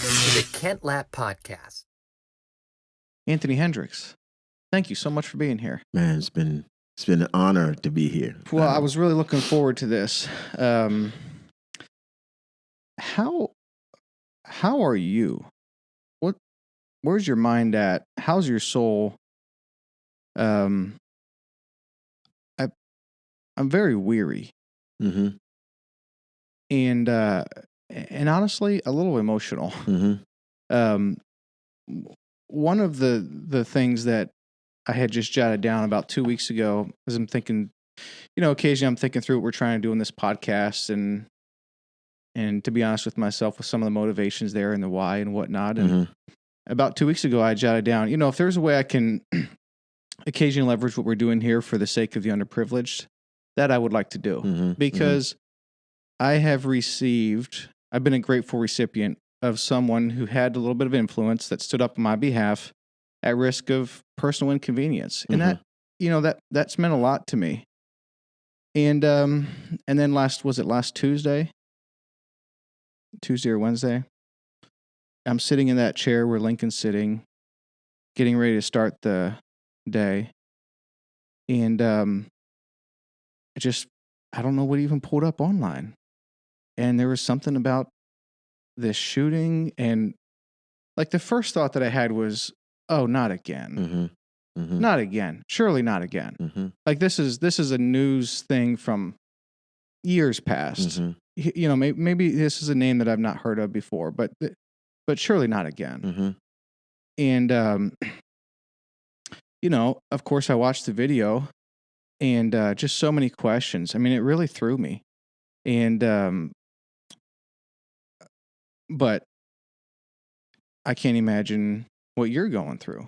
Welcome to the Kent Lapp Podcast. Anthony Hendricks, thank you so much for being here. Man, it's been an honor to be here. Well, I was really looking forward to this. How are you? Where's your mind at? How's your soul? I'm very weary. Mm-hmm. And honestly, a little emotional. Mm-hmm. One of the things that I had just jotted down about 2 weeks ago, as I'm thinking, occasionally I'm thinking through what we're trying to do in this podcast, and to be honest with myself, with some of the motivations there and the why and whatnot. And about 2 weeks ago, I jotted down, if there's a way I can occasionally leverage what we're doing here for the sake of the underprivileged, that I would like to do, because I've been a grateful recipient of someone who had a little bit of influence that stood up on my behalf at risk of personal inconvenience. And that's meant a lot to me. And then last Tuesday or Wednesday, I'm sitting in that chair where Lincoln's sitting, getting ready to start the day. And I don't know what even pulled up online. And there was something about this shooting, and like the first thought that I had was, oh, not again. Not again. Surely not again. Like this is a news thing from years past. Maybe this is a name that I've not heard of before, but surely not again. And of course I watched the video, and just so many questions. I mean, it really threw me. And but I can't imagine what you're going through.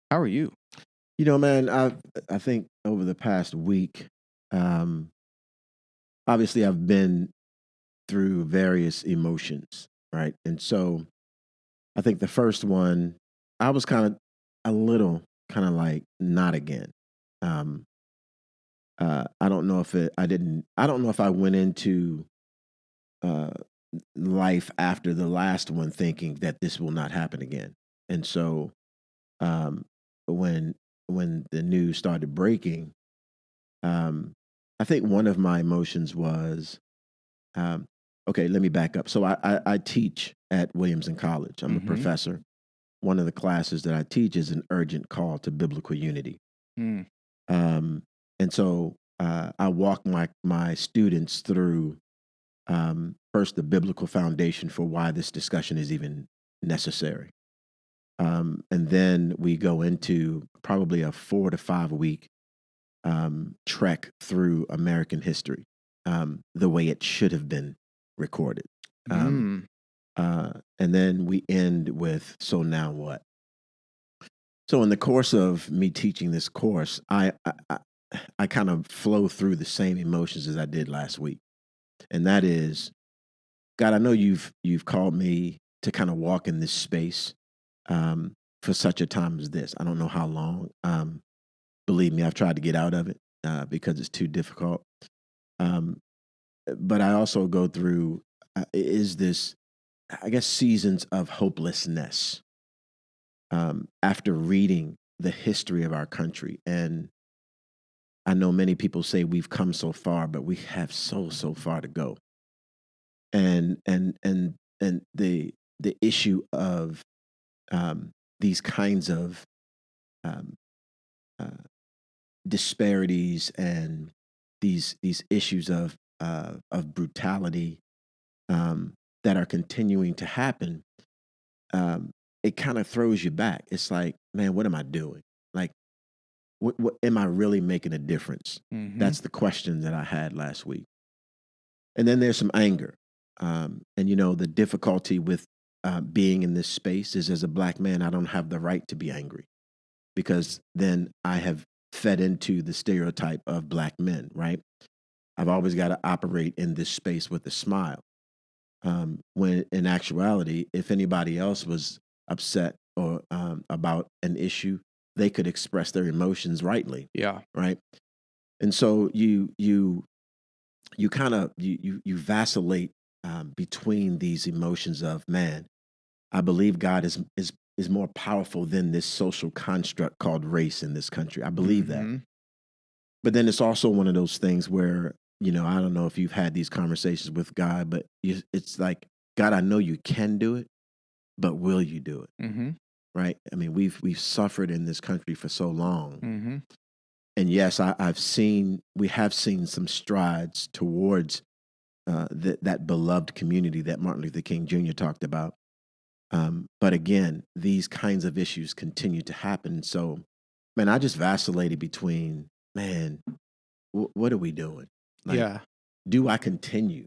How are you? Man, I think over the past week, obviously I've been through various emotions, right? And so I think the first one, I was kind of like, not again. I don't know if I went into life after the last one thinking that this will not happen again. And so when the news started breaking, I think one of my emotions was, okay, let me back up. So I teach at Williamson College. I'm a professor. One of the classes that I teach is an urgent call to biblical unity. And so I walk my students through first the biblical foundation for why this discussion is even necessary. And then we go into probably a 4 to 5 week trek through American history, the way it should have been recorded. And then we end with, so now what? So in the course of me teaching this course, I kind of flow through the same emotions as I did last week. And that is, God, I know you've called me to kind of walk in this space for such a time as this. I don't know how long. Believe me, I've tried to get out of it because it's too difficult. But I also go through, seasons of hopelessness after reading the history of our country. And I know many people say we've come so far, but we have so far to go. And the issue of these kinds of disparities and these issues of brutality that are continuing to happen, it kind of throws you back. It's like, man, what am I doing? Like, what am I really making a difference? That's the question that I had last week. And then there's some anger. And the difficulty with being in this space is, as a Black man, I don't have the right to be angry, because then I have fed into the stereotype of Black men, right? I've always got to operate in this space with a smile. When in actuality, if anybody else was upset or about an issue, they could express their emotions rightly. Yeah. Right. And so you vacillate between these emotions of, man, I believe God is more powerful than this social construct called race in this country. I believe that. But then it's also one of those things where, I don't know if you've had these conversations with God, but it's like, God, I know you can do it, but will you do it? Mm-hmm. Right? I mean, we've suffered in this country for so long. Mm-hmm. And yes, we have seen some strides towards that beloved community that Martin Luther King Jr. talked about. But again, these kinds of issues continue to happen. So, man, I just vacillated between, man, what are we doing? Like, do I continue?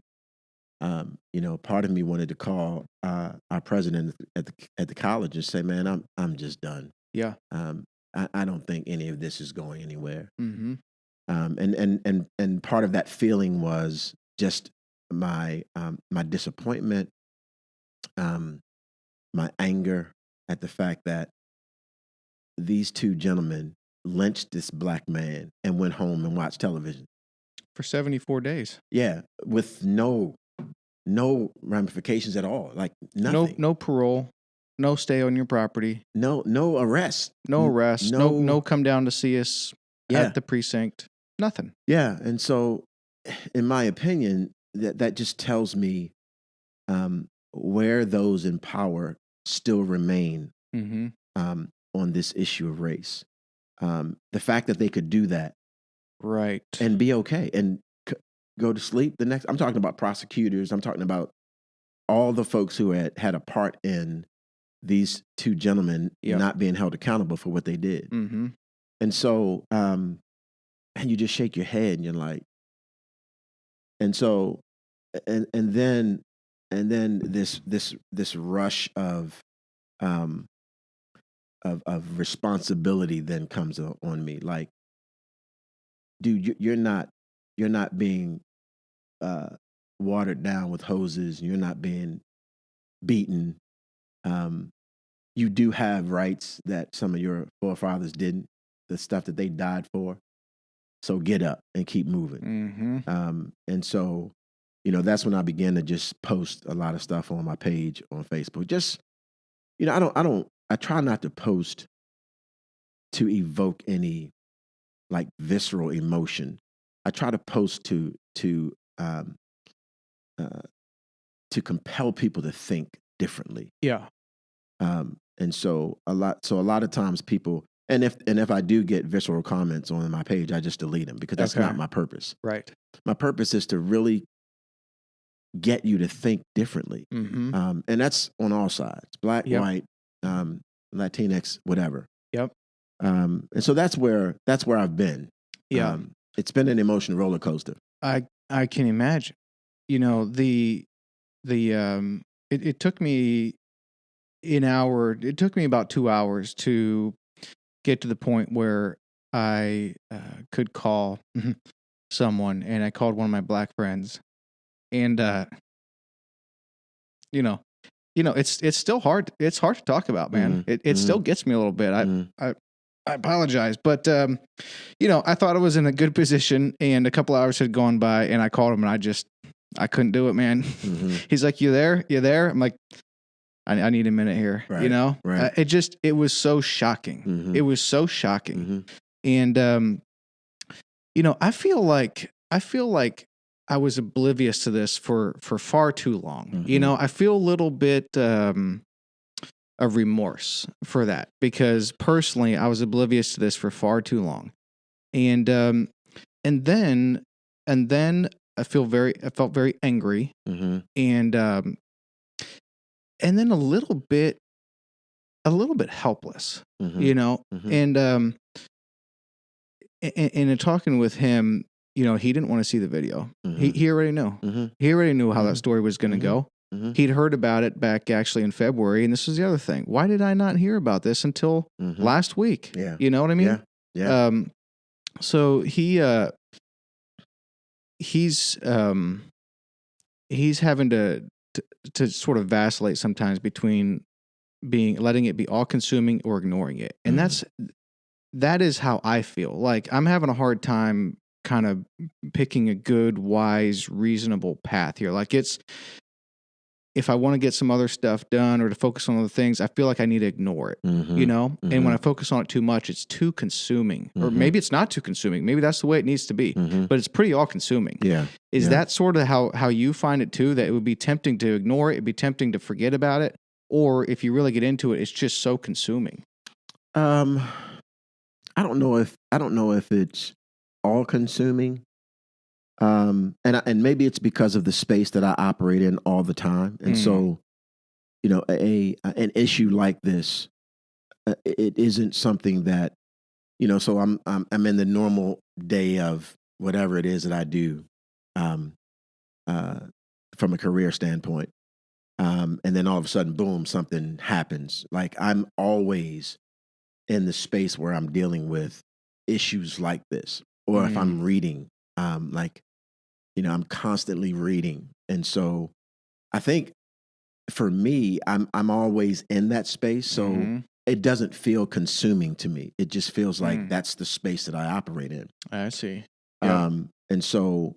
Part of me wanted to call our president at the college and say, man, I'm just done. Yeah. I don't think any of this is going anywhere. Mm-hmm. And part of that feeling was just my disappointment, my anger at the fact that these two gentlemen lynched this black man and went home and watched television for 74 days. Yeah, with no ramifications at all, like nothing. No parole, no stay on your property, no arrest, no come down to see us at the precinct, nothing. Yeah, and so, in my opinion, that just tells me where those in power still remain on this issue of race. The fact that they could do that, right, and be okay and go to sleep the next. I'm talking about prosecutors. I'm talking about all the folks who had a part in these two gentlemen not being held accountable for what they did. Mm-hmm. And so, and you just shake your head and you're like, and so, and then this rush of responsibility then comes on me. Like, dude, you're not being watered down with hoses. You're not being beaten. You do have rights that some of your forefathers didn't, the stuff that they died for. So get up and keep moving. Mm-hmm. And so, that's when I began to just post a lot of stuff on my page on Facebook. Just, I try not to post to evoke any like visceral emotion. I try to post to compel people to think differently. Yeah. And so a lot of times people, and if I do get visceral comments on my page, I just delete them because that's not my purpose. Right. My purpose is to really get you to think differently. Mm-hmm. And that's on all sides, black, white, Latinx, whatever. Yep. And so that's where I've been. Yeah. It's been an emotional roller coaster. I can imagine. It took me an hour. It took me about 2 hours to get to the point where I could call someone, and I called one of my black friends, and it's still hard. It's hard to talk about, man. It still gets me a little bit. I apologize, but I thought I was in a good position, and a couple hours had gone by, and I called him, and I couldn't do it, man. He's like, "You there? You there?" I'm like, I need a minute here. Right, right. It was so shocking. It was so shocking. And, I feel like I was oblivious to this for far too long. I feel a little bit of remorse for that because personally I was oblivious to this for far too long. And then I felt very angry. And then a little bit helpless, and in talking with him, he didn't want to see the video. He already knew. He already knew how that story was going to go. He'd heard about it back actually in February, and this is the other thing. Why did I not hear about this until last week? Yeah. You know what I mean? Yeah. So he's having to sort of vacillate sometimes between letting it be all consuming or ignoring it. And that is how I feel. Like I'm having a hard time kind of picking a good, wise, reasonable path here. Like if I want to get some other stuff done or to focus on other things, I feel like I need to ignore it, you know? And when I focus on it too much, it's too consuming. Or maybe it's not too consuming. Maybe that's the way it needs to be. But it's pretty all consuming. Yeah. Is that sort of how you find it too? That it would be tempting to ignore it, it'd be tempting to forget about it? Or if you really get into it, it's just so consuming? I don't know if it's all consuming. And maybe it's because of the space that I operate in all the time. And so, you know, an issue like this, it isn't something that, you know, so I'm in the normal day of whatever it is that I do, from a career standpoint. And then all of a sudden, boom, something happens. Like I'm always in the space where I'm dealing with issues like this, or if I'm reading, like, you know, I'm constantly reading. And so I think for me, I'm always in that space. So it doesn't feel consuming to me. It just feels like that's the space that I operate in. I see. Yeah. And so,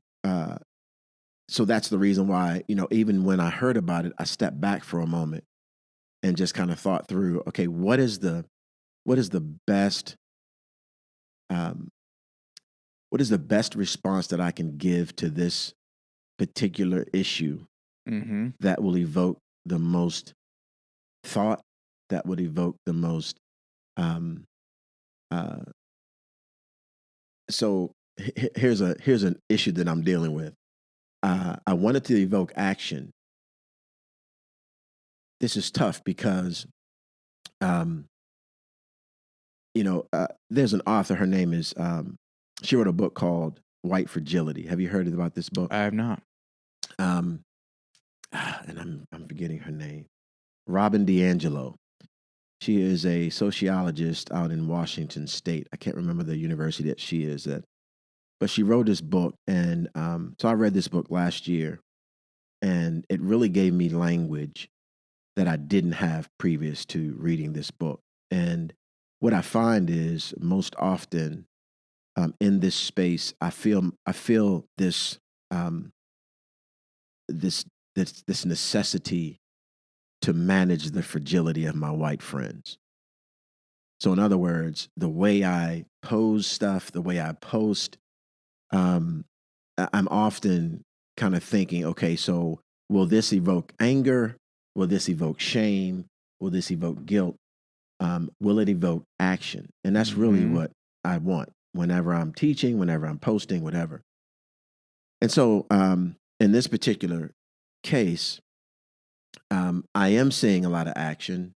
so that's the reason why, you know, even when I heard about it, I stepped back for a moment and just kind of thought through, okay, what is the best, what is the best response that I can give to this particular issue that will evoke the most thought, that would evoke the most. So here's an issue that I'm dealing with. I wanted to evoke action. This is tough because, you know, there's an author. Her name is. She wrote a book called White Fragility. Have you heard about this book? I have not. And I'm forgetting her name. Robin DiAngelo. She is a sociologist out in Washington State. I can't remember the university that she is at, but she wrote this book, and so I read this book last year, and it really gave me language that I didn't have previous to reading this book. And what I find is most often in this space, I feel this this necessity to manage the fragility of my white friends. So in other words, the way I pose stuff, the way I post, I'm often kind of thinking, okay, so will this evoke anger? Will this evoke shame? Will this evoke guilt? Will it evoke action? And that's really what I want whenever I'm teaching, whenever I'm posting, whatever. And so in this particular case, I am seeing a lot of action.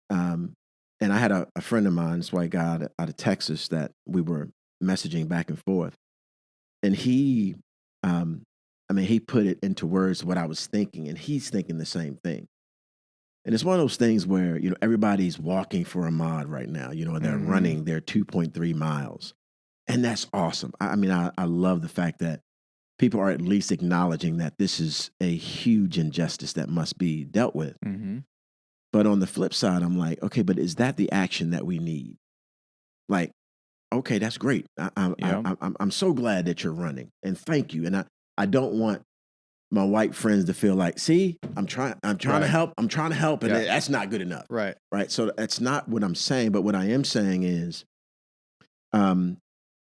And I had a friend of mine, this white guy out of Texas, that we were messaging back and forth. And he, he put it into words what I was thinking, and he's thinking the same thing. And it's one of those things where, you know, everybody's walking for a mod right now. You know, they're running their 2.3 miles. And that's awesome. I love the fact that people are at least acknowledging that this is a huge injustice that must be dealt with. But on the flip side, I'm like, okay, but is that the action that we need? Like, okay, that's great. I'm so glad that you're running, and thank you. And I don't want my white friends to feel like, see, I'm trying to help. I'm trying to help, and that's not good enough. Right. So that's not what I'm saying. But what I am saying is,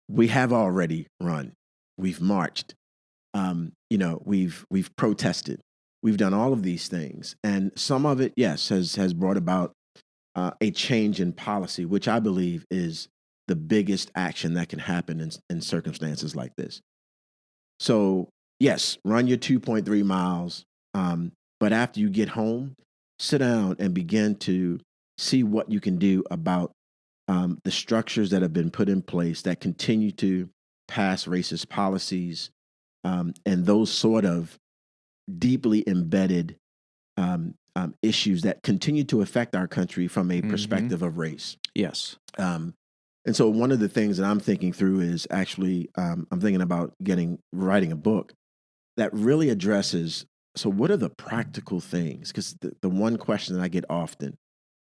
we have already run. We've marched. You know, we've protested. We've done all of these things, and some of it, yes, has brought about a change in policy, which I believe is the biggest action that can happen in circumstances like this. So, yes, run your 2.3 miles, but after you get home, sit down and begin to see what you can do about the structures that have been put in place that continue to pass racist policies, and those sort of deeply embedded issues that continue to affect our country from a perspective of race. Yes. And so one of the things that I'm thinking through is actually, I'm thinking about writing a book that really addresses, so what are the practical things? Because the one question that I get often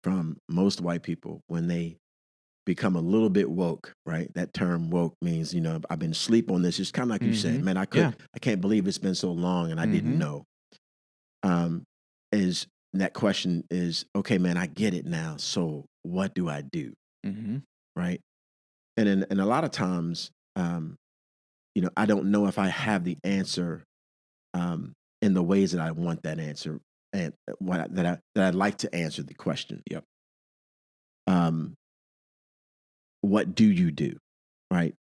from most white people when they become a little bit woke, right? That term woke means, you know, I've been asleep on this. It's kind of like you said, man, I can't believe it's been so long and I didn't know. that question is, okay, man, I get it now. So what do I do? Mm-hmm. Right. And a lot of times, I don't know if I have the answer in the ways that I want that answer and that I'd like to answer the question. Yep. What do you do? Right.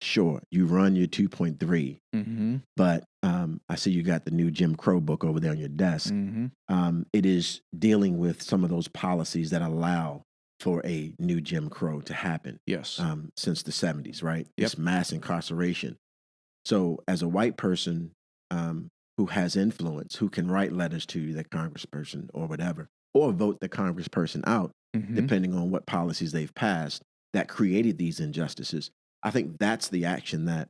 Sure, you run your 2.3, Mm-hmm. but I see you got the new Jim Crow book over there on your desk. Mm-hmm. It is dealing with some of those policies that allow for a new Jim Crow to happen. Yes. Since the 70s, right? Yep. This mass incarceration. So as a white person who has influence, who can write letters to the congressperson or whatever, or vote the congressperson out, Mm-hmm. depending on what policies they've passed that created these injustices, I think that's the action that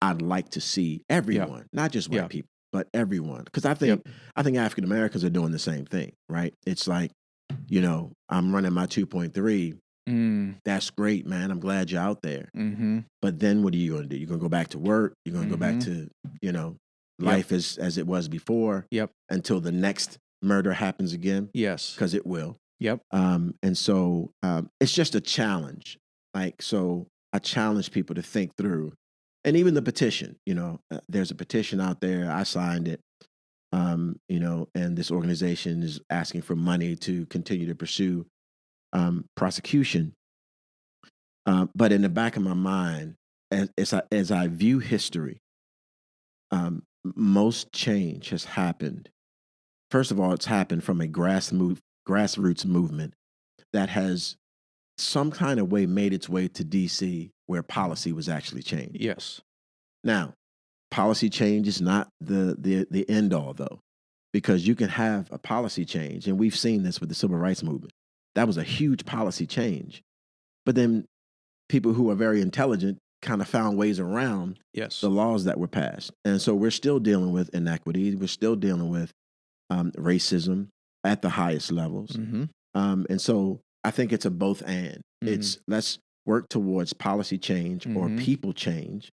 I'd like to see everyone, not just white people, but everyone. Because I think African Americans are doing the same thing, right? It's like, I'm running my 2.3. That's great, man. I'm glad you're out there. Mm-hmm. But then what are you going to do? You're going to go back to work. You're going to go back to, life as it was before. Yep. Until the next murder happens again. Yes. Because it will. Yep. And so it's just a challenge. So I challenge people to think through. And even the petition, there's a petition out there. I signed it, and this organization is asking for money to continue to pursue prosecution. But in the back of my mind, as I view history, most change has happened. First of all, it's happened from a grassroots movement that has some kind of way made its way to DC, where policy was actually changed. Yes. Now, policy change is not the end all, though, because you can have a policy change, and we've seen this with the civil rights movement. That was a huge policy change. But then people who are very intelligent kind of found ways around the laws that were passed. And so we're still dealing with inequity. We're still dealing with racism at the highest levels. Mm-hmm. And so I think it's a both and. Mm-hmm. It's let's work towards policy change or people change,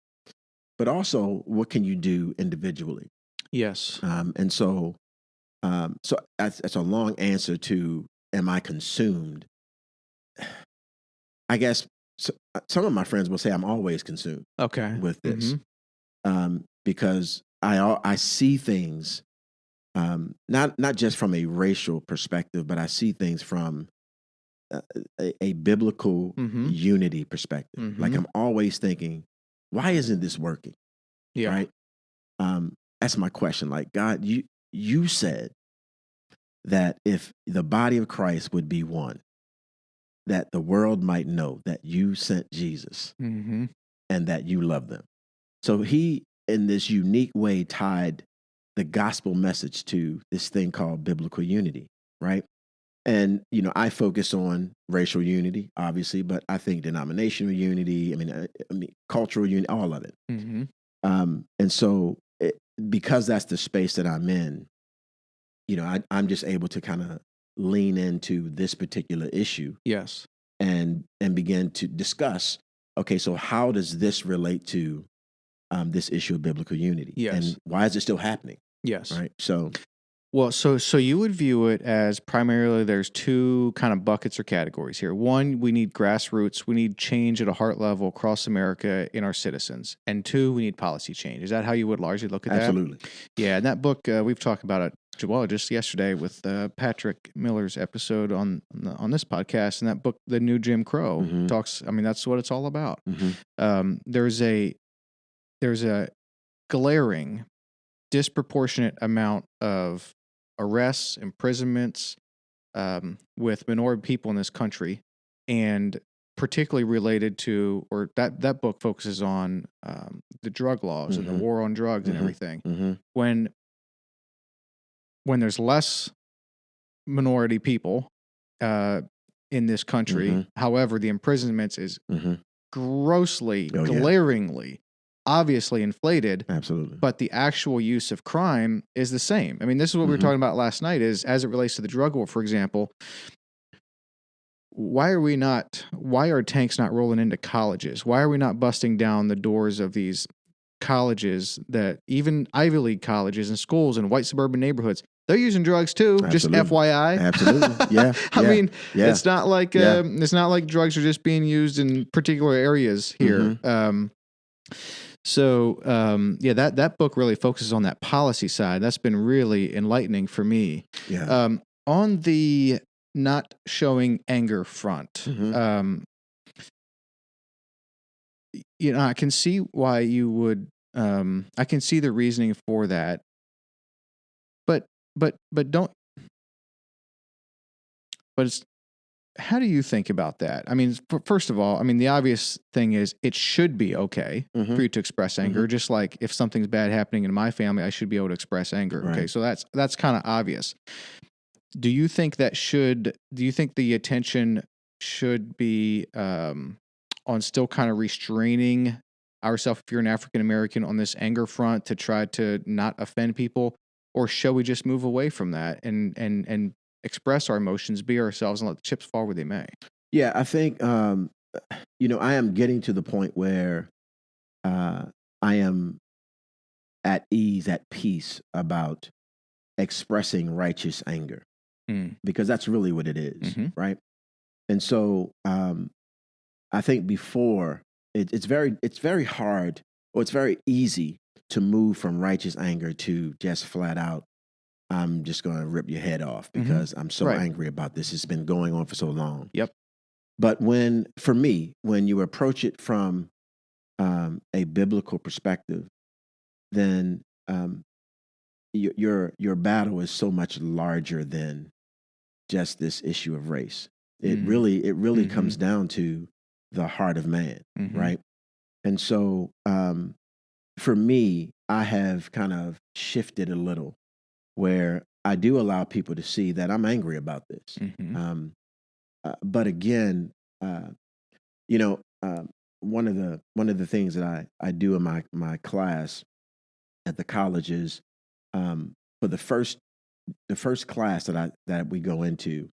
but also what can you do individually? Yes. And so that's a long answer to, am I consumed? I guess some of my friends will say I'm always consumed with this, because I see things, not just from a racial perspective, but I see things from a biblical unity perspective. Mm-hmm. Like I'm always thinking, why isn't this working? Yeah. Right. That's my question. Like, God, you said that if the body of Christ would be one, that the world might know that you sent Jesus and that you love them. So he, in this unique way, tied the gospel message to this thing called biblical unity, right? And, I focus on racial unity, obviously, but I think denominational unity, I mean, cultural unity, all of it. Mm-hmm. And so because that's the space that I'm in, I'm just able to kind of lean into this particular issue. Yes. And begin to discuss, okay, so how does this relate to this issue of biblical unity? Yes. And why is it still happening? Yes. Right. So. Well, so you would view it as primarily there's two kind of buckets or categories here. One, we need grassroots. We need change at a heart level across America in our citizens. And two, we need policy change. Is that how you would largely look at that? Absolutely. Yeah. And that book, we've talked about it, just yesterday with Patrick Miller's episode on this podcast. And that book, The New Jim Crow, talks, that's what it's all about. Mm-hmm. There's a glaring, disproportionate amount of arrests, imprisonments with minority people in this country, and particularly related to, or that book focuses on the drug laws and the war on drugs and everything. Mm-hmm. When there's less minority people in this country, however, the imprisonments is grossly, glaringly, obviously inflated. Absolutely. But the actual use of crime is the same. I mean, this is what we were talking about last night, is as it relates to the drug war, for example, why are tanks not rolling into colleges? Why are we not busting down the doors of these colleges, that even Ivy League colleges and schools in white suburban neighborhoods, they're using drugs too. Just Absolutely. FYI. Absolutely. Yeah. I yeah, mean, yeah. it's not like drugs are just being used in particular areas here. That book really focuses on that policy side. That's been really enlightening for me. Yeah. On the not showing anger front, I can see why you would. I can see the reasoning for that, but don't. But it's, how do you think about that? I mean, first of all, I mean, the obvious thing is it should be okay for you to express anger. Just like if something's bad happening in my family, I should be able to express anger. Right. Okay, so that's kind of obvious. Do you think the attention should be on still kind of restraining ourselves, if you're an African American, on this anger front to try to not offend people, or shall we just move away from that and express our emotions, be ourselves, and let the chips fall where they may? Yeah, I think I am getting to the point where I am at ease, at peace about expressing righteous anger, because that's really what it is, right? And so I think before it's very hard, or it's very easy to move from righteous anger to just flat out, I'm just going to rip your head off because I'm so angry about this. It's been going on for so long. Yep. But for me, when you approach it from a biblical perspective, then your battle is so much larger than just this issue of race. It really comes down to the heart of man, right? And so for me, I have kind of shifted a little, where I do allow people to see that I'm angry about this. But again, one of the things that I do in my class at the college is for the first class that we go into,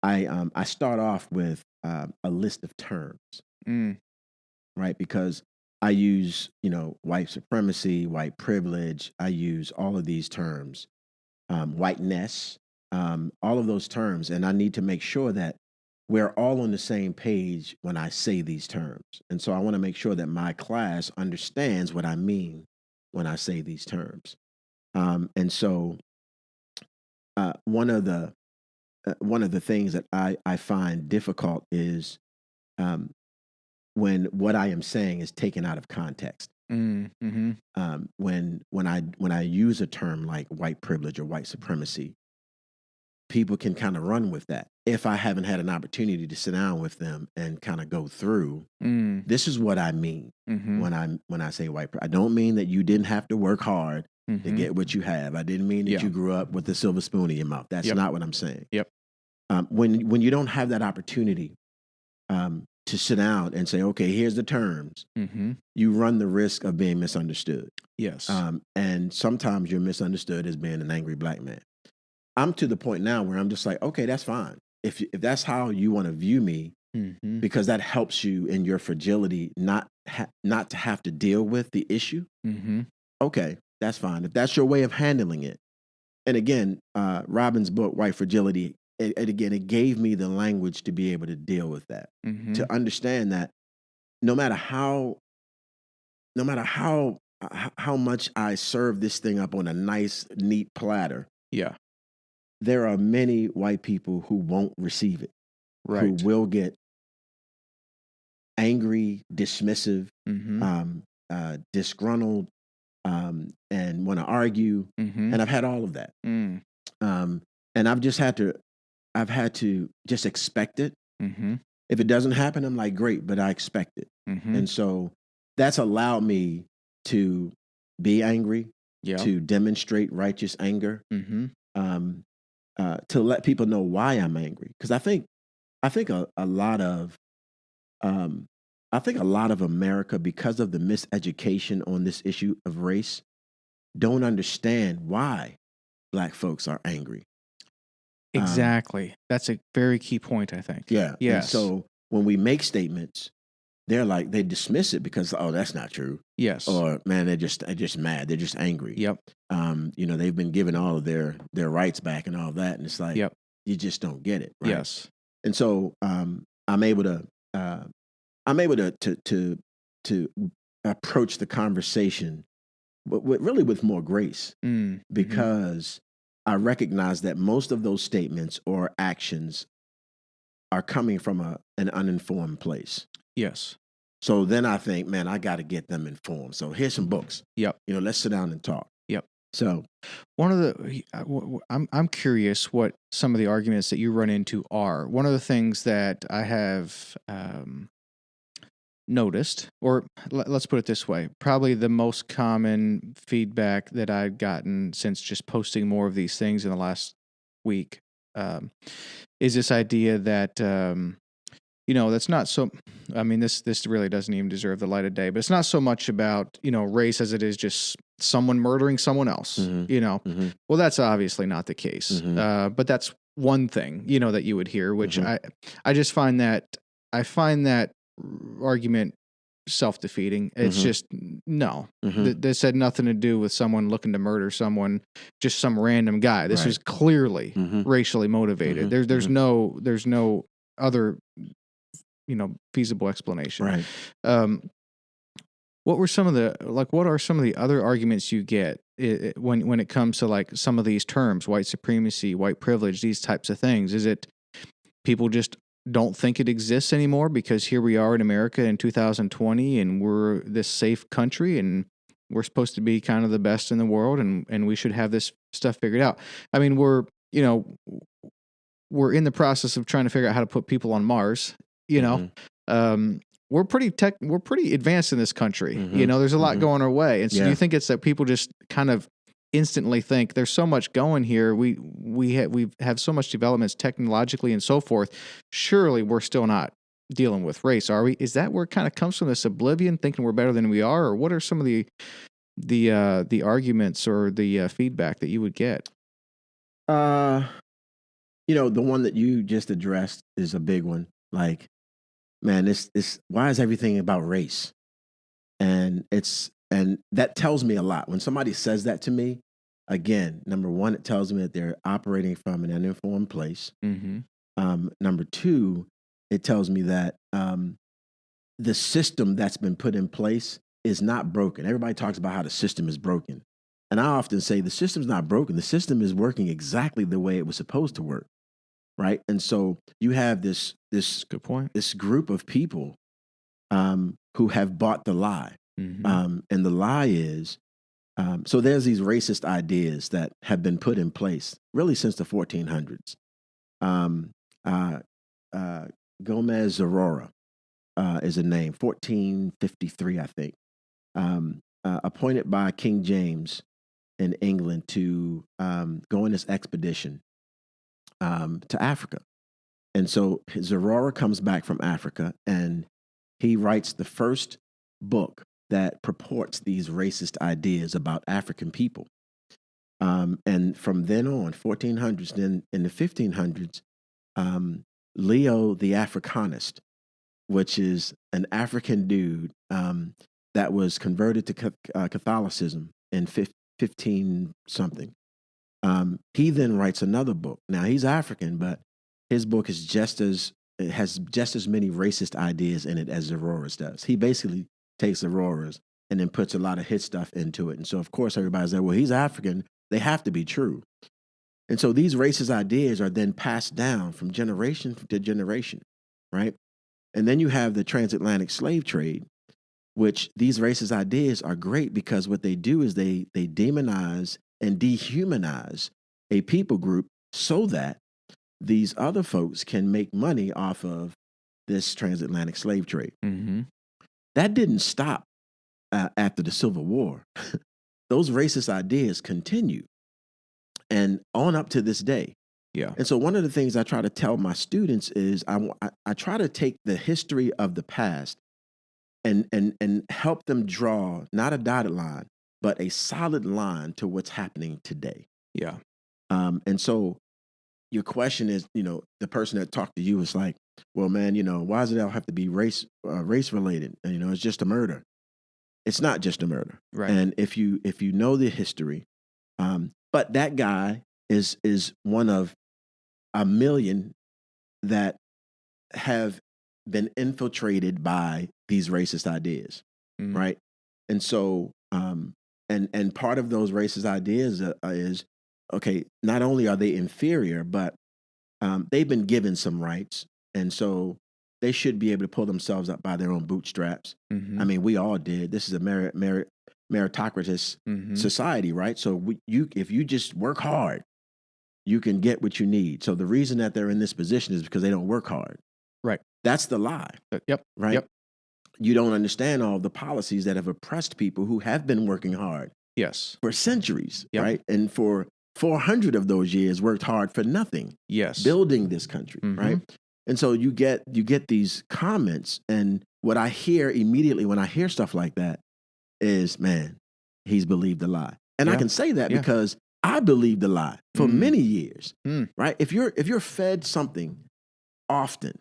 I start off with a list of terms, right? Because I use white supremacy, white privilege. I use all of these terms. Whiteness, all of those terms. And I need to make sure that we're all on the same page when I say these terms. And so I want to make sure that my class understands what I mean when I say these terms. And so one of the things that I find difficult is when what I am saying is taken out of context. When I use a term like white privilege or white supremacy, people can kind of run with that. If I haven't had an opportunity to sit down with them and kind of go through, this is what I mean when I say white. I don't mean that you didn't have to work hard to get what you have. I didn't mean that you grew up with a silver spoon in your mouth. That's not what I'm saying. Yep. When you don't have that opportunity to sit down and say, okay, here's the terms, you run the risk of being misunderstood. Yes. And sometimes you're misunderstood as being an angry black man. I'm to the point now where I'm just like, okay, that's fine. If that's how you want to view me, because that helps you in your fragility, not to have to deal with the issue. Okay, that's fine. If that's your way of handling it. And again, Robin's book, White Fragility, it gave me the language to be able to deal with that, to understand that no matter how much I serve this thing up on a nice, neat platter, there are many white people who won't receive it, who will get angry, dismissive, disgruntled, and want to argue. And I've had all of that. And I've had to just expect it. If it doesn't happen, I'm like, great, but I expect it. And so that's allowed me to be angry, to demonstrate righteous anger, to let people know why I'm angry. Because I think a lot of America, because of the miseducation on this issue of race, don't understand why Black folks are angry. Exactly. That's a very key point, I think. Yeah. Yes. And so when we make statements, they're like, they dismiss it because, oh, that's not true. Yes. Or, man, they're just mad. They're just angry. Yep. They've been given all of their rights back and all that. And it's like, Yep. you just don't get it. Right? Yes. And so I'm able to approach the conversation really with more grace, because I recognize that most of those statements or actions are coming from an uninformed place. Yes. So then I think, man, I got to get them informed. So here's some books. Yep. Let's sit down and talk. Yep. So one of the, I'm curious what some of the arguments that you run into are. One of the things that I have noticed, or let's put it this way, probably the most common feedback that I've gotten since just posting more of these things in the last week is this idea that, that's not so, I mean, this really doesn't even deserve the light of day, but it's not so much about, race as it is just someone murdering someone else, Well, that's obviously not the case. But that's one thing, that you would hear, which I just find that, argument self-defeating. It's just, no. This had nothing to do with someone looking to murder someone, just some random guy. This was clearly racially motivated. There's no other feasible explanation. Right. What are some of the other arguments you get when it comes to like some of these terms, white supremacy, white privilege, these types of things? Is it people just don't think it exists anymore because here we are in America in 2020 and we're this safe country and we're supposed to be kind of the best in the world and we should have this stuff figured out? I mean, we're in the process of trying to figure out how to put people on Mars, we're pretty advanced in this country. There's a lot going our way. And so do you think it's that people just kind of instantly think there's so much going here. We have so much developments technologically and so forth. Surely we're still not dealing with race, are we? Is that where it kind of comes from, this oblivion, thinking we're better than we are? Or what are some of the arguments or the feedback that you would get? The one that you just addressed is a big one. Like, man, this why is everything about race? And that tells me a lot. When somebody says that to me, again, number one, it tells me that they're operating from an uninformed place. Number two, it tells me that the system that's been put in place is not broken. Everybody talks about how the system is broken. And I often say the system's not broken. The system is working exactly the way it was supposed to work. Right. And so you have this good point. This group of people who have bought the lie. And the lie is, so there's these racist ideas that have been put in place really since the 1400s. Gomez Aurora is a name, 1453, I think, appointed by King James in England to go on this expedition to Africa. And so Aurora comes back from Africa and he writes the first book that purports these racist ideas about African people. And from then on, 1400s, then in the 1500s, Leo the Africanist, which is an African dude that was converted to Catholicism in 15 something. He then writes another book. Now he's African, but his book is it has just as many racist ideas in it as Aurora's does. He basically takes Aurora's and then puts a lot of his stuff into it. And so, of course, everybody's like, well, he's African. They have to be true. And so these racist ideas are then passed down from generation to generation, right? And then you have the transatlantic slave trade, which these racist ideas are great because what they do is they demonize and dehumanize a people group so that these other folks can make money off of this transatlantic slave trade. That didn't stop after the Civil War. Those racist ideas continue and on up to this day. Yeah. And so one of the things I try to tell my students is I try to take the history of the past and help them draw not a dotted line, but a solid line to what's happening today. Yeah. And so your question is, the person that talked to you was like, well, man, why does it all have to be race related? And, it's just a murder. It's not just a murder. Right. And if you know the history, but that guy is one of a million that have been infiltrated by these racist ideas, right? And so, and part of those racist ideas is, okay, not only are they inferior, but they've been given some rights, and so they should be able to pull themselves up by their own bootstraps. I mean, we all did. This is a meritocratic society, right? So if you just work hard, you can get what you need. So the reason that they're in this position is because they don't work hard. Right. That's the lie. Yep. Right. Yep. You don't understand all the policies that have oppressed people who have been working hard. Yes. For centuries, Yep. right? And for 400 of those years worked hard for nothing. Yes. Building this country, right? And so you get these comments, and what I hear immediately when I hear stuff like that is, man, he's believed the lie. And I can say that because I believed the lie for many years, right? If you're fed something often,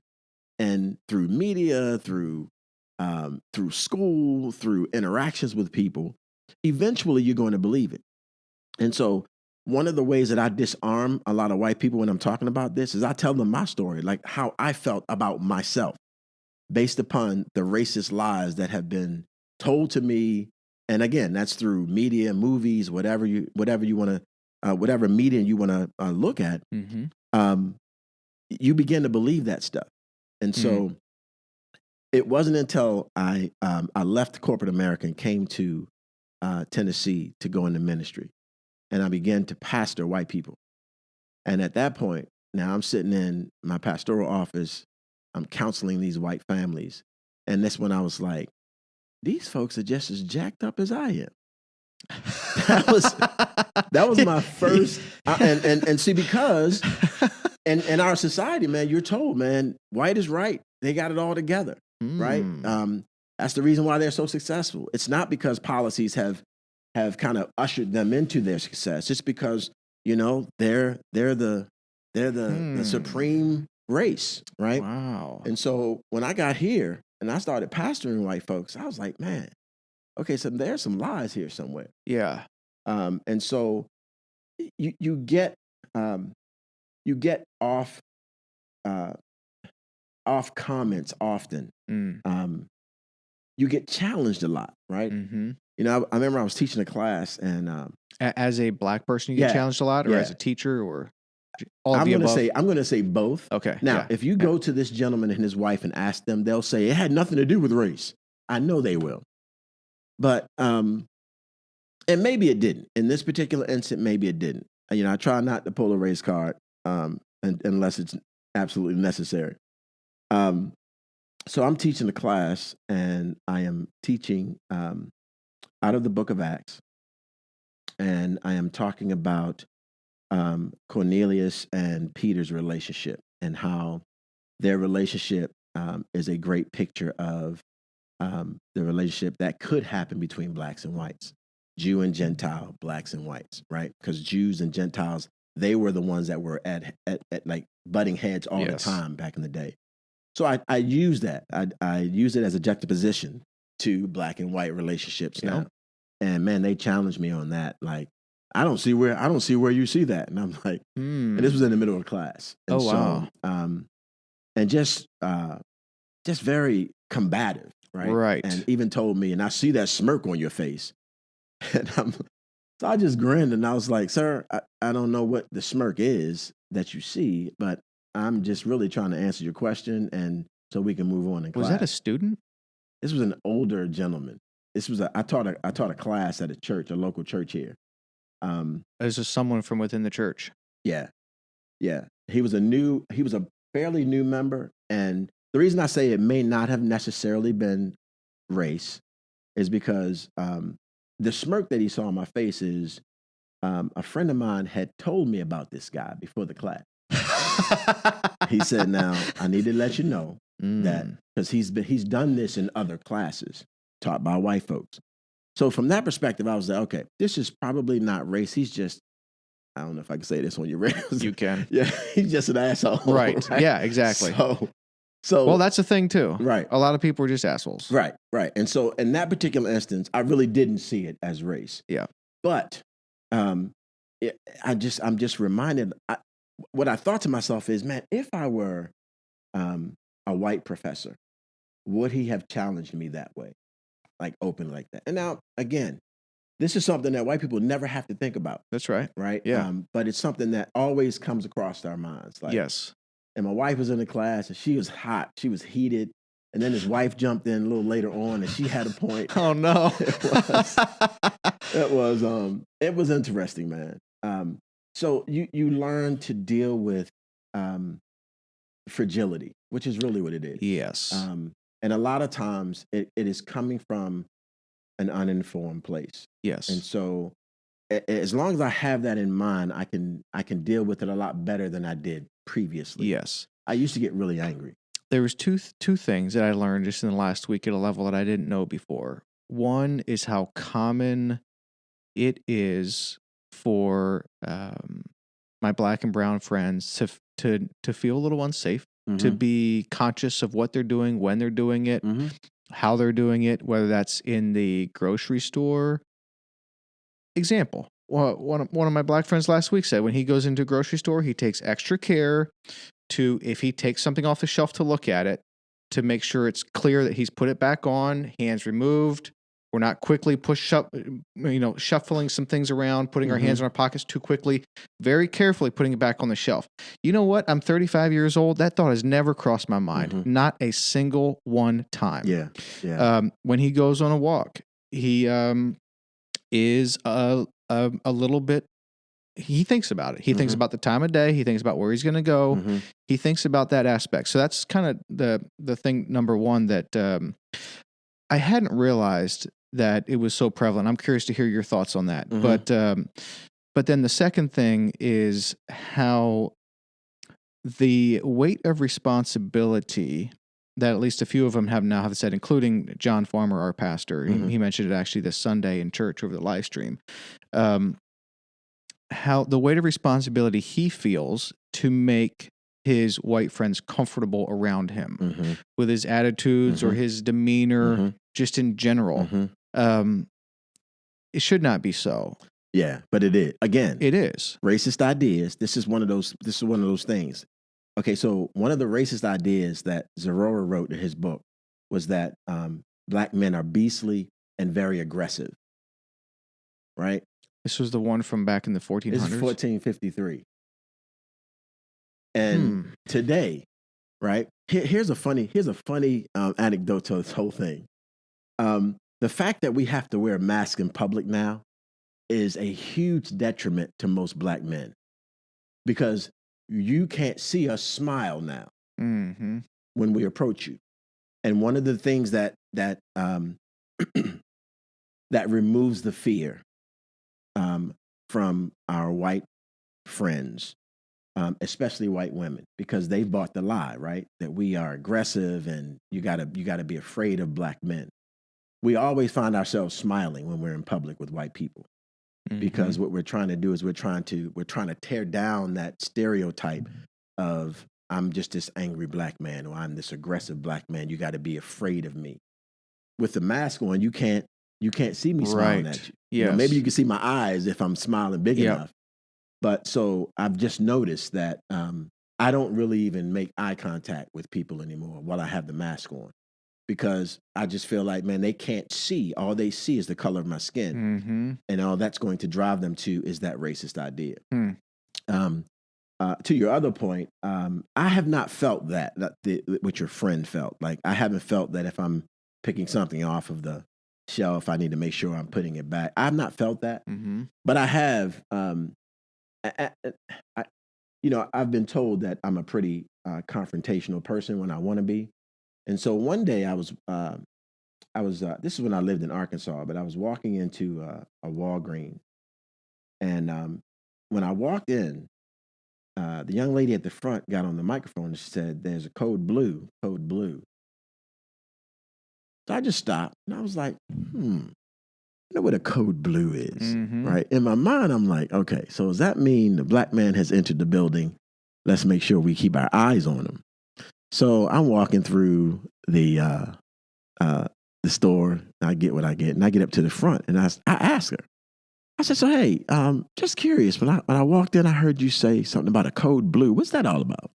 and through media, through school, through interactions with people, eventually you're going to believe it. And so one of the ways that I disarm a lot of white people when I'm talking about this is I tell them my story, like how I felt about myself based upon the racist lies that have been told to me. And again, that's through media, movies, whatever you want to, whatever medium you want to look at. You begin to believe that stuff. And so it wasn't until I left corporate America and came to Tennessee to go into ministry, and I began to pastor white people. And at that point, now I'm sitting in my pastoral office, I'm counseling these white families, and that's when I was like, these folks are just as jacked up as I am. That was my first, and see, because in our society, man, you're told, man, white is right. They got it all together, right? That's the reason why they're so successful. It's not because policies have kind of ushered them into their success. It's because, they're the supreme race, right? Wow. And so when I got here and I started pastoring white folks, I was like, man, okay, so there's some lies here somewhere. Yeah. And so you get off comments often. You get challenged a lot, right? I remember I was teaching a class, and as a black person, you get challenged a lot, or as a teacher, or all of the above? I'm going to say both. Okay. Now, if you go to this gentleman and his wife and ask them, they'll say it had nothing to do with race. I know they will, but and maybe it didn't. In this particular instance, maybe it didn't. I try not to pull a race card unless it's absolutely necessary. So I'm teaching a class, and I am teaching out of the book of Acts, and I am talking about Cornelius and Peter's relationship, and how their relationship is a great picture of the relationship that could happen between blacks and whites, Jew and Gentile, blacks and whites, right? Because Jews and Gentiles, they were the ones that were at like butting heads all the time back in the day. So I use that. I use it as a juxtaposition to black and white relationships now. And man, they challenged me on that. Like, I don't see where you see that. And I'm like, and this was in the middle of class. And wow. And just very combative, right? Right. And even told me, and I see that smirk on your face. And so I just grinned, and I was like, sir, I don't know what the smirk is that you see, but I'm just really trying to answer your question, and so we can move on in class. Was that a student? This was an older gentleman. This was I taught a class at a church, a local church here. This is someone from within the church. Yeah. He was a fairly new member, and the reason I say it may not have necessarily been race is because the smirk that he saw on my face is a friend of mine had told me about this guy before the class. He said, now, I need to let you know that, because he's done this in other classes taught by white folks. So from that perspective, I was like, okay, this is probably not race. He's just I don't know if I can say this on your radio. You can. Yeah, he's just an asshole. Right. Yeah, exactly. So well, that's the thing too. Right. A lot of people are just assholes. Right. And so in that particular instance, I really didn't see it as race. Yeah. But I'm just reminded, what I thought to myself is, man, if I were a white professor, would he have challenged me that way? Like open like that? And now, again, this is something that white people never have to think about. That's right. Right? Yeah. But it's something that always comes across our minds. Like, yes. And my wife was in the class, and she was hot. She was heated. And then his wife jumped in a little later on, and she had a point. Oh, no. It was interesting, man. So you learn to deal with fragility, which is really what it is. Yes. And a lot of times it is coming from an uninformed place. Yes. And so as long as I have that in mind, I can deal with it a lot better than I did previously. Yes. I used to get really angry. There was two things that I learned just in the last week at a level that I didn't know before. One is how common it is for my black and brown friends to feel a little unsafe, to be conscious of what they're doing, when they're doing it, how they're doing it, whether that's in the grocery store. Example, one of my black friends last week said when he goes into a grocery store, he takes extra care to, if he takes something off the shelf to look at it, to make sure it's clear that he's put it back on, hands removed. We're not quickly shuffling some things around, putting our hands in our pockets too quickly, very carefully putting it back on the shelf. You know what? I'm 35 years old. That thought has never crossed my mind. Not a single one time. Yeah. When he goes on a walk, he is a little bit, he thinks about it. He thinks about the time of day. He thinks about where he's going to go. He thinks about that aspect. So that's kind of the thing, number one, that I hadn't realized that it was so prevalent. I'm curious to hear your thoughts on that. But then the second thing is how the weight of responsibility that at least a few of them have said, including John Farmer, our pastor. He mentioned it actually this Sunday in church over the live stream. How the weight of responsibility he feels to make his white friends comfortable around him with his attitudes or his demeanor, just in general. It should not be so. Yeah, but it is. Again, it is. Racist ideas. This is one of those things. Okay, so one of the racist ideas that Zerora wrote in his book was that black men are beastly and very aggressive. Right? This was the one from back in the 1400s? This is 1453. And today, right? Here's a funny anecdote to this whole thing. The fact that we have to wear masks in public now is a huge detriment to most black men, because you can't see us smile now when we approach you. And one of the things that that removes the fear from our white friends, especially white women, because they've bought the lie, right? That we are aggressive and you gotta be afraid of black men. We always find ourselves smiling when we're in public with white people, because what we're trying to do is we're trying to tear down that stereotype of I'm just this angry black man, or I'm this aggressive black man. You got to be afraid of me. With the mask on, you can't see me smiling at you. Yes. You know, maybe you can see my eyes if I'm smiling big enough. But so I've just noticed that I don't really even make eye contact with people anymore while I have the mask on, because I just feel like, man, they can't see. All they see is the color of my skin. And all that's going to drive them to is that racist idea. To your other point, I have not felt that what your friend felt. Like, I haven't felt that if I'm picking something off of the shelf, I need to make sure I'm putting it back. I've not felt that. But I have, I've been told that I'm a pretty confrontational person when I want to be. And so one day I was this is when I lived in Arkansas, but I was walking into a Walgreens, and when I walked in, the young lady at the front got on the microphone and she said, "There's a code blue." So I just stopped and I was like, know what a code blue is, Mhm. right? In my mind, I'm like, okay, so does that mean the black man has entered the building? Let's make sure we keep our eyes on him. So I'm walking through the store. I get what I get, and I get up to the front, and I ask her. I said, "So hey, just curious. When I walked in, I heard you say something about a code blue. What's that all about?"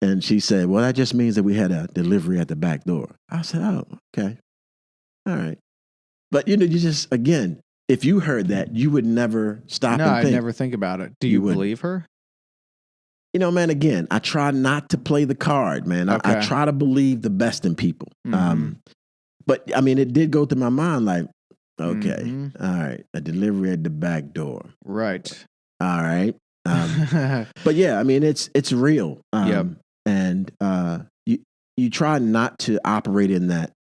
And she said, "Well, that just means that we had a delivery at the back door." I said, "Oh, okay, all right." But you just again, if you heard that, you would never stop No, and I think. never think about it. Do You you wouldn't. believe her? Man, again, I try not to play the card, man. I Okay. try to believe the best in people. Mhm. But I mean, it did go through my mind like, okay, Mhm. all right, a delivery at the back door. Right. All right. But yeah, I mean, it's real. Yep. And you try not to operate in that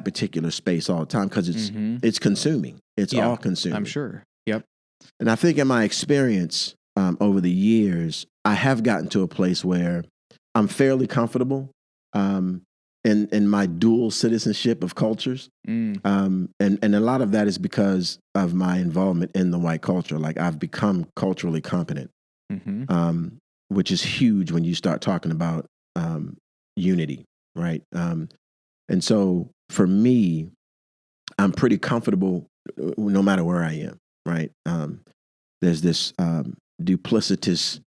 particular space all the time because Mhm. it's consuming. It's Yeah, all consuming. I'm sure. Yep. And I think in my experience over the years, I have gotten to a place where I'm fairly comfortable in my dual citizenship of cultures. Mm. And a lot of that is because of my involvement in the white culture. Like I've become culturally competent, Mhm. which is huge when you start talking about unity, right? And so for me, I'm pretty comfortable no matter where I am, right? There's this duplicitous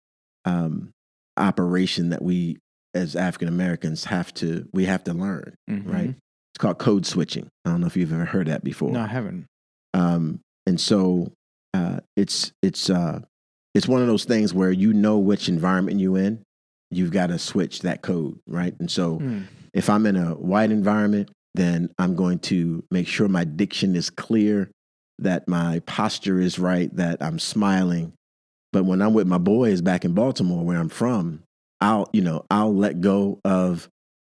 operation that we as African Americans have to learn, right? Mhm. It's called code switching. I don't know if you've ever heard that before. No, I haven't. And so it's one of those things where you know which environment you're in, you've got to switch that code, right? And so if I'm in a white environment, then I'm going to make sure my diction is clear, that my posture is right, that I'm smiling. But when I'm with my boys back in Baltimore, where I'm from, I'll let go of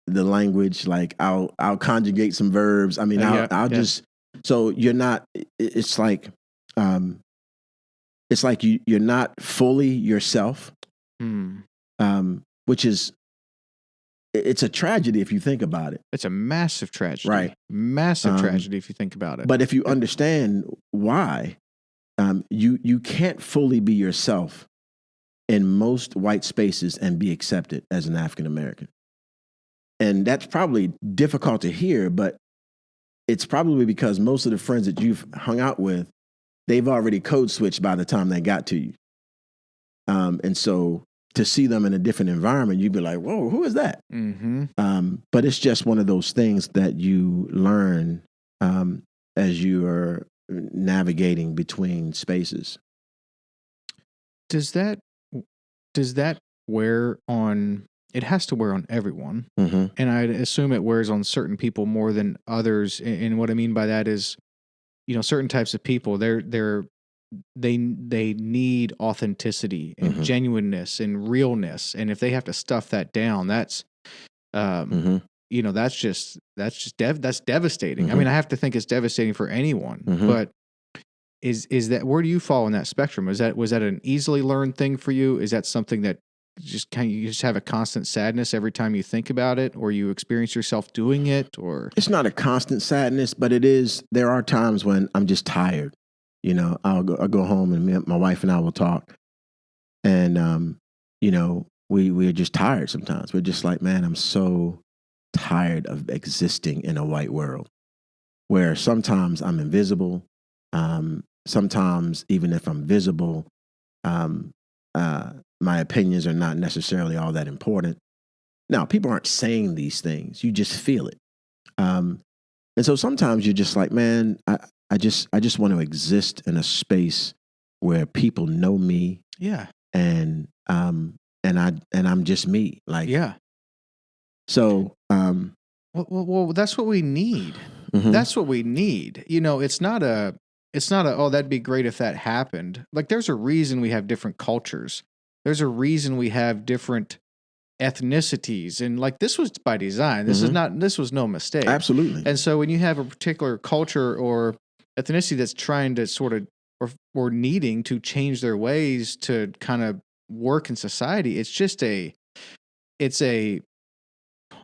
the language. Like I'll conjugate some verbs. I mean, I'll just, so you're not, it's like you're not fully yourself, which is, it's a tragedy if you think about it. It's a massive tragedy. Right. Massive tragedy if you think about it. But if you understand why, you can't fully be yourself in most white spaces and be accepted as an African American. And that's probably difficult to hear, but it's probably because most of the friends that you've hung out with, they've already code switched by the time they got to you. And so to see them in a different environment, you'd be like, whoa, who is that? But it's just one of those things that you learn as you are navigating between spaces. Does that wear on? It has to wear on everyone, and I'd assume it wears on certain people more than others. And what I mean by that is, certain types of people, they need authenticity and genuineness and realness, and if they have to stuff that down, that's that's devastating. I mean, I have to think it's devastating for anyone, but. Is that, where do you fall in that spectrum? Was that an easily learned thing for you? Is that something that you just have a constant sadness every time you think about it, or you experience yourself doing it, or? It's not a constant sadness, but it is. There are times when I'm just tired. I'll go home and my wife and I will talk, and we're just tired sometimes. We're just like, man, I'm so tired of existing in a white world where sometimes I'm invisible. Sometimes even if I'm visible, my opinions are not necessarily all that important. Now, people aren't saying these things. You just feel it. And so sometimes you're just like, man, I just want to exist in a space where people know me. Yeah. And I'm just me. Like, yeah. So, well, that's what we need. That's what we need. It's not a, oh, that'd be great if that happened. Like, there's a reason we have different cultures. There's a reason we have different ethnicities. And like, this was by design. This was no mistake. Absolutely. And so when you have a particular culture or ethnicity that's trying to sort of, or needing to change their ways to kind of work in society, it's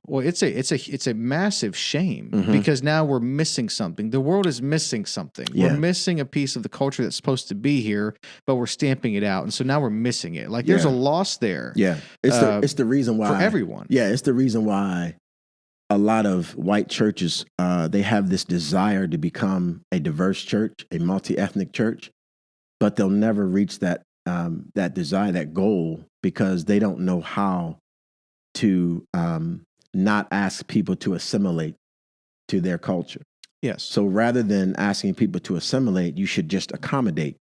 Well, it's a massive shame Mhm. because now we're missing something. The world is missing something. Yeah. We're missing a piece of the culture that's supposed to be here, but we're stamping it out, and so now we're missing it. Like there's a Yeah. loss there. Yeah. It's the reason why for everyone. Yeah, it's the reason why a lot of white churches they have this desire to become a diverse church, a multi-ethnic church, but they'll never reach that desire, that goal, because they don't know how to not ask people to assimilate to their culture. Yes. So rather than asking people to assimilate, you should just accommodate,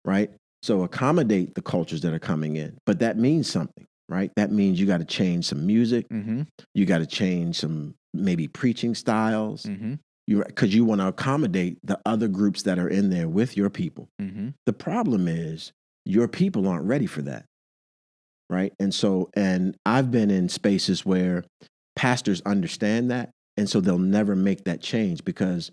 right? So accommodate the cultures that are coming in, but that means something, right? That means you got to change some music, Mm-hmm. you got to change some maybe preaching styles, Mm-hmm. because you want to accommodate the other groups that are in there with your people. Mm-hmm. The problem is your people aren't ready for that, right? And I've been in spaces where pastors understand that, and so they'll never make that change, because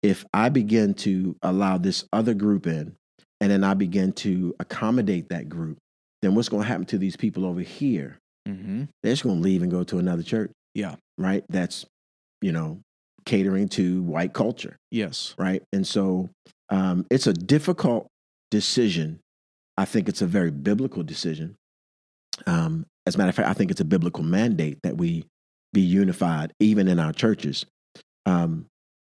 if I begin to allow this other group in, and then I begin to accommodate that group, then what's going to happen to these people over here? Mm-hmm. They're just going to leave and go to another church. Yeah. Right? That's, catering to white culture. Yes. Right? And so it's a difficult decision. I think it's a very biblical decision. As a matter of fact, I think it's a biblical mandate that we be unified, even in our churches.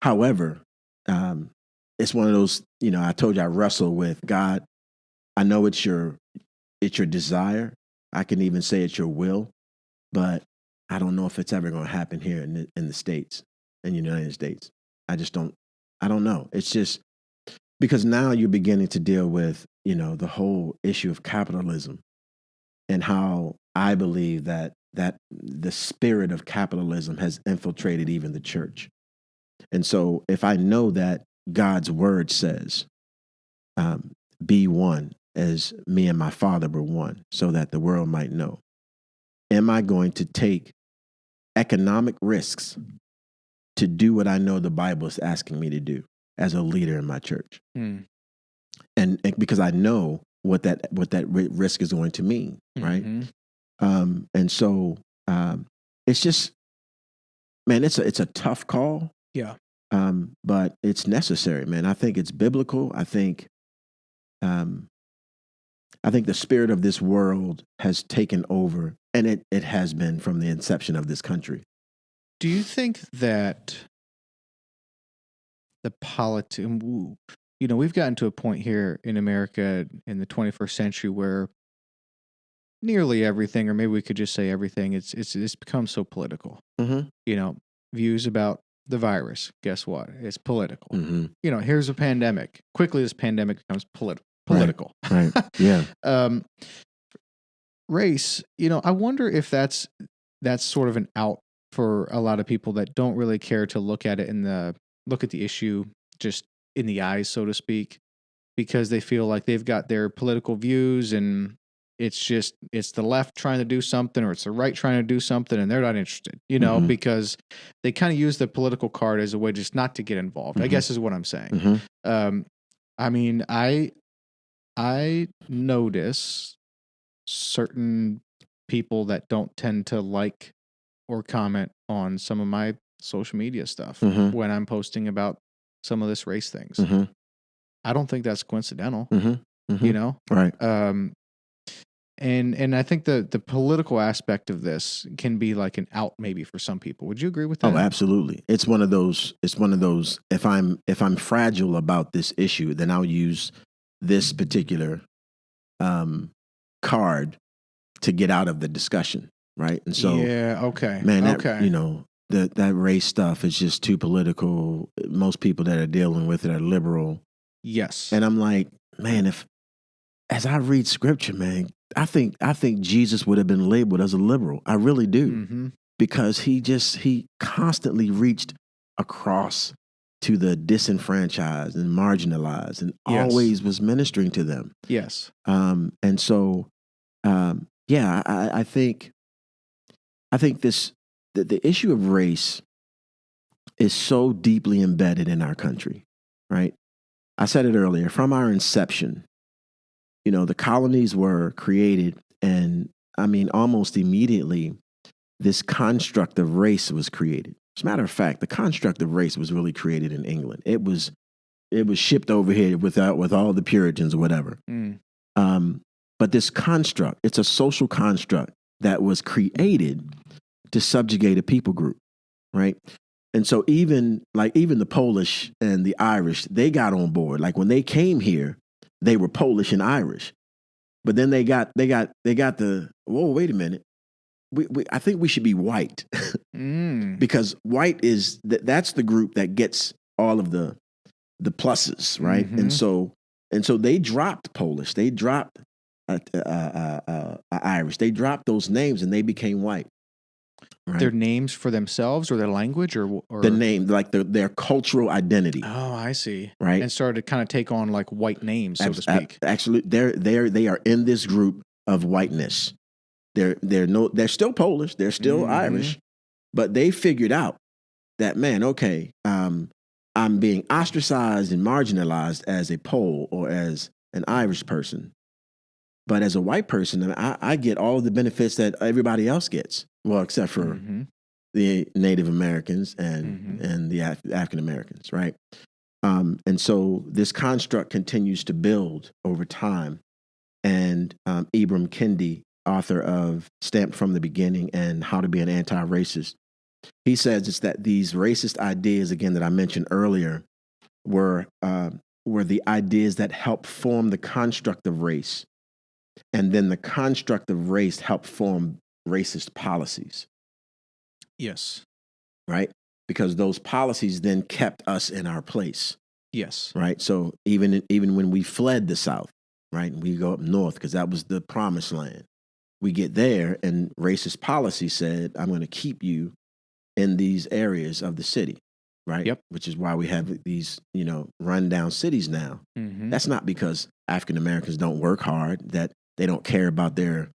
However, it's one of those, I told you I wrestle with God. I know it's your desire. I can even say it's your will, but I don't know if it's ever going to happen here in the States, in the United States. I don't know. It's just because now you're beginning to deal with, the whole issue of capitalism, and how I believe that the spirit of capitalism has infiltrated even the church. And so if I know that God's word says, be one as me and my Father were one, so that the world might know, am I going to take economic risks to do what I know the Bible is asking me to do as a leader in my church? And because I know what that risk is going to mean, right? Mm-hmm. And so it's just, man, it's a tough call. Yeah. But it's necessary, man. I think it's biblical. I think the spirit of this world has taken over, and it has been from the inception of this country. Do you think that the politics, we've gotten to a point here in America in the 21st century where nearly everything, or maybe we could just say everything, it's become so political. Mm-hmm. Views about the virus, guess what? It's political. Mm-hmm. Here's a pandemic. Quickly, this pandemic becomes political. Right. Yeah. Race, I wonder if that's sort of an out for a lot of people that don't really care to look at it look at the issue just in the eyes, so to speak, because they feel like they've got their political views, and it's the left trying to do something, or it's the right trying to do something, and they're not interested, Mm-hmm. because they kind of use the political card as a way just not to get involved, Mm-hmm. I guess is what I'm saying. Mm-hmm. I mean, I notice certain people that don't tend to like or comment on some of my social media stuff Mm-hmm. when I'm posting about some of this race things. Mm-hmm. I don't think that's coincidental, Mm-hmm. Mm-hmm. Right. And I think the political aspect of this can be like an out maybe for some people. Would you agree with that? Oh, absolutely. It's one of those. If I'm fragile about this issue, then I'll use this particular card to get out of the discussion, right? And so, yeah, okay, man, okay. That race stuff is just too political. Most people that are dealing with it are liberal. Yes. And I'm like, man, as I read scripture, man, I think Jesus would have been labeled as a liberal. I really do. Mm-hmm. Because he constantly reached across to the disenfranchised and marginalized, and always was ministering to them. Yes. And so, yeah, I think the issue of race is so deeply embedded in our country, right? I said it earlier, from our inception, the colonies were created, and I mean, almost immediately, this construct of race was created. As a matter of fact, the construct of race was really created in England. It was shipped over here with all the Puritans or whatever. But this construct, it's a social construct that was created to subjugate a people group, right? And so even the Polish and the Irish, they got on board. Like when they came here, they were Polish and Irish, but then they got the, whoa, wait a minute. I think we should be white because white is that's the group that gets all of the pluses, right? And so they dropped Polish, they dropped Irish, they dropped those names and they became white. Right? Their names for themselves or their language or the name, like their cultural identity. Oh, I see. Right, and started to kind of take on like white names, so to speak. Actually, they are in this group of whiteness. They're still Polish, they're still Irish, but they figured out that, man, okay, I'm being ostracized and marginalized as a Pole or as an Irish person, but as a white person, I get all the benefits that everybody else gets. Well, except for the Native Americans and the African Americans, right? And so this construct continues to build over time. And Ibram Kendi, author of Stamped from the Beginning and How to Be an Anti-Racist, he says it's that these racist ideas, again, that I mentioned earlier, were the ideas that helped form the construct of race. And then the construct of race helped form racist policies. Yes. Right? Because those policies then kept us in our place. Yes. Right? So even when we fled the South, right, and we go up north because that was the promised land, we get there and racist policy said, I'm going to keep you in these areas of the city, right? Yep. Which is why we have these, rundown cities now. That's not because African Americans don't work hard, that they don't care about their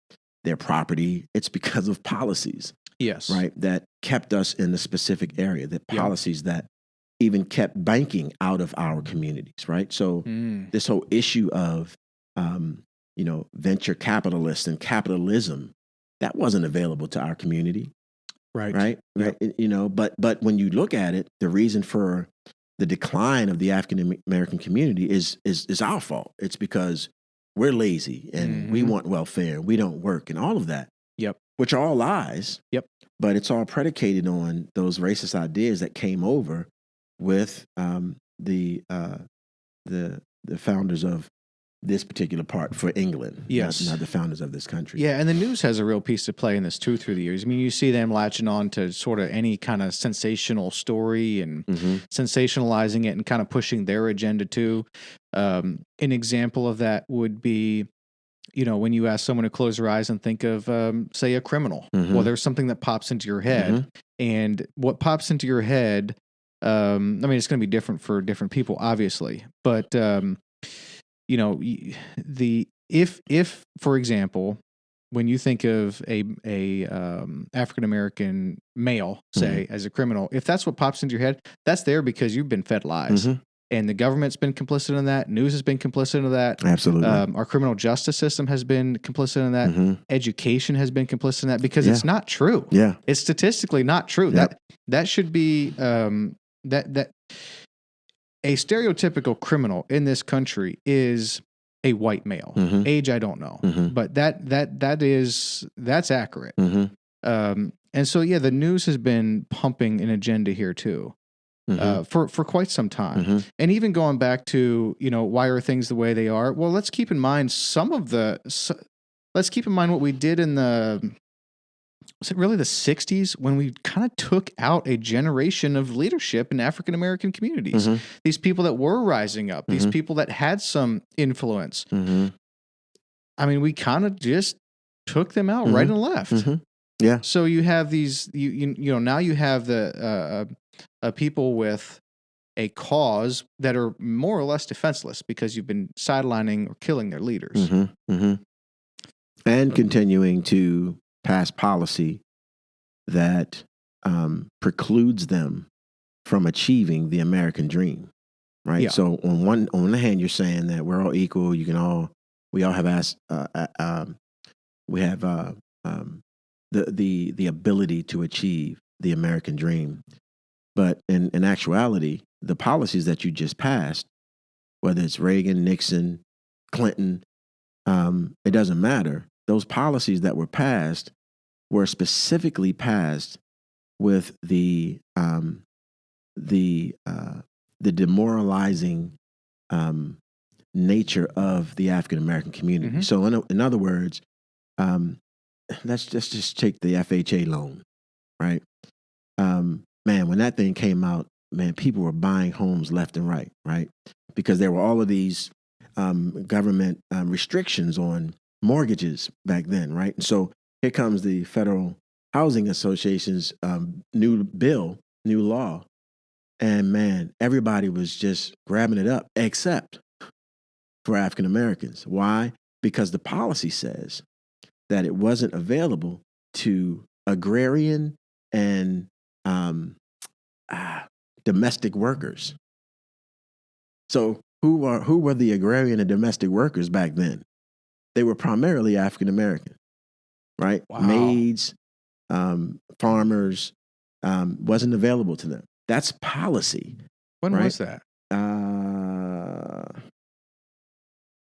property. It's because of policies. Yes. Right. That kept us in a specific area, that policies that even kept banking out of our communities. Right. So this whole issue of, venture capitalists and capitalism, that wasn't available to our community. Right. Right. Yep. Right. But when you look at it, the reason for the decline of the African American community is our fault. It's because we're lazy and we want welfare. We don't work and all of that. Yep. Which are all lies. Yep. But it's all predicated on those racist ideas that came over with the founders of this particular part for England. Yes. Not the founders of this country. Yeah, and the news has a real piece to play in this too through the years. I mean, you see them latching on to sort of any kind of sensational story and sensationalizing it and kind of pushing their agenda too. An example of that would be, when you ask someone to close their eyes and think of, say, a criminal. Well, there's something that pops into your head, and what pops into your head, I mean, it's going to be different for different people, obviously, but if for example, when you think of a African American male, say, as a criminal, if that's what pops into your head, that's there because you've been fed lies. And the government's been complicit in that. News has been complicit in that. Absolutely. Our criminal justice system has been complicit in that. Education has been complicit in that because it's not true. Yeah. It's statistically not true. Yep. That should be that a stereotypical criminal in this country is a white male. Age, I don't know, but that's accurate. And so, yeah, the news has been pumping an agenda here too. For quite some time. And even going back to, why are things the way they are? Well, let's keep in mind let's keep in mind what we did in was it really the 60s when we kind of took out a generation of leadership in African American communities. These people that were rising up, these people that had some influence. I mean, we kind of just took them out right and left. Yeah. So you have these, now you have the people with a cause that are more or less defenseless because you've been sidelining or killing their leaders. And continuing to pass policy that precludes them from achieving the American dream. Right. Yeah. So on one hand, you're saying that we're all equal. We all have the ability to achieve the American dream. But in actuality, the policies that you just passed, whether it's Reagan, Nixon, Clinton, it doesn't matter. Those policies that were passed were specifically passed with the demoralizing nature of the African American community. Mhm. So, in other words, let's just take the FHA loan, right? Man, when that thing came out, man, people were buying homes left and right? Because there were all of these government restrictions on mortgages back then, right? And so here comes the Federal Housing Association's new law, and man, everybody was just grabbing it up, except for African Americans. Why? Because the policy says that it wasn't available to agrarian and domestic workers. So who were the agrarian and domestic workers back then? They were primarily African American, right? Wow. Maids, farmers, wasn't available to them. That's policy. When right? was that?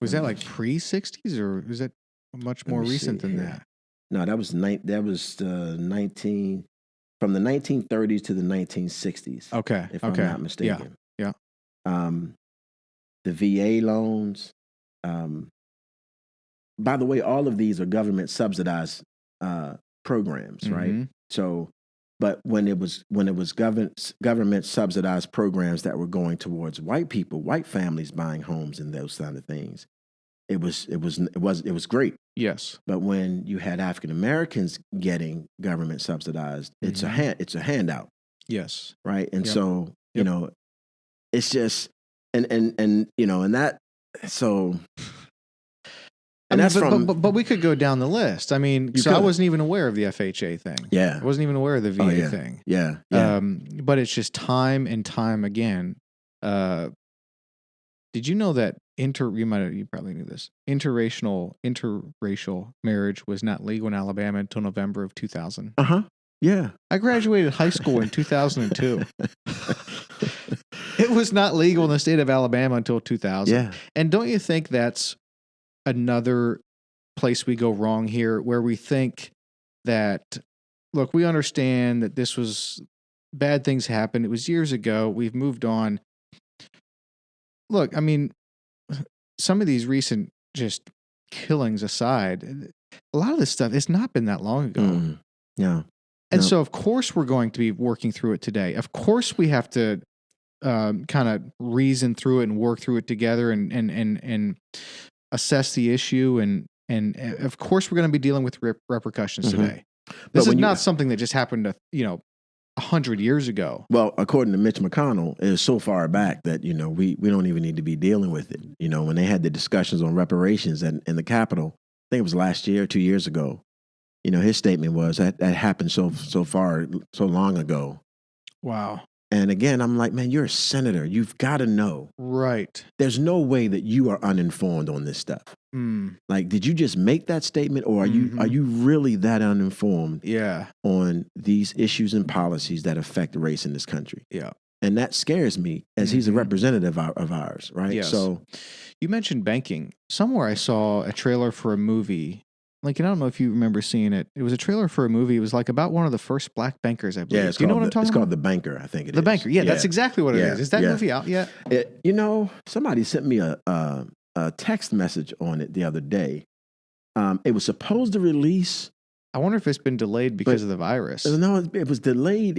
Was that like pre-60s, or was that much more recent than that? No, that was 19 from the 1930s to the 1960s. Okay. If I'm not mistaken. Yeah. The VA loans. By the way, all of these are government subsidized programs, right? Mm-hmm. So, but when it was government subsidized programs that were going towards white people, white families buying homes and those kind of things, it was great. Yes. But when you had African Americans getting government subsidized, it's a handout. Yes. Right. And Yep. so, you know, it's just, and you know, and that, so. And that's but we could go down the list. I mean, so I wasn't even aware of the FHA thing. Yeah. I wasn't even aware of the VA thing. Yeah. But it's just time and time again. Did you know that you probably knew this, interracial marriage was not legal in Alabama until November of 2000? Yeah. I graduated high school in 2002. It was not legal in the state of Alabama until 2000. Yeah. And don't you think that's another place we go wrong here, where we think that, look, we understand that this was bad things happened. It was years ago. We've moved on. Look, I mean, some of these recent just killings aside, a lot of this stuff, it's not been that long ago. Yeah. And so, of course, we're going to be working through it today. Of course, we have to kind of reason through it and work through it together and assess the issue. And of course, we're going to be dealing with repercussions today. This is not something that just happened 100 years ago. Well, according to Mitch McConnell, it is so far back that, you know, we don't even need to be dealing with it. You know, when they had the discussions on reparations in the Capitol, I think it was last year, 2 years ago, you know, his statement was that happened so long ago. Wow. And again, I'm like, man, you're a senator. You've got to know. Right. There's no way that you are uninformed on this stuff. Like, did you just make that statement, or are you really that uninformed on these issues and policies that affect race in this country? Yeah. And that scares me, as he's a representative of ours, right? Yes. So you mentioned banking. Somewhere I saw a trailer for a movie. Like, I don't know if you remember seeing it. It was a trailer for a movie. It was like about one of the first black bankers, I believe. Yeah, Do you know what I'm talking about? It's called The Banker, I think it is. The Banker. Yeah, that's exactly what it is. Is that movie out yet? You know, somebody sent me a text message on it the other day. It was supposed to release. I wonder if it's been delayed because of the virus. No, it was delayed.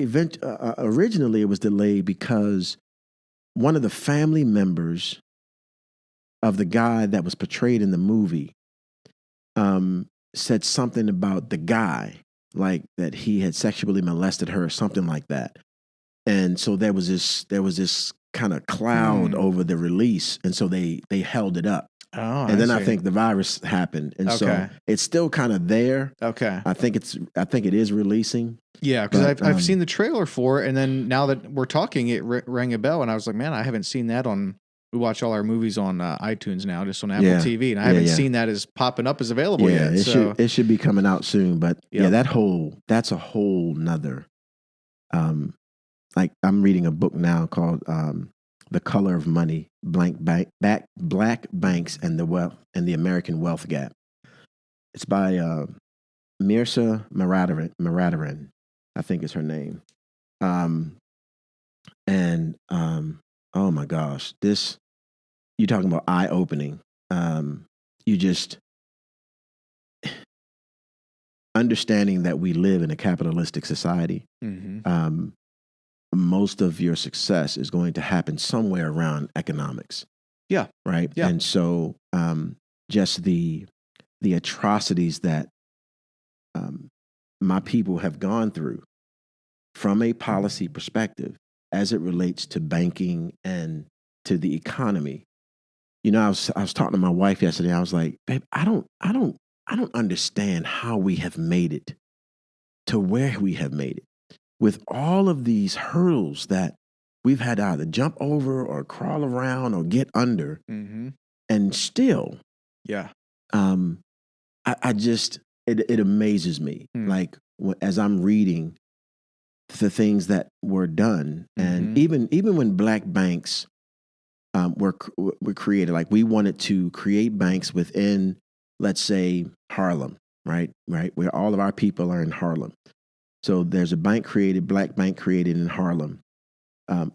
Originally, it was delayed because one of the family members of the guy that was portrayed in the movie said something about the guy, like that he had sexually molested her or something like that. And so there was this kind of cloud over the release. And so they held it up. Oh, and then I think the virus happened. And so it's still kind of there. Okay. I think it is releasing. Yeah, because I've seen the trailer for it, and then now that we're talking, it rang a bell, and I was like, man, I haven't seen that on we watch all our movies on iTunes now, just on Apple Yeah. TV, and I Yeah, haven't yeah. seen that as popping up as available Yeah, yet. So it should be coming out soon. But Yep. that's a whole nother. Like I'm reading a book now called "The Color of Money: Black Banks and the American Wealth Gap." It's by Mirza Maradaran, I think is her name. Oh my gosh, you're talking about eye opening. You just understanding that we live in a capitalistic society. Mhm. Most of your success is going to happen somewhere around economics. Yeah. Right. Yeah. And so just the atrocities that my people have gone through from a policy perspective as it relates to banking and to the economy. You know, I was talking to my wife yesterday. I was like, babe, I don't understand how we have made it to where we have made it with all of these hurdles that we've had to either jump over or crawl around or get under. Mm-hmm. And still, yeah, I just, it amazes me. Like as I'm reading the things that were done, and even when black banks were created, like we wanted to create banks within, let's say, Harlem, right, where all of our people are in Harlem. So there's a bank created, black bank created in Harlem,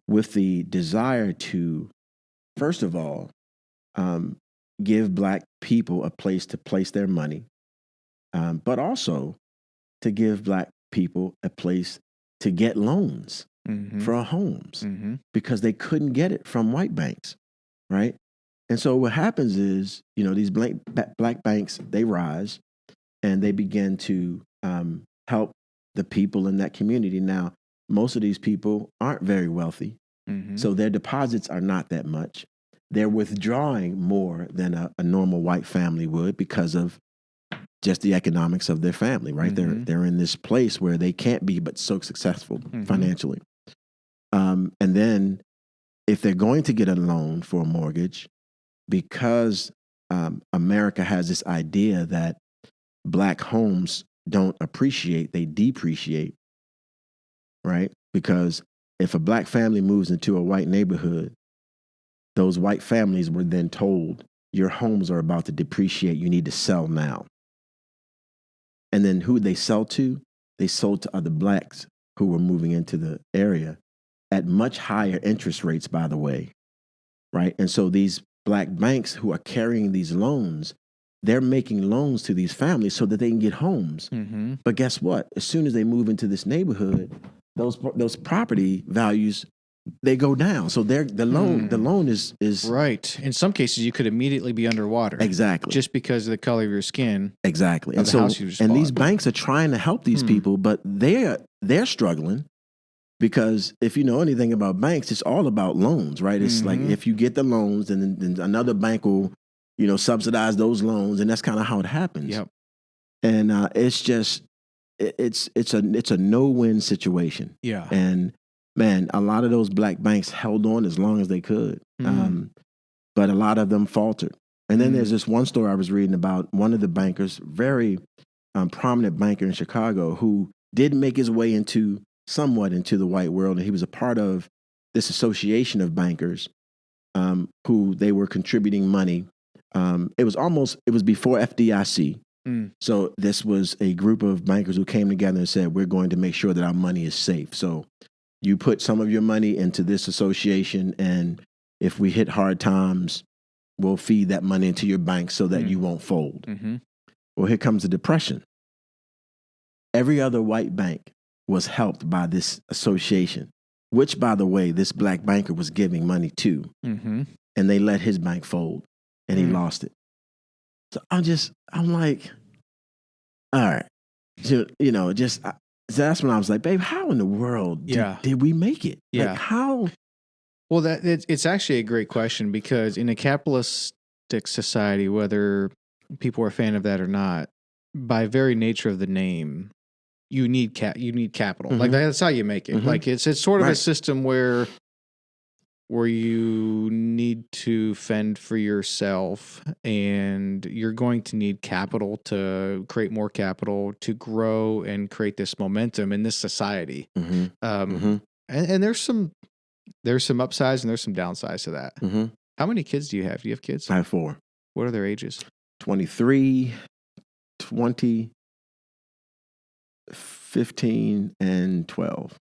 with the desire to, first of all, give black people a place to place their money, but also to give black people a place to get loans for homes because they couldn't get it from white banks, right? And so what happens is, you know, these black banks, they rise and they begin to help the people in that community. Now, most of these people aren't very wealthy, so their deposits are not that much. They're withdrawing more than a normal white family would because of just the economics of their family, right? They're in this place where they can't be but so successful financially. And then if they're going to get a loan for a mortgage, because America has this idea that black homes don't appreciate, they depreciate, right? Because if a black family moves into a white neighborhood, those white families were then told, your homes are about to depreciate, you need to sell now. And then who they sell to? They sold to other blacks who were moving into the area at much higher interest rates, by the way, right? And so these black banks who are carrying these loans, they're making loans to these families so that they can get homes. But guess what? As soon as they move into this neighborhood, those property values, they go down. So the loan is right. In some cases, you could immediately be underwater. Exactly. Just because of the color of your skin. Exactly. And so, these banks are trying to help these people, but they're struggling because if you know anything about banks, it's all about loans, right? It's like if you get the loans, then another bank will, you know, subsidize those loans, and that's kind of how it happens. Yep. And it's just it's a no-win situation. Yeah. And man, a lot of those black banks held on as long as they could, but a lot of them faltered. And then there's this one story I was reading about one of the bankers, very prominent banker in Chicago, who did make his way somewhat into the white world, and he was a part of this association of bankers who they were contributing money. It was before FDIC. So this was a group of bankers who came together and said, we're going to make sure that our money is safe. So you put some of your money into this association, and if we hit hard times, we'll feed that money into your bank so that you won't fold. Well, here comes the Depression. Every other white bank was helped by this association, which, by the way, this black banker was giving money to. And they let his bank fold, and he lost it. So I'm like, all right. So, you know, that's when I was like, babe, how in the world did we make it? Yeah. Like, how? Well, it's actually a great question, because in a capitalistic society, whether people are a fan of that or not, by very nature of the name, you need capital. Like that's how you make it. Like it's sort of a system where where you need to fend for yourself, and you're going to need capital to create more capital to grow and create this momentum in this society. Mm-hmm. And there's some upsides and there's some downsides to that. Mm-hmm. How many kids do you have? Do you have kids? I have 4. What are their ages? 23, 20, 15, and 12.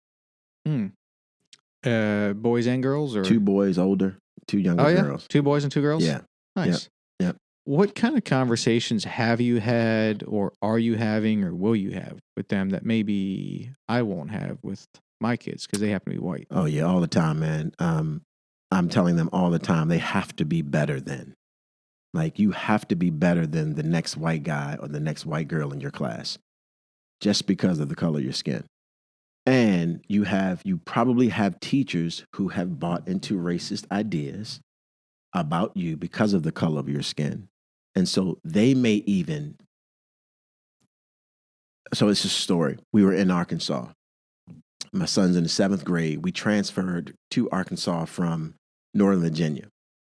Boys and girls, or 2 boys older, 2 younger girls. 2 boys and 2 girls? Yeah. Nice. Yep. What kind of conversations have you had, or are you having, or will you have with them that maybe I won't have with my kids because they happen to be white? Oh, yeah, all the time, man. I'm telling them all the time, they have to be better than. Like, you have to be better than the next white guy or the next white girl in your class just because of the color of your skin. And you probably have teachers who have bought into racist ideas about you because of the color of your skin. And so they may even, so it's a story. We were in Arkansas. My son's in the 7th grade. We transferred to Arkansas from Northern Virginia.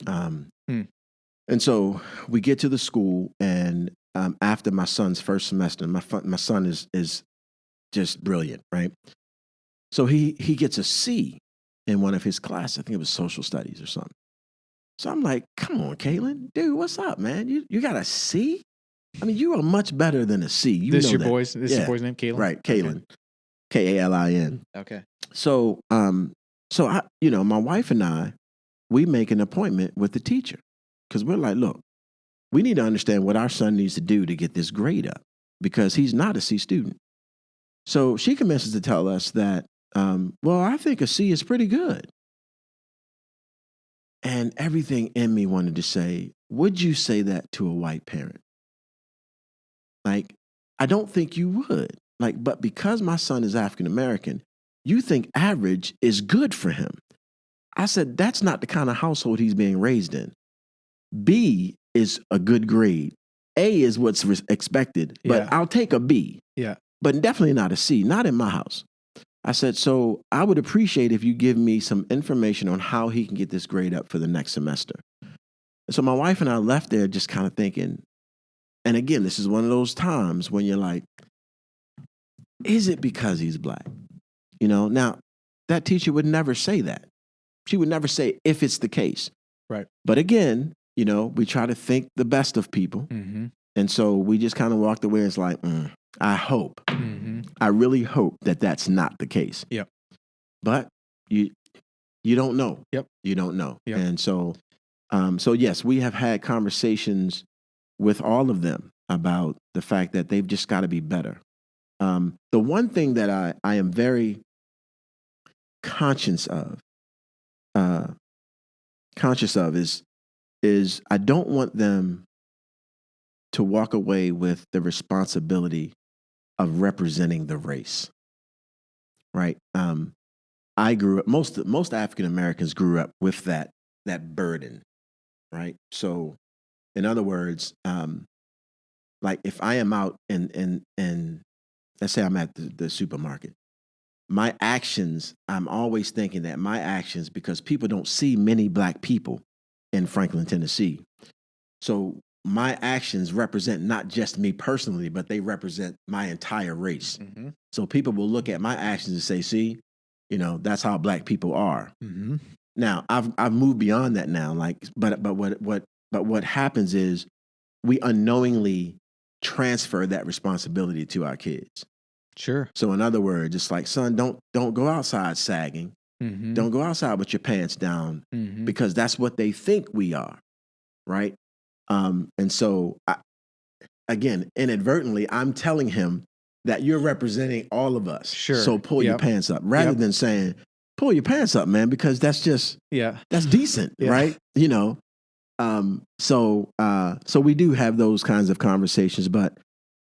And so we get to the school, and after my son's first semester, my son is just brilliant, right? So he gets a C in one of his classes. I think it was social studies or something. So I'm like, come on, Kalen, dude, what's up, man? You got a C? I mean, you are much better than a C. This your boy's name, Kalen? Right, Kalen. Okay. Kalin. Okay. So I, my wife and I, we make an appointment with the teacher because we're like, look, we need to understand what our son needs to do to get this grade up because he's not a C student. So she commences to tell us that, well, I think a C is pretty good. And everything in me wanted to say, would you say that to a white parent? Like, I don't think you would. Like, but because my son is African American, you think average is good for him. I said, that's not the kind of household he's being raised in. B is a good grade. A is what's expected, but I'll take a B. Yeah. But definitely not a C, not in my house. I said, so I would appreciate if you give me some information on how he can get this grade up for the next semester. So my wife and I left there just kind of thinking, and again, this is one of those times when you're like, is it because he's black? Now that teacher would never say that. She would never say if it's the case. Right. But again, we try to think the best of people. Mm-hmm. And so we just kind of walked away and it's like, I hope. Mm-hmm. I really hope that that's not the case. Yep. But you don't know. Yep. You don't know. Yep. And so yes, we have had conversations with all of them about the fact that they've just got to be better. The one thing that I am very conscious of is I don't want them to walk away with the responsibility of representing the race, right? I grew up, most African Americans grew up with that burden, right? So, in other words, like if I am out and let's say I'm at the supermarket, my actions, I'm always thinking that my actions, because people don't see many black people in Franklin, Tennessee. So my actions represent not just me personally, but they represent my entire race. Mm-hmm. So people will look at my actions and say, see, that's how black people are. Mm-hmm. Now I've moved beyond that now. Like, but what happens is we unknowingly transfer that responsibility to our kids. Sure. So in other words, it's like, son, don't go outside sagging. Mm-hmm. Don't go outside with your pants down because that's what they think we are, right? And so, again, inadvertently, I'm telling him that you're representing all of us. Sure. So pull your pants up, rather than saying, pull your pants up, man, because that's just that's decent, right? So we do have those kinds of conversations, but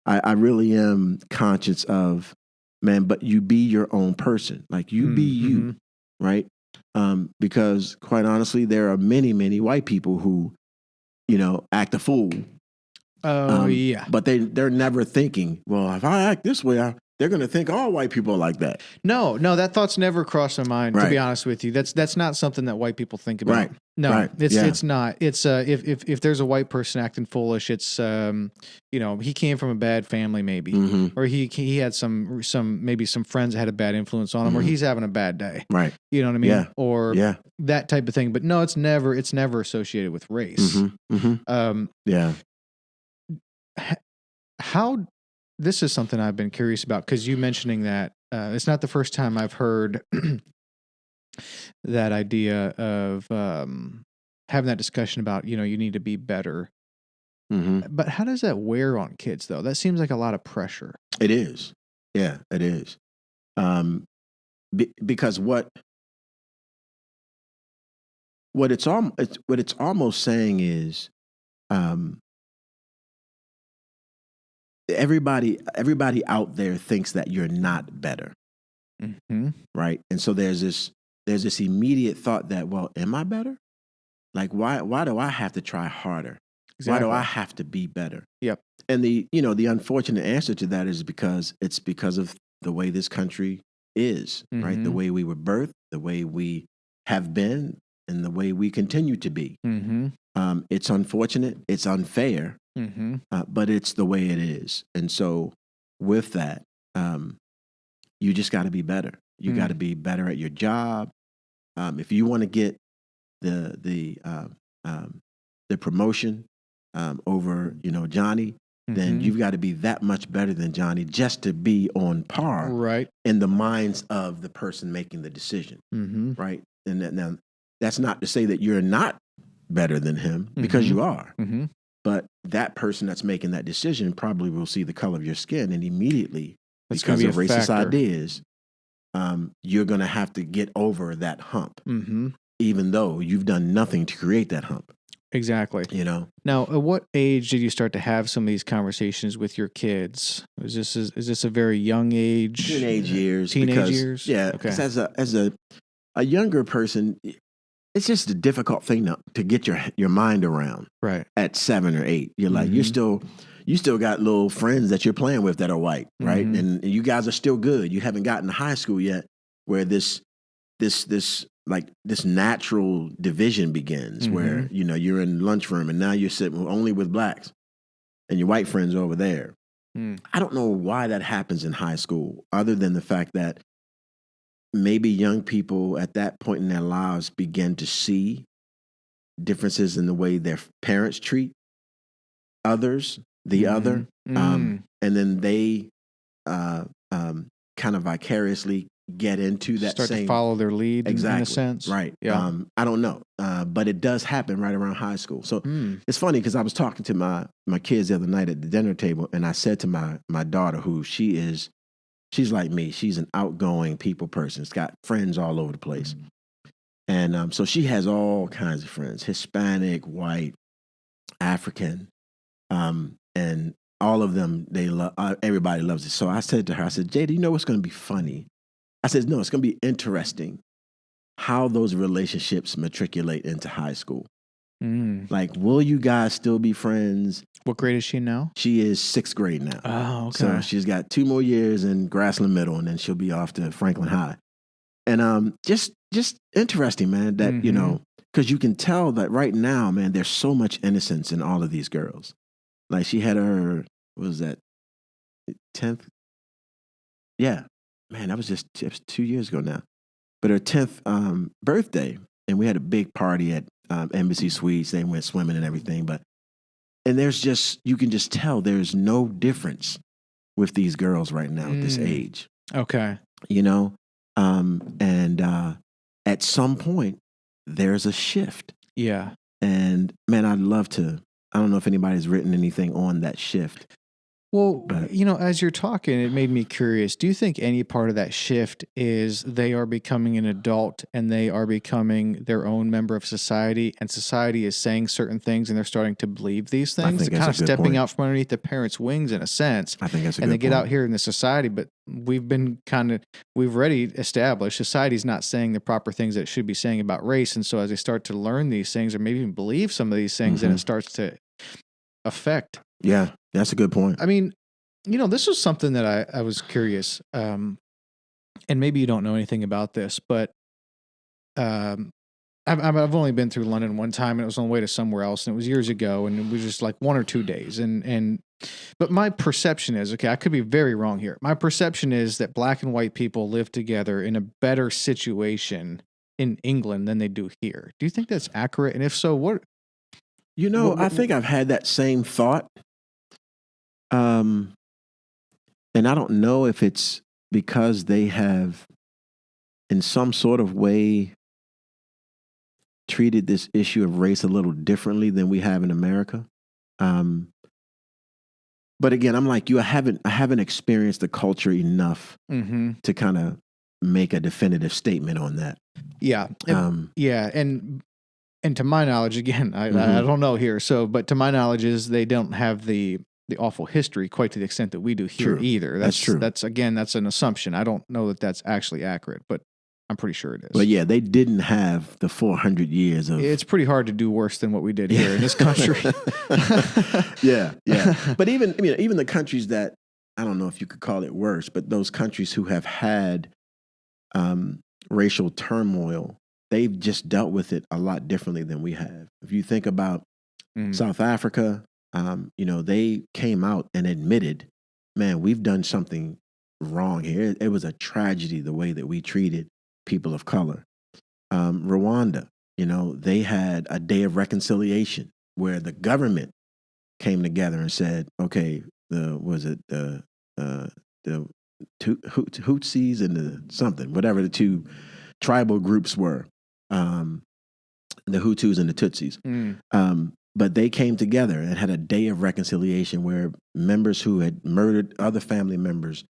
I really am conscious of, man, but you be your own person. Like you be you, right? Because quite honestly, there are many, many white people who, act a fool. Oh, yeah. But they're never thinking, well, if I act this way, they're going to think all white people are like that. No, that thought's never crossed my mind. To be honest with you, that's not something that white people think about. Right. No, Right. it's not. It's if there's a white person acting foolish, it's he came from a bad family maybe, or he had some maybe some friends that had a bad influence on him, or he's having a bad day. Right. You know what I mean? Yeah. Or that type of thing. But no, it's never associated with race. Yeah. How this is something I've been curious about, because you mentioning that it's not the first time I've heard that idea of having that discussion about, you need to be better. But how does that wear on kids, though? That seems like a lot of pressure. It is. Yeah, it is. Because what it's almost saying is, everybody out there thinks that you're not better, right? And so there's this immediate thought that, well, am I better? Like, why do I have to try harder? Exactly. Why do I have to be better? Yep. And the unfortunate answer to that is because of the way this country is, right? The way we were birthed, the way we have been, and the way we continue to be. It's unfortunate. It's unfair. But it's the way it is. And so with that, you just got to be better. You got to be better at your job. If you want to get the promotion over, Johnny, then you've got to be that much better than Johnny just to be on par, right, in the minds of the person making the decision, right? And now that's not to say that you're not better than him, because you are. But that person that's making that decision probably will see the color of your skin, and immediately, because of racist ideas, you're going to have to get over that hump, even though you've done nothing to create that hump. Exactly. Now, at what age did you start to have some of these conversations with your kids? Is this a very young age? Teenage years. Years? Yeah. Okay. As a younger person, it's just a difficult thing to get your mind around. Right. At 7 or 8, you're like, you still got little friends that you're playing with that are white, right? And you guys are still good. You haven't gotten to high school yet, where this natural division begins, where you're in lunchroom and now you're sitting only with blacks, and your white friends are over there. I don't know why that happens in high school, other than the fact that maybe young people at that point in their lives begin to see differences in the way their parents treat others, the other, and then they kind of vicariously get into that start to follow their lead, exactly, in a sense. Right. Yeah. I don't know, but it does happen right around high school. So it's funny, because I was talking to my kids the other night at the dinner table, and I said to my daughter, who she's like me. She's an outgoing people person. She's got friends all over the place. And so she has all kinds of friends: Hispanic, white, African, and all of them, everybody loves it. So I said to her, I said, Jada, you know what's going to be funny? I said, no, it's going to be interesting how those relationships matriculate into high school. Like, will you guys still be friends? What grade is she now? She is 6th grade now. Oh, okay. So she's got 2 more years in Grassland Middle, and then she'll be off to Franklin High. And just interesting, man, that, because you can tell that right now, man, there's so much innocence in all of these girls. Like, she had her, what was that, 10th? Yeah. Man, it was 2 years ago now. But her 10th birthday, and we had a big party at Embassy Suites. They went swimming and everything. And you can just tell there's no difference with these girls right now at this age. Okay. And at some point, there's a shift. Yeah. And man, I don't know if anybody's written anything on that shift. Well, as you're talking, it made me curious. Do you think any part of that shift is they are becoming an adult and they are becoming their own member of society, and society is saying certain things and they're starting to believe these things? They're kind of stepping out from underneath their parents' wings, in a sense. I think that's a good point. And they get out here in the society, but we've already established society's not saying the proper things that it should be saying about race. And so as they start to learn these things, or maybe even believe some of these things, then it starts to affect. Yeah, that's a good point. I mean, This was something that I was curious, and maybe you don't know anything about this, but um, I've only been through London one time, and it was on the way to somewhere else, and it was years ago, and it was just like 1 or 2 days, but my perception is, okay, I could be very wrong here. My perception is that black and white people live together in a better situation in England than they do here. Do you think that's accurate? And if so, what? I think I've had that same thought. And I don't know if it's because they have, in some sort of way, treated this issue of race a little differently than we have in America. But again, I'm like you. I haven't experienced the culture enough to kind of make a definitive statement on that. Yeah, and to my knowledge, again, I don't know here. But to my knowledge, is they don't have the awful history quite to the extent that we do here either. That's true. That's an assumption. I don't know that that's actually accurate, but I'm pretty sure it is. But yeah, they didn't have the 400 years of. It's pretty hard to do worse than what we did here in this country. Yeah. But even the countries that, I don't know if you could call it worse, but those countries who have had racial turmoil, they've just dealt with it a lot differently than we have. If you think about South Africa, they came out and admitted, man, we've done something wrong here. It was a tragedy the way that we treated people of color. Rwanda, they had a day of reconciliation where the government came together and said, okay, the Tutsis and whatever the two tribal groups were, the Hutus and the Tutsis. But they came together and had a day of reconciliation where members who had murdered other family members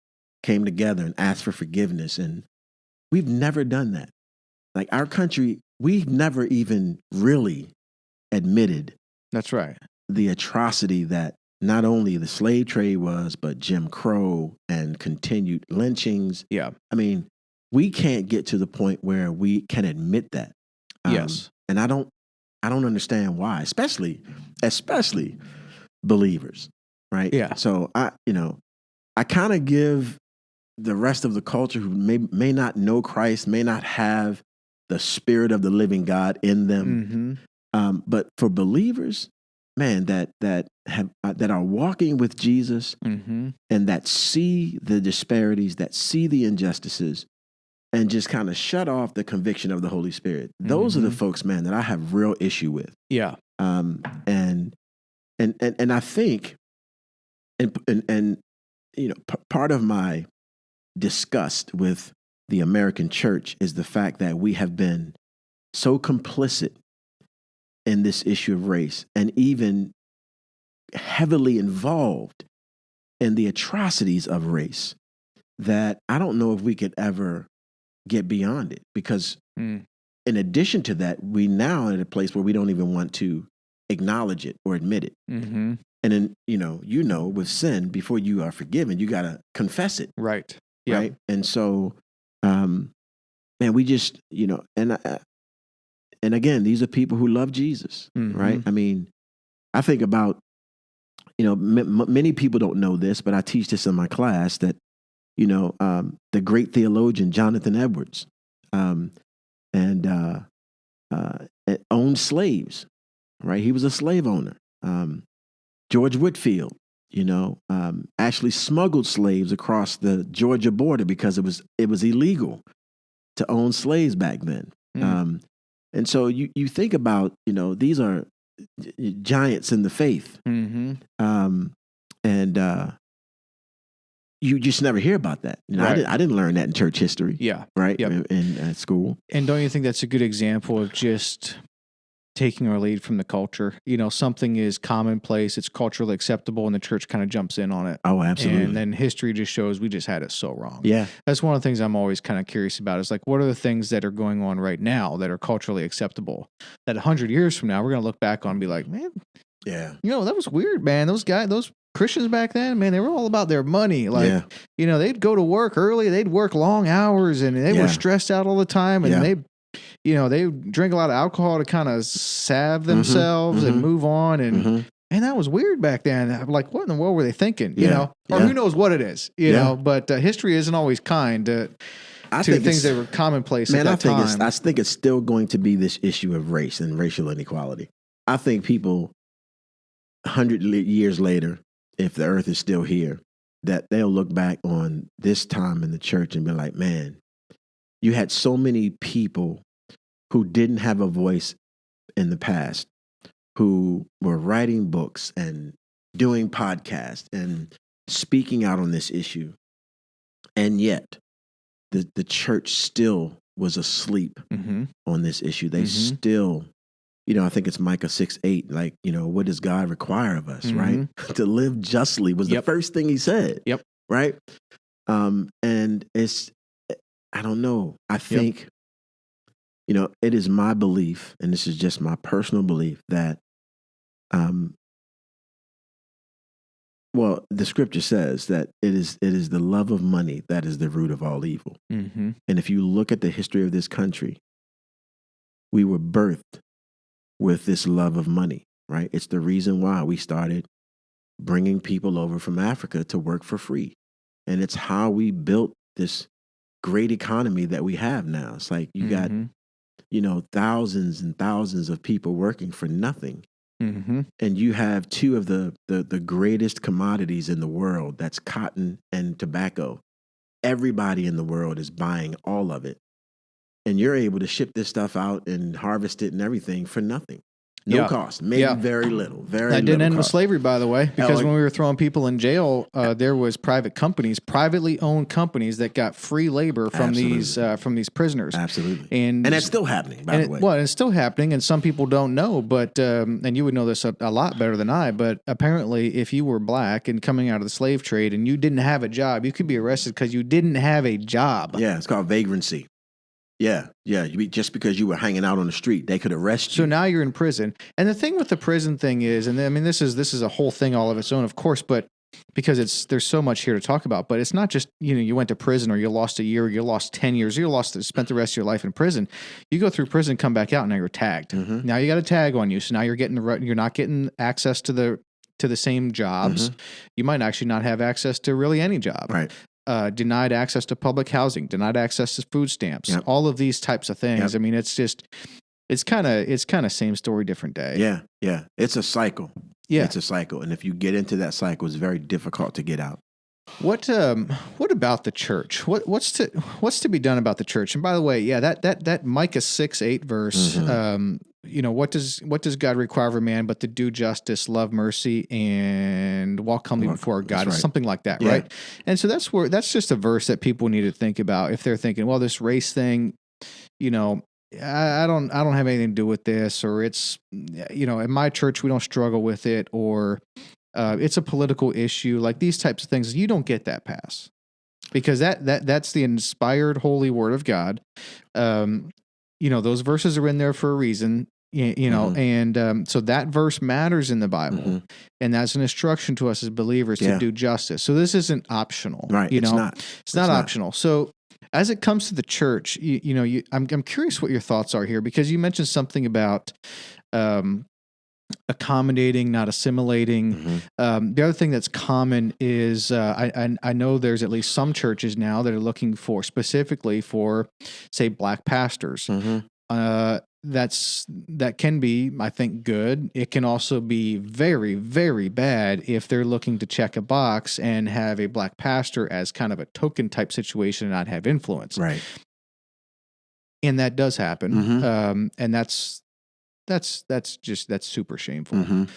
came together and asked for forgiveness. And we've never done that. Like our country, we've never even really admitted. That's right. The atrocity that not only the slave trade was, but Jim Crow and continued lynchings. Yeah. I mean, we can't get to the point where we can admit that. Yes. And I don't understand why, especially believers, right? Yeah. So I kind of give the rest of the culture who may not know Christ, may not have the Spirit of the living God in them. But for believers, man, that are walking with Jesus and that see the disparities, that see the injustices, and just kind of shut off the conviction of the Holy Spirit. Those are the folks, man, that I have real issue with. Yeah. And I think, part of my disgust with the American church is the fact that we have been so complicit in this issue of race and even heavily involved in the atrocities of race that I don't know if we could ever get beyond it, because in addition to that, we now are at a place where we don't even want to acknowledge it or admit it. And then, with sin, before you are forgiven, you got to confess it. Right. Yeah. Right. And so, man, we just, and again, these are people who love Jesus, right? I mean, I think about, many people don't know this, but I teach this in my class that, the great theologian Jonathan Edwards owned slaves, right? He was a slave owner. George Whitefield, actually smuggled slaves across the Georgia border because it was illegal to own slaves back then. And so you think about, these are giants in the faith. You just never hear about that. Right. I didn't learn that in church history. Yeah. Right. Yep. In school. And don't you think that's a good example of just taking our lead from the culture? Something is commonplace, it's culturally acceptable, and the church kind of jumps in on it. Oh, absolutely. And then history just shows we just had it so wrong. Yeah. That's one of the things I'm always kind of curious about is like, what are the things that are going on right now that are culturally acceptable that 100 years from now, we're going to look back on and be like, man, yeah, that was weird, man. Those Christians back then, man, they were all about their money. Like, they'd go to work early, they'd work long hours, and they were stressed out all the time. And they drink a lot of alcohol to kind of salve themselves and move on. And And that was weird back then. I'm like, what in the world were they thinking? You Yeah, know, or yeah. who knows what it is, you Yeah. know, but history isn't always kind to think things it's- that were commonplace Man, at that time. I think it's still going to be this issue of race and racial inequality. I think people 100 years later, if the earth is still here, that they'll look back on this time in the church and be like, man, you had so many people who didn't have a voice in the past, who were writing books and doing podcasts and speaking out on this issue. And yet the church still was asleep on this issue. They still, you know, I think it's Micah 6:8, like, you know, what does God require of us, right? To live justly was the first thing he said. Yep. Right. And it's, I don't know. I think, you know, it is my belief, and this is just my personal belief, that, well, the scripture says that it is the love of money that is the root of all evil. And if you look at the history of this country, we were birthed with this love of money, right? It's the reason why we started bringing people over from Africa to work for free. And it's how we built this great economy that we have now. It's like you got, you know, thousands and thousands of people working for nothing. And you have two of the greatest commodities in the world, that's cotton and tobacco. Everybody in the world is buying all of it. And you're able to ship this stuff out and harvest it and everything for nothing. No cost, maybe very little, very That didn't little end with cost. slavery, by the way, because when we were throwing people in jail, there was private companies, privately owned companies that got free labor from these prisoners. Absolutely. And that's still happening, by the way. Well, it's still happening, and some people don't know, but and you would know this a lot better than I, but apparently if you were black and coming out of the slave trade and you didn't have a job, you could be arrested because you didn't have a job. Yeah, it's called vagrancy. Yeah. Just because you were hanging out on the street, they could arrest you. So now you're in prison. And the thing with the prison thing is, and I mean, this is a whole thing all of its own, of course, but because there's so much here to talk about, but it's not just, you know, you went to prison or you lost a year, or you lost 10 years, or you spent the rest of your life in prison. You go through prison, come back out, and now you're tagged. Now you got a tag on you. So now you're not getting access to the same jobs. You might actually not have access to really any job. Right. Denied access to public housing, denied access to food stamps, all of these types of things. I mean, it's kind of same story, different day. Yeah. It's a cycle. Yeah. It's a cycle. And if you get into that cycle, it's very difficult to get out. What about the church? What's to be done about the church? And by the way, that Micah 6:8 verse, you know, what does God require of a man but to do justice, love mercy, and walk humbly before God? Right. Something like that, right? And so that's just a verse that people need to think about if they're thinking, well, this race thing, you know, I don't have anything to do with this, or it's, you know, in my church we don't struggle with it, or it's a political issue, like these types of things. You don't get that pass because that's the inspired holy word of God. You know, those verses are in there for a reason, you know, and so that verse matters in the Bible, and that's an instruction to us as believers to do justice. So this isn't optional, right? You know, it's not optional. So as it comes to the church, I'm curious what your thoughts are here, because you mentioned something about accommodating, not assimilating. The other thing that's common is I know there's at least some churches now that are looking specifically for, say, black pastors. That can be, I think, good. It can also be very, very bad if they're looking to check a box and have a black pastor as kind of a token type situation and not have influence. Right. And that does happen. And that's super shameful.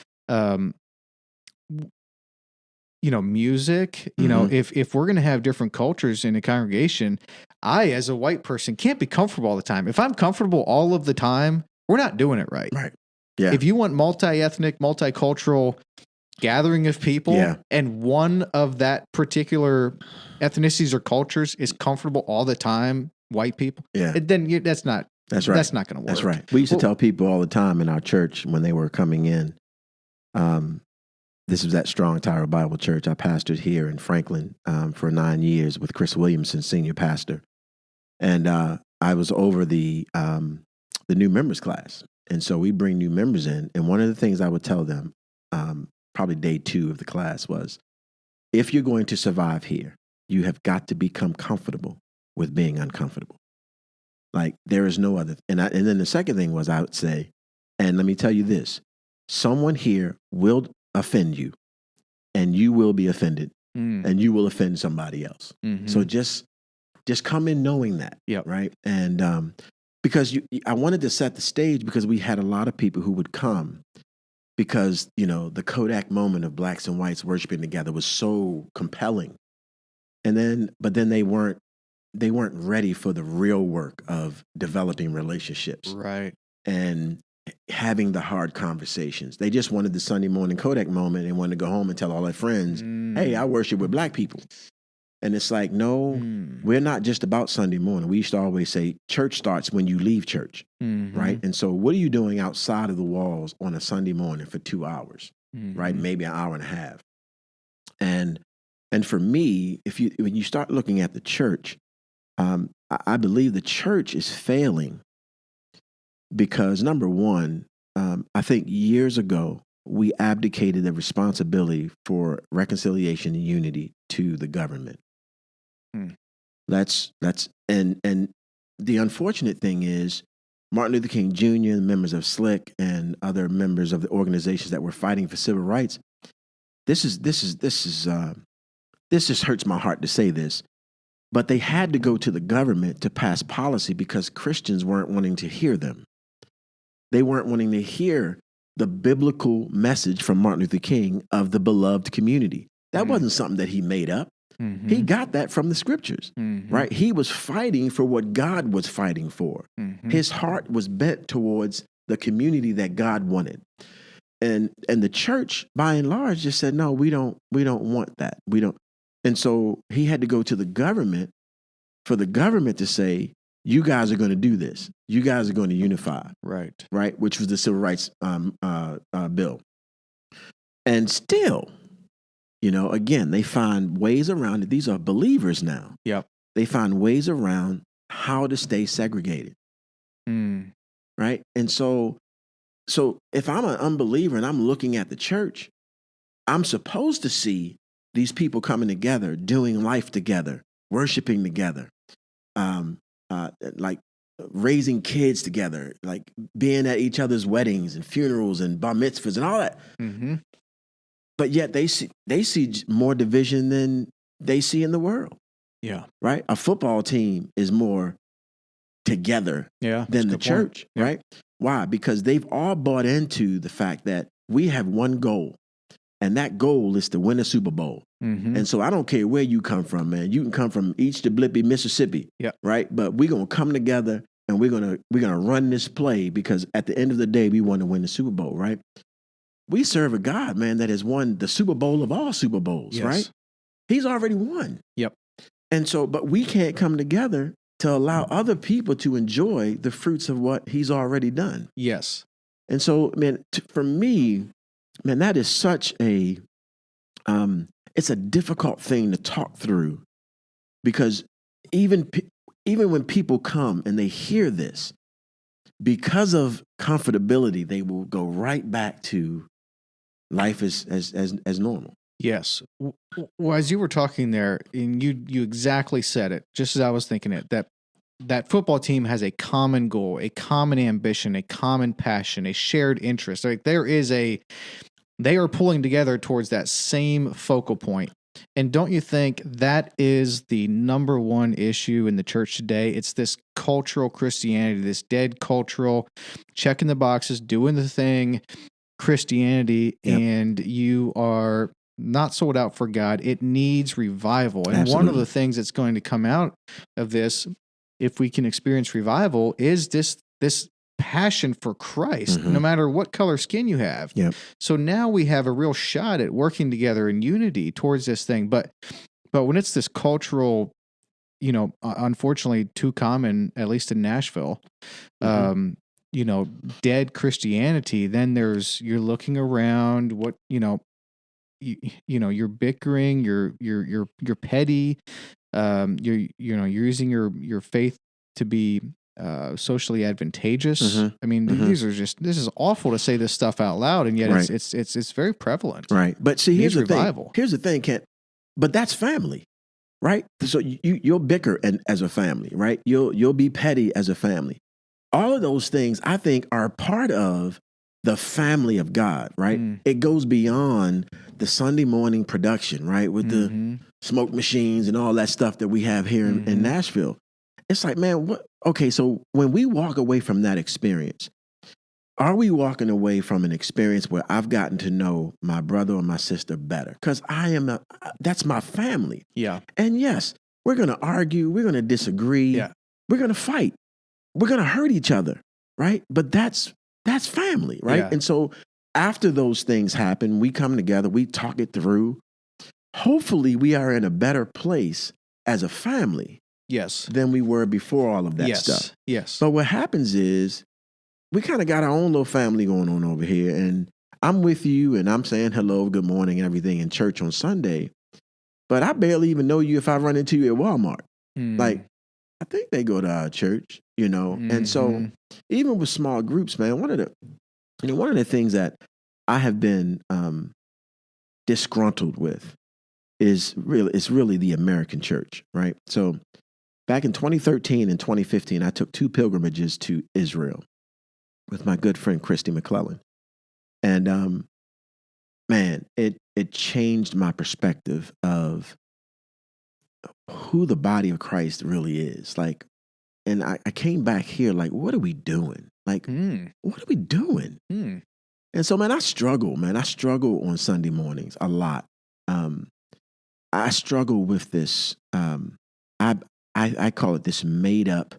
You know, music, you know, if we're going to have different cultures in a congregation, I, as a white person, can't be comfortable all the time. If I'm comfortable all of the time, we're not doing it right. Right. Yeah. If you want multi-ethnic, multicultural gathering of people, and one of that particular ethnicities or cultures is comfortable all the time, white people, then that's not going to work. That's right. We used to tell people all the time in our church when they were coming in, this was at Strong Tower Bible Church. I pastored here in Franklin for 9 years with Chris Williamson, senior pastor. And I was over the new members class. And so we bring new members in. And one of the things I would tell them, probably day 2 of the class was, if you're going to survive here, you have got to become comfortable with being uncomfortable. Like there is no other. And then the second thing was, I would say, and let me tell you this, someone here will offend you and you will be offended and you will offend somebody else. Mm-hmm. So just come in knowing that, Yep. right? And because I wanted to set the stage because we had a lot of people who would come because, the Kodak moment of blacks and whites worshiping together was so compelling. But then they weren't ready for the real work of developing relationships. Right. And having the hard conversations. They just wanted the Sunday morning Kodak moment and wanted to go home and tell all their friends, hey, I worship with black people. And it's like, no, we're not just about Sunday morning. We used to always say church starts when you leave church, right? And so what are you doing outside of the walls on a Sunday morning for 2 hours, right? Maybe an hour and a half. And for me, when you start looking at the church, I believe the church is failing because, number one, I think years ago, we abdicated the responsibility for reconciliation and unity to the government. And the unfortunate thing is Martin Luther King Jr., members of SLIC and other members of the organizations that were fighting for civil rights. This just hurts my heart to say this, but they had to go to the government to pass policy because Christians weren't wanting to hear them. They weren't wanting to hear the biblical message from Martin Luther King of the beloved community. That wasn't something that he made up. He got that from the scriptures, right? He was fighting for what God was fighting for. His heart was bent towards the community that God wanted. And the church, by and large, just said, no, we don't want that. We don't. And so he had to go to the government for the government to say, you guys are going to do this. You guys are going to unify. Right. Right. Which was the Civil Rights Bill. And still, again, they find ways around it. These are believers now. Yep. They find ways around how to stay segregated. Right. And so if I'm an unbeliever and I'm looking at the church, I'm supposed to see these people coming together, doing life together, worshiping together, like raising kids together, like being at each other's weddings and funerals and bar mitzvahs and all that. But yet they see more division than they see in the world. Yeah. Right? A football team is more together than the church, right? Why? Because they've all bought into the fact that we have one goal, and that goal is to win a Super Bowl. And so I don't care where you come from, man. You can come from East to Blippy, Mississippi, right? But we're going to come together and we're going to run this play because at the end of the day, we want to win the Super Bowl, right? We serve a God, man, that has won the Super Bowl of all Super Bowls, right? He's already won. Yep. And so, but we can't come together to allow other people to enjoy the fruits of what he's already done. Yes. And so, man, for me, man, that is such a, it's a difficult thing to talk through because even when people come and they hear this, because of comfortability, they will go right back to life as normal. Yes. Well, as you were talking there, and you exactly said it, just as I was thinking it, that football team has a common goal, a common ambition, a common passion, a shared interest. Like they are pulling together towards that same focal point. And don't you think that is the number one issue in the church today? It's this cultural Christianity, this dead cultural, checking the boxes, doing the thing, Christianity, and you are not sold out for God. It needs revival. And one of the things that's going to come out of this, if we can experience revival, is this passion for Christ, no matter what color skin you have. So now we have a real shot at working together in unity towards this thing. But when it's this cultural, unfortunately too common, at least in Nashville, dead Christianity, then you're looking around, what, you're bickering, you're petty, you're using your faith to be socially advantageous. Mhm. I mean, Mhm. this is awful to say this stuff out loud, and yet Right. it's very prevalent. Right. But see, here's Needs the revival. thing. Here's the thing, Kent. But that's family, right? So you'll bicker as a family, right? You'll be petty as a family. All of those things, I think, are part of the family of God, right? Mm. It goes beyond the Sunday morning production, right? With the Mhm. smoke machines and all that stuff that we have here in Mhm. Nashville. It's like, man, what? Okay, so when we walk away from that experience, are we walking away from an experience where I've gotten to know my brother or my sister better? Because that's my family. Yeah. And yes, we're going to argue, we're going to disagree, Yeah. we're going to fight, we're going to hurt each other, right? But that's family, right? Yeah. And so after those things happen, we come together, we talk it through. Hopefully, we are in a better place as a family Yes. than we were before all of that Yes. stuff. Yes. But what happens is we kind of got our own little family going on over here. And I'm with you and I'm saying hello, good morning and everything in church on Sunday. But I barely even know you if I run into you at Walmart. Mm. Like, I think they go to our church, you know? And so Mhm. even with small groups, man, one of the things that I have been disgruntled with is really the American church, right? So back in 2013 and 2015, I took 2 pilgrimages to Israel with my good friend Christy McClellan. And man, it changed my perspective of who the body of Christ really is. Like, and I came back here like, what are we doing? Like, what are we doing? Mm. And so, man, I struggle on Sunday mornings a lot. I struggle with this. I call it this made up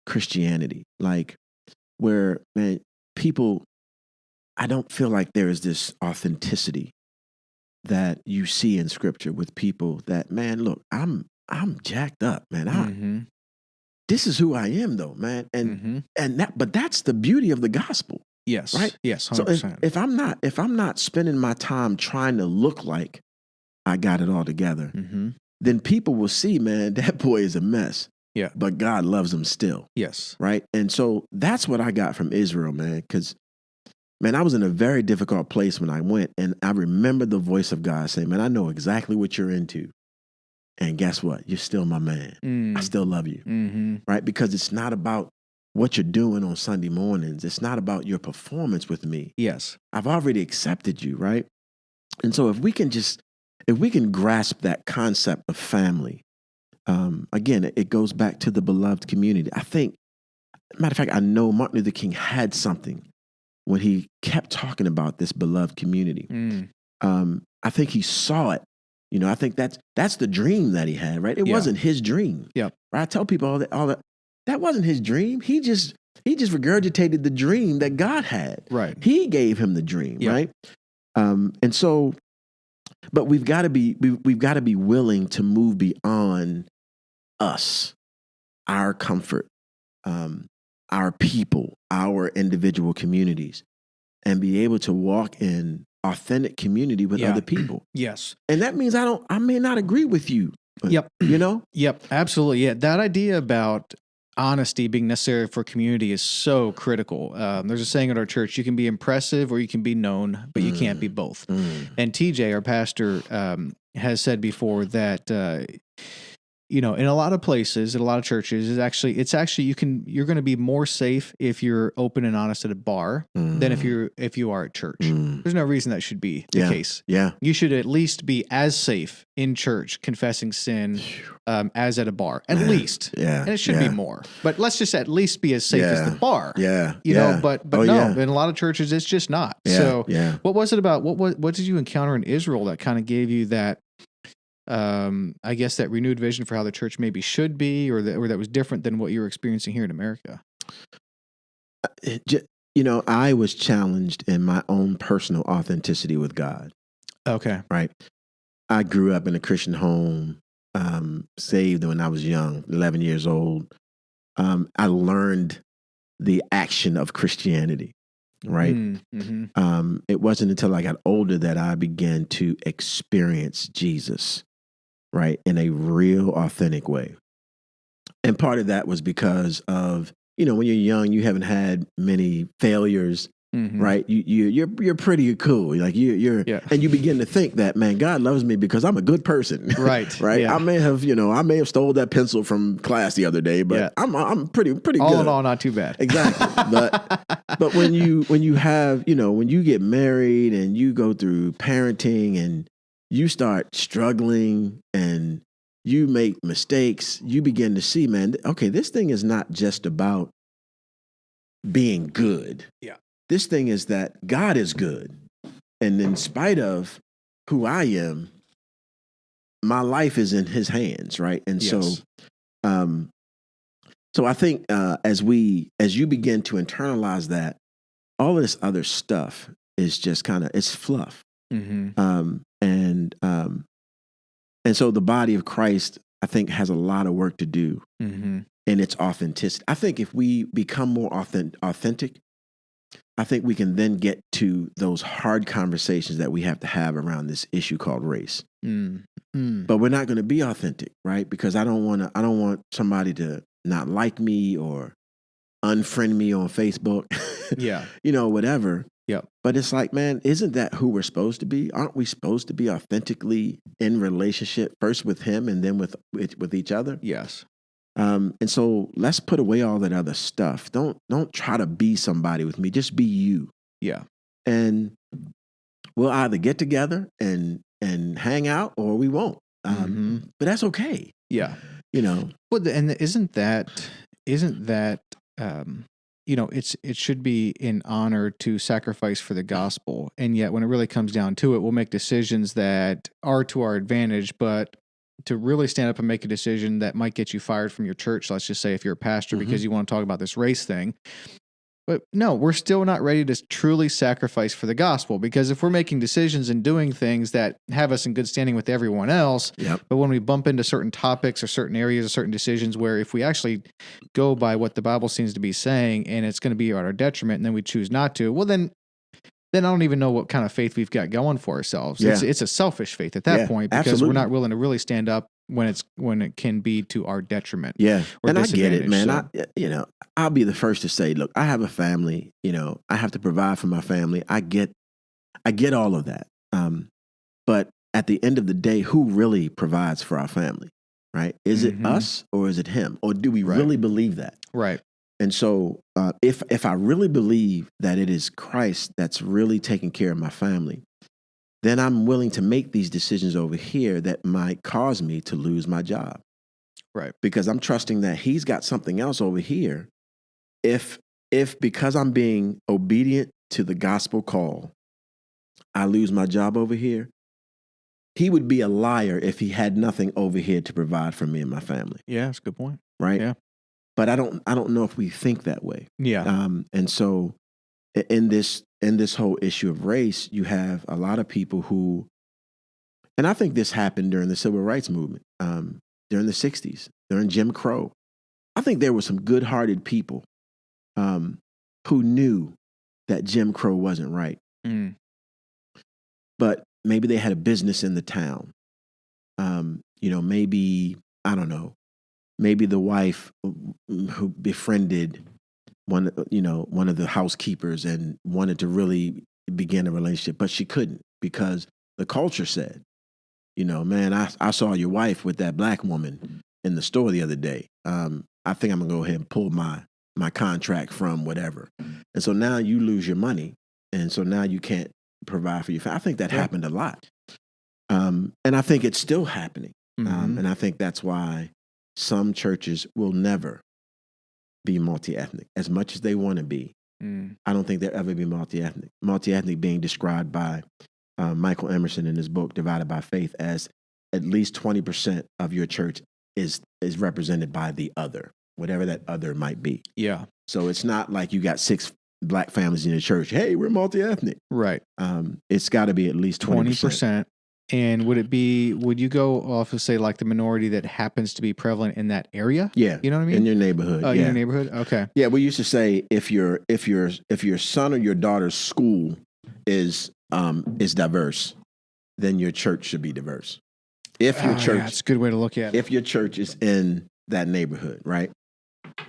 Christianity, like where, man, people, I don't feel like there is this authenticity that you see in scripture with people that, man, look, I'm jacked up, man. Mhm. This is who I am though, man. Mhm. But that's the beauty of the gospel, Yes. right? Yes. So 100%. if I'm not spending my time trying to look like I got it all together, Mhm. then people will see, man, that boy is a mess. Yeah. But God loves him still. Yes. Right. And so that's what I got from Israel, man. Because, man, I was in a very difficult place when I went. And I remember the voice of God saying, man, I know exactly what you're into. And guess what? You're still my man. I still love you. Mm-hmm. Right. Because it's not about what you're doing on Sunday mornings. It's not about your performance with me. Yes. I've already accepted you. Right. And so if we can grasp that concept of family, again, it goes back to the beloved community. I think, matter of fact, I know Martin Luther King had something when he kept talking about this beloved community. I think he saw it. You know, I think that's the dream that he had, right? It wasn't his dream. Yeah. Right? I tell people all that wasn't his dream. He just regurgitated the dream that God had. Right. He gave him the dream, right? And so, but we've got to be willing to move beyond us, our comfort, our people, our individual communities, and be able to walk in authentic community with other people. Yes. And that means I may not agree with you. But, Yep. you know? Yep. Absolutely. Yeah. That idea about honesty being necessary for community is so critical. There's a saying at our church, you can be impressive or you can be known, but you can't be both. And TJ, our pastor, has said before that, you know, in a lot of places, in a lot of churches, it's actually you're going to be more safe if you're open and honest at a bar than if you are at church. There's no reason that should be the case. Yeah. You should at least be as safe in church confessing sin as at a bar, at least. Yeah. And it should be more, but let's just at least be as safe as the bar. Yeah. You know, but no, yeah. in a lot of churches, it's just not. Yeah. So Yeah. what was it about? What did you encounter in Israel that kind of gave you that? I guess that renewed vision for how the church maybe should be, or that was different than what you were experiencing here in America. You know, I was challenged in my own personal authenticity with God. Okay. Right. I grew up in a Christian home, saved when I was young, 11 years old. I learned the action of Christianity. Right. Mm-hmm. It wasn't until I got older that I began to experience Jesus, right, in a real, authentic way. And part of that was because of, when you're young, you haven't had many failures, right? You're pretty cool. Like you're and you begin to think that, man, God loves me because I'm a good person. Right. Right. Yeah. I may have stole that pencil from class the other day, but I'm pretty good. All in all, not too bad. Exactly. But when you have, when you get married and you go through parenting and you start struggling and you make mistakes, you begin to see, man, okay, this thing is not just about being good. Yeah. This thing is that God is good. And in spite of who I am, my life is in his hands, right? And Yes. so I think as you begin to internalize that, all of this other stuff is just it's fluff. And so the body of Christ, I think, has a lot of work to do in its authenticity. I think if we become more authentic, I think we can then get to those hard conversations that we have to have around this issue called race. But we're not going to be authentic, right? Because I don't want somebody to not like me or unfriend me on Facebook. Yeah. Whatever. Yep. But it's like, man, isn't that who we're supposed to be? Aren't we supposed to be authentically in relationship first with him and then with each other? Yes. And so let's put away all that other stuff. Don't try to be somebody with me. Just be you. Yeah. And we'll either get together and hang out or we won't. But that's okay. Yeah. But and isn't that it should be in honor to sacrifice for the gospel. And yet when it really comes down to it, we'll make decisions that are to our advantage, but to really stand up and make a decision that might get you fired from your church, let's just say if you're a pastor, because you want to talk about this race thing. But no, we're still not ready to truly sacrifice for the gospel, because if we're making decisions and doing things that have us in good standing with everyone else, but when we bump into certain topics or certain areas or certain decisions where if we actually go by what the Bible seems to be saying and it's going to be at our detriment and then we choose not to, well, then I don't even know what kind of faith we've got going for ourselves. Yeah. It's a selfish faith at that point, because absolutely. we're not willing to really stand up when it can be to our detriment. Yeah. Or and I get it, man. So. I'll be the first to say, look, I have a family, I have to provide for my family. I get all of that. But at the end of the day, who really provides for our family, right? Is it us or is it him? Or do we really believe that? Right. And so if I really believe that it is Christ that's really taking care of my family, then I'm willing to make these decisions over here that might cause me to lose my job. Right. Because I'm trusting that he's got something else over here. If because I'm being obedient to the gospel call, I lose my job over here, he would be a liar if he had nothing over here to provide for me and my family. Yeah, that's a good point. Right? Yeah. But I don't know if we think that way. Yeah. And so in this whole issue of race, you have a lot of people who, and I think this happened during the civil rights movement, during the 60s, during Jim Crow. I think there were some good-hearted people who knew that Jim Crow wasn't right. But maybe they had a business in the town. Maybe, I don't know, maybe the wife who befriended one of the housekeepers and wanted to really begin a relationship, but she couldn't because the culture said, man, I saw your wife with that black woman in the store the other day. I think I'm gonna go ahead and pull my contract from whatever. And so now you lose your money. And so now you can't provide for your family. I think that happened a lot. And I think it's still happening. And I think that's why some churches will never be multi-ethnic as much as they want to be. I don't think they'll ever be multi-ethnic. Multi-ethnic being described by Michael Emerson in his book, Divided by Faith, as at least 20% of your church is represented by the other, whatever that other might be. Yeah. So it's not like you got 6 black families in your church. Hey, we're multi-ethnic. Right. It's got to be at least 20%. And would you go off of, say, like the minority that happens to be prevalent in that area? Yeah. You know what I mean? In your neighborhood. Oh, in your neighborhood? Okay. Yeah, we used to say if your son or your daughter's school is diverse, then your church should be diverse. If your church, that's a good way to look at it. If your church is in that neighborhood, right?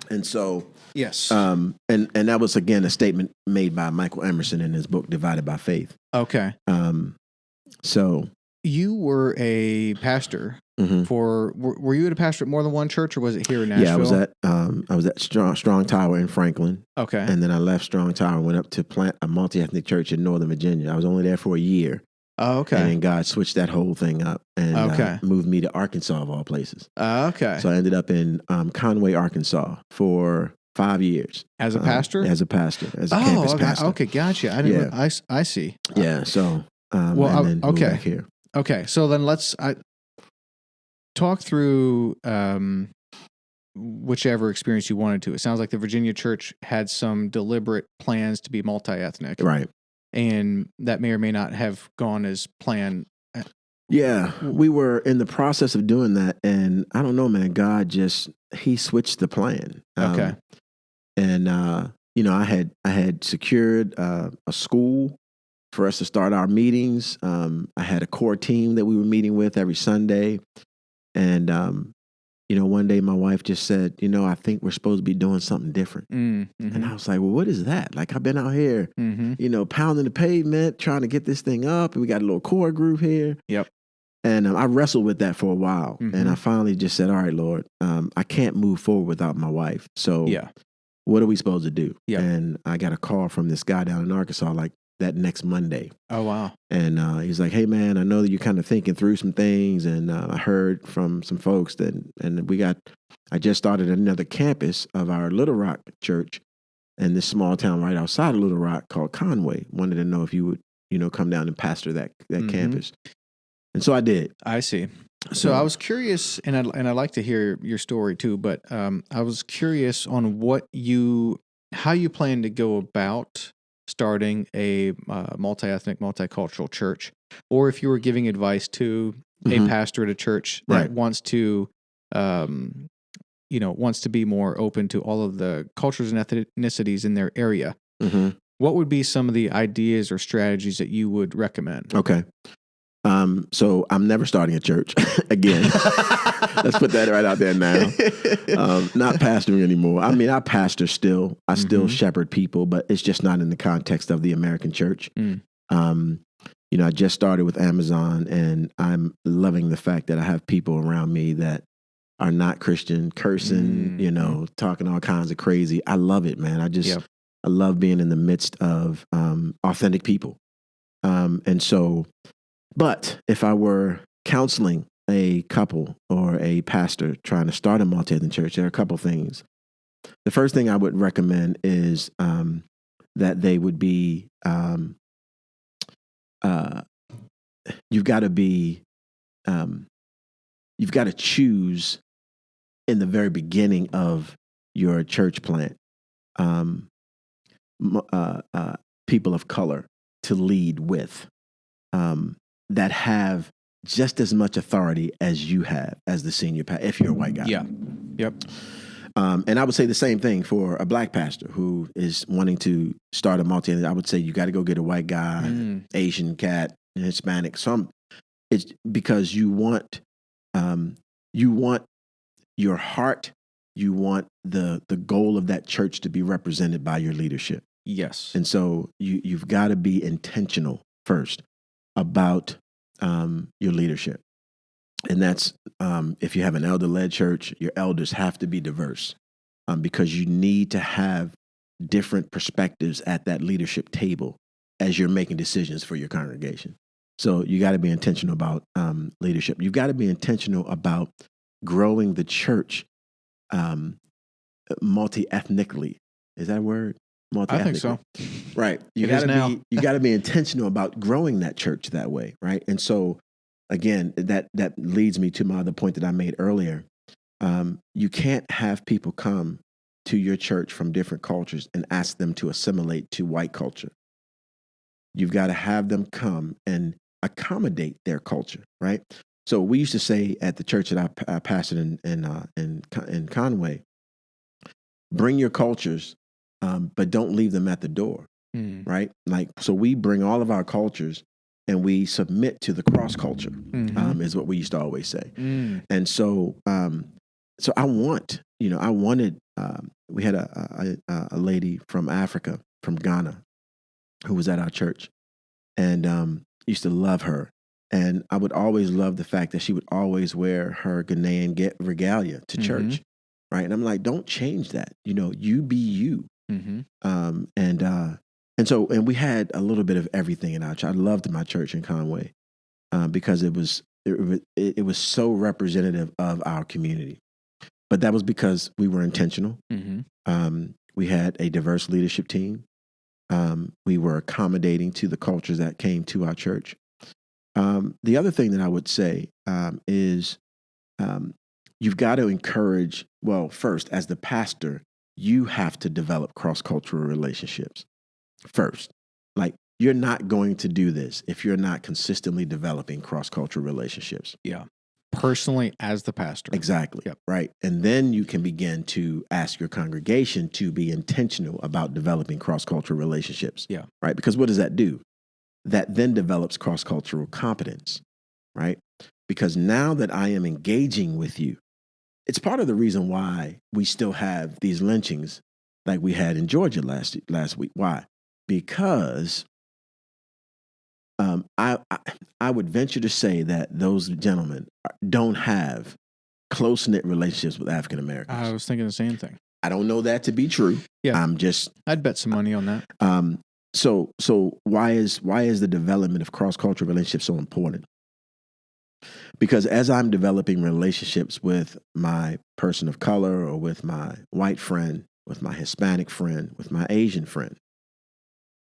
And so, Yes. and that was again a statement made by Michael Emerson in his book Divided by Faith. Okay. So you were a pastor for. Were you a pastor at more than one church, or was it here in Nashville? Yeah, I was at Strong Tower in Franklin. Okay. And then I left Strong Tower and went up to plant a multi-ethnic church in Northern Virginia. I was only there for a year. Oh, okay. And then God switched that whole thing up and moved me to Arkansas, of all places. Okay. So I ended up in Conway, Arkansas for 5 years. As a pastor? As a pastor, as a campus pastor. Okay, gotcha. I didn't. I see. Yeah, so and then moved back here. Okay, so then let's talk through whichever experience you wanted to. It sounds like the Virginia church had some deliberate plans to be multi-ethnic. Right. And that may or may not have gone as planned. Yeah, we were in the process of doing that. And I don't know, man, God he switched the plan. Okay. And, I had secured a school for us to start our meetings. I had a core team that we were meeting with every Sunday. And, one day my wife just said, I think we're supposed to be doing something different. Mm-hmm. And I was like, well, what is that? Like, I've been out here, pounding the pavement, trying to get this thing up. And we got a little core group here. Yep. And I wrestled with that for a while. Mm-hmm. And I finally just said, all right, Lord, I can't move forward without my wife. So what are we supposed to do? Yep. And I got a call from this guy down in Arkansas, like that next Monday. Oh, wow. And he's like, hey, man, I know that you're kind of thinking through some things. And I heard from some folks I just started another campus of our Little Rock church in this small town right outside of Little Rock called Conway. Wanted to know if you would, come down and pastor that campus. And so I did. I see. So I was curious, and I'd like to hear your story too, but I was curious on how you plan to go about starting a multi-ethnic, multicultural church, or if you were giving advice to a pastor at a church that wants to, wants to be more open to all of the cultures and ethnicities in their area. Mm-hmm. What would be some of the ideas or strategies that you would recommend? Okay. So I'm never starting a church again. Let's put that right out there now. Not pastoring anymore. I mean, I pastor still. I still shepherd people, but it's just not in the context of the American church. I just started with Amazon, and I'm loving the fact that I have people around me that are not Christian, cursing, talking all kinds of crazy. I love it, man. I love being in the midst of authentic people. But if I were counseling a couple or a pastor trying to start a multi-ethnic church, there are a couple things. The first thing I would recommend is that they would be, you've got to choose in the very beginning of your church plant people of color to lead with. That have just as much authority as you have as the senior pastor, if you're a white guy. Yeah. Yep. And I would say the same thing for a black pastor who is wanting to start a multi. I would say you got to go get a white guy, Asian cat, Hispanic. It's because you want your heart, you want the goal of that church to be represented by your leadership. Yes. And so you've got to be intentional first about your leadership. And that's if you have an elder-led church, your elders have to be diverse because you need to have different perspectives at that leadership table as you're making decisions for your congregation. So you got to be intentional about leadership. You've got to be intentional about growing the church multi-ethnically. Is that a word? I think so. Right. You got to be intentional about growing that church that way, right? And so, again, that leads me to my other point that I made earlier. You can't have people come to your church from different cultures and ask them to assimilate to white culture. You've got to have them come and accommodate their culture, right? So we used to say at the church that I pastored in Conway, bring your cultures. But don't leave them at the door, right? Like, so we bring all of our cultures and we submit to the cross culture, is what we used to always say. And so so I wanted. We had a lady from Africa, from Ghana, who was at our church, and used to love her. And I would always love the fact that she would always wear her Ghanaian regalia to church, right? And I'm like, don't change that. You be you. And we had a little bit of everything in our church. I loved my church in Conway because it was so representative of our community. But that was because we were intentional. We had a diverse leadership team. We were accommodating to the cultures that came to our church. The other thing that I would say is you've got to encourage, well, first, as the pastor, you have to develop cross-cultural relationships first. Like, you're not going to do this if you're not consistently developing cross-cultural relationships. Yeah. Personally, as the pastor. Exactly. Yep. Right. And then you can begin to ask your congregation to be intentional about developing cross-cultural relationships. Yeah. Right. Because what does that do? That then develops cross-cultural competence. Right. Because now that I am engaging with you, it's part of the reason why we still have these lynchings like we had in Georgia last week. Why? Because I would venture to say that those gentlemen don't have close-knit relationships with African Americans. I was thinking the same thing. I don't know that to be true. Yeah. I'd bet some money on that. So why is the development of cross-cultural relationships so important? Because as I'm developing relationships with my person of color or with my white friend, with my Hispanic friend, with my Asian friend,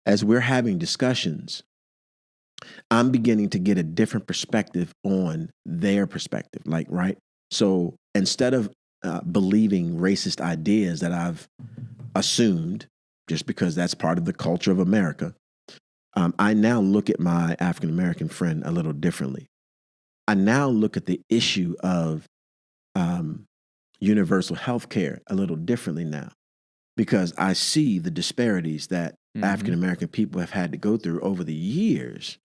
as we're having discussions, I'm beginning to get a different perspective on their perspective. Like, right? So instead of believing racist ideas that I've assumed, just because that's part of the culture of America, I now look at my African American friend a little differently. I now look at the issue of universal health care a little differently now, because I see the disparities that African American people have had to go through over the years.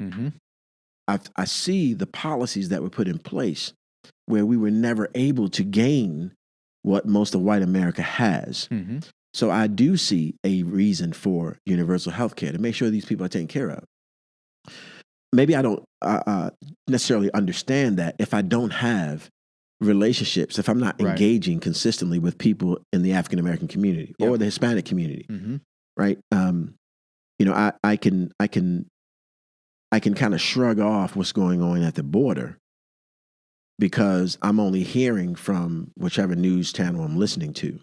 I see the policies that were put in place where we were never able to gain what most of white America has. So I do see a reason for universal health care to make sure these people are taken care of. Maybe I don't necessarily understand that if I don't have relationships, if I'm not engaging consistently with people in the African American community or the Hispanic community, right? I can kind of shrug off what's going on at the border because I'm only hearing from whichever news channel I'm listening to.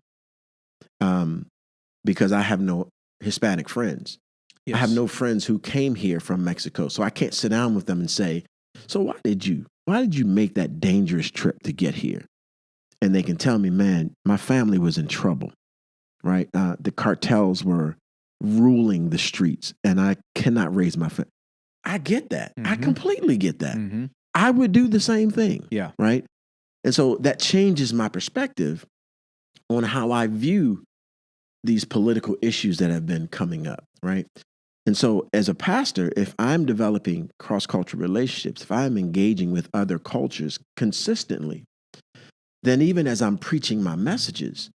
Because I have no Hispanic friends. Yes. I have no friends who came here from Mexico. So I can't sit down with them and say, so why did you make that dangerous trip to get here? And they can tell me, man, my family was in trouble, right? The cartels were ruling the streets and I cannot raise my family. I get that. I completely get that. I would do the same thing. Yeah. Right. And so that changes my perspective on how I view these political issues that have been coming up. Right. And so as a pastor, if I'm developing cross-cultural relationships, if I'm engaging with other cultures consistently, then even as I'm preaching my messages,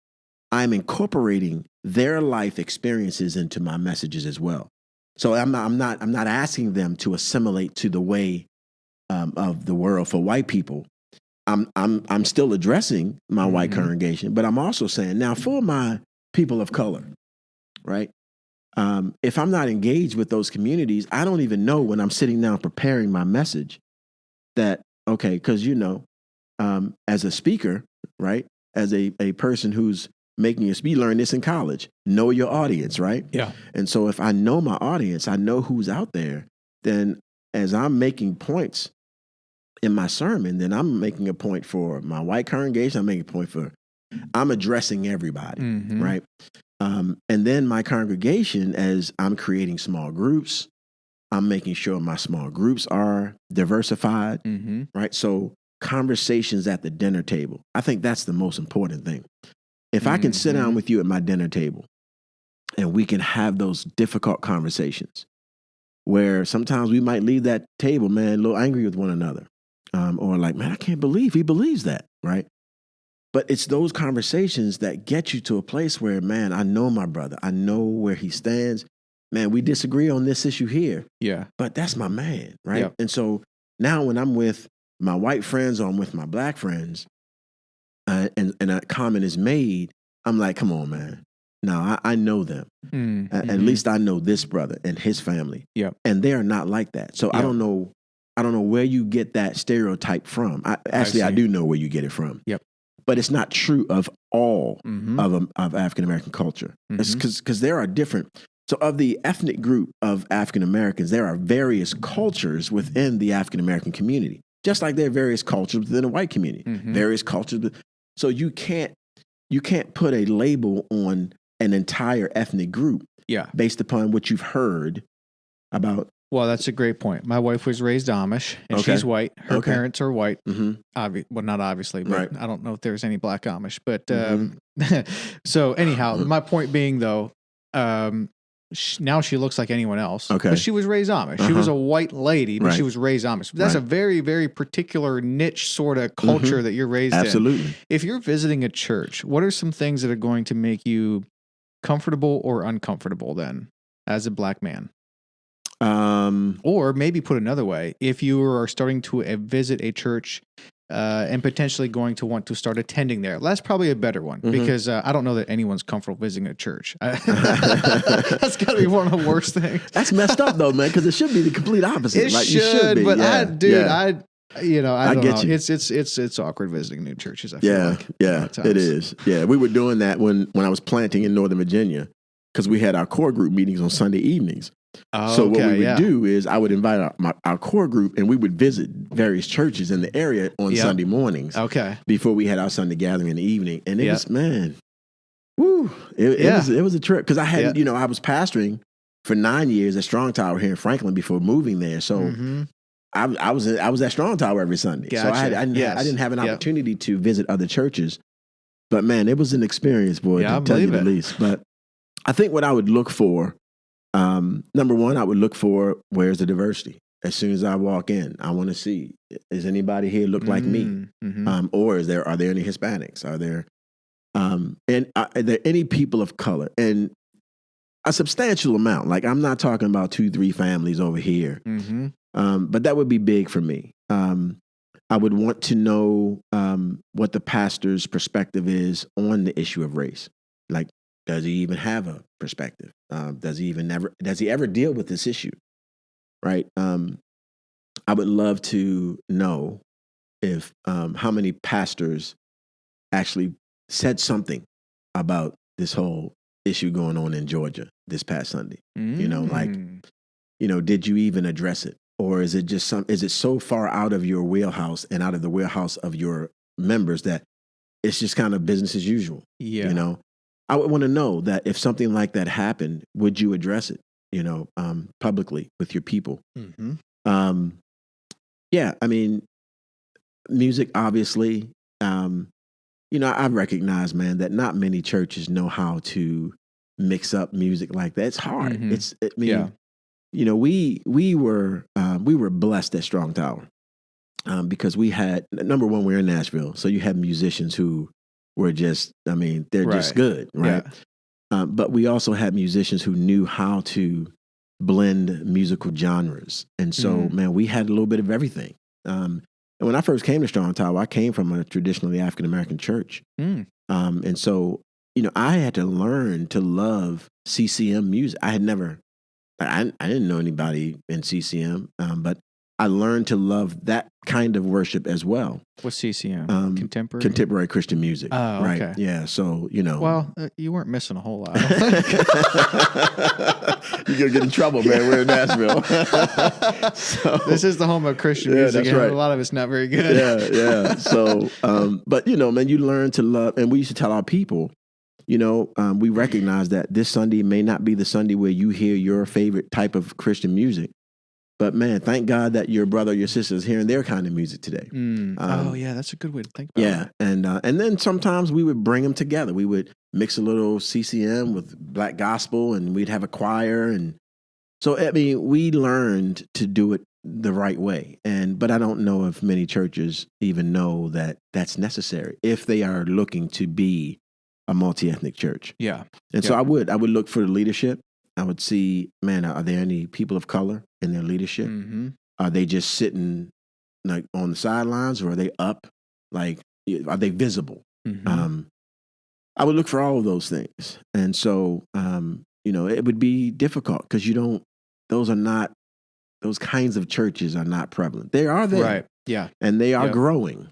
I'm incorporating their life experiences into my messages as well. So I'm not asking them to assimilate to the way of the world for white people. I'm still addressing my white congregation, but I'm also saying now for my people of color, right? If I'm not engaged with those communities, I don't even know when I'm sitting down preparing my message that, okay, because, as a speaker, right, as a person who's making a speech, learn this in college, know your audience, right? Yeah. And so if I know my audience, I know who's out there, then as I'm making points in my sermon, then I'm making a point for my white congregation, I'm addressing everybody, right? And then my congregation, as I'm creating small groups, I'm making sure my small groups are diversified, right? So conversations at the dinner table, I think that's the most important thing. If I can sit down with you at my dinner table and we can have those difficult conversations where sometimes we might leave that table, man, a little angry with one another, or like, man, I can't believe he believes that, right? But it's those conversations that get you to a place where, man, I know my brother. I know where he stands. Man, we disagree on this issue here. Yeah. But that's my man, right? Yep. And so now when I'm with my white friends or I'm with my black friends, and a comment is made, I'm like, come on, man. No, I know them. At least I know this brother and his family. Yep. And they are not like that. So I don't know where you get that stereotype from. I do know where you get it from. Yep. But it's not true of all of African American culture. Because there are different. So of the ethnic group of African Americans, there are various cultures within the African American community. Just like there are various cultures within the white community. Various cultures. So you can't put a label on an entire ethnic group based upon what you've heard about. Well, that's a great point. My wife was raised Amish, and she's white. Her parents are white. Well, not obviously, but I don't know if there's any black Amish. But so anyhow, my point being, though, now she looks like anyone else. Okay. But she was raised Amish. She was a white lady, but she was raised Amish. That's a very, very particular niche sort of culture that you're raised in. Absolutely. If you're visiting a church, what are some things that are going to make you comfortable or uncomfortable then as a black man? Or maybe put another way, if you are starting to visit a church and potentially going to want to start attending there, that's probably a better one because I don't know that anyone's comfortable visiting a church. That's got to be one of the worst things. That's messed up though, man, because it should be the complete opposite. It like, should, you should be. but I don't get know. you. It's awkward visiting new churches. I feel like it is. Yeah, we were doing that when I was planting in Northern Virginia because we had our core group meetings on Sunday evenings. So what we would do is I would invite our core group and we would visit various churches in the area on Sunday mornings. Okay. Before we had our Sunday gathering in the evening. And it was, man, woo, it was a trip. Because I had, I was pastoring for 9 years at Strong Tower here in Franklin before moving there. So I was at Strong Tower every Sunday. Gotcha. So I didn't have an opportunity to visit other churches. But man, it was an experience, boy, to tell you the least. But I think what I would look for, number one, I would look for where's the diversity. As soon as I walk in, I want to see, is anybody here look like me? Or are there any Hispanics? Are there any people of color? And a substantial amount. Like I'm not talking about 2-3 families over here. But that would be big for me. I would want to know what the pastor's perspective is on the issue of race. Like, does he even have a perspective? Does he ever deal with this issue? Right. I would love to know if how many pastors actually said something about this whole issue going on in Georgia this past Sunday. Did you even address it? Or is it so far out of your wheelhouse and out of the wheelhouse of your members that it's just kind of business as usual? Yeah. I would want to know that if something like that happened, would you address it, publicly with your people? I mean, music, obviously, I recognize, man, that not many churches know how to mix up music like that. It's hard. We were blessed at Strong Tower because we had, number one, we're in Nashville. So you had musicians who were just, they're just good, right? Yeah. But we also had musicians who knew how to blend musical genres. And so, man, we had a little bit of everything. And when I first came to Strong Tower, I came from a traditionally African-American church. And so, I had to learn to love CCM music. I didn't know anybody in CCM, but I learned to love that kind of worship as well. What's CCM? Contemporary? Contemporary Christian music. Oh, right. Okay. Yeah. So, Well, you weren't missing a whole lot. I don't think. You're going to get in trouble, man. We're in Nashville. This is the home of Christian music. That's right. A lot of it's not very good. Yeah. So, but, man, you learn to love, and we used to tell our people, we recognize that this Sunday may not be the Sunday where you hear your favorite type of Christian music. But man, thank God that your brother or your sister is hearing their kind of music today. That's a good way to think about it. Yeah, and then sometimes we would bring them together. We would mix a little CCM with black gospel, and we'd have a choir. And so, we learned to do it the right way. But I don't know if many churches even know that that's necessary if they are looking to be a multi-ethnic church. Yeah. And so I would look for the leadership. I would see, man, are there any people of color in their leadership? Mm-hmm. Are they just sitting like on the sidelines, or are they up? Like, are they visible? Mm-hmm. I would look for all of those things. And so, it would be difficult because those kinds of churches are not prevalent. They are there. Right. Yeah. And they are growing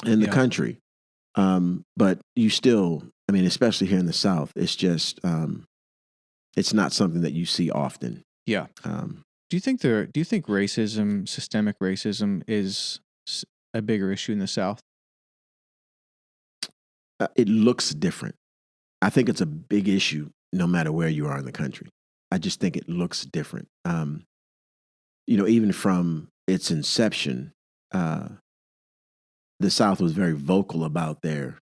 in the country. But you still, especially here in the South, it's just, it's not something that you see often. Yeah. Do you think racism, systemic racism, is a bigger issue in the South? It looks different. I think it's a big issue no matter where you are in the country. I just think it looks different. Even from its inception, the South was very vocal about their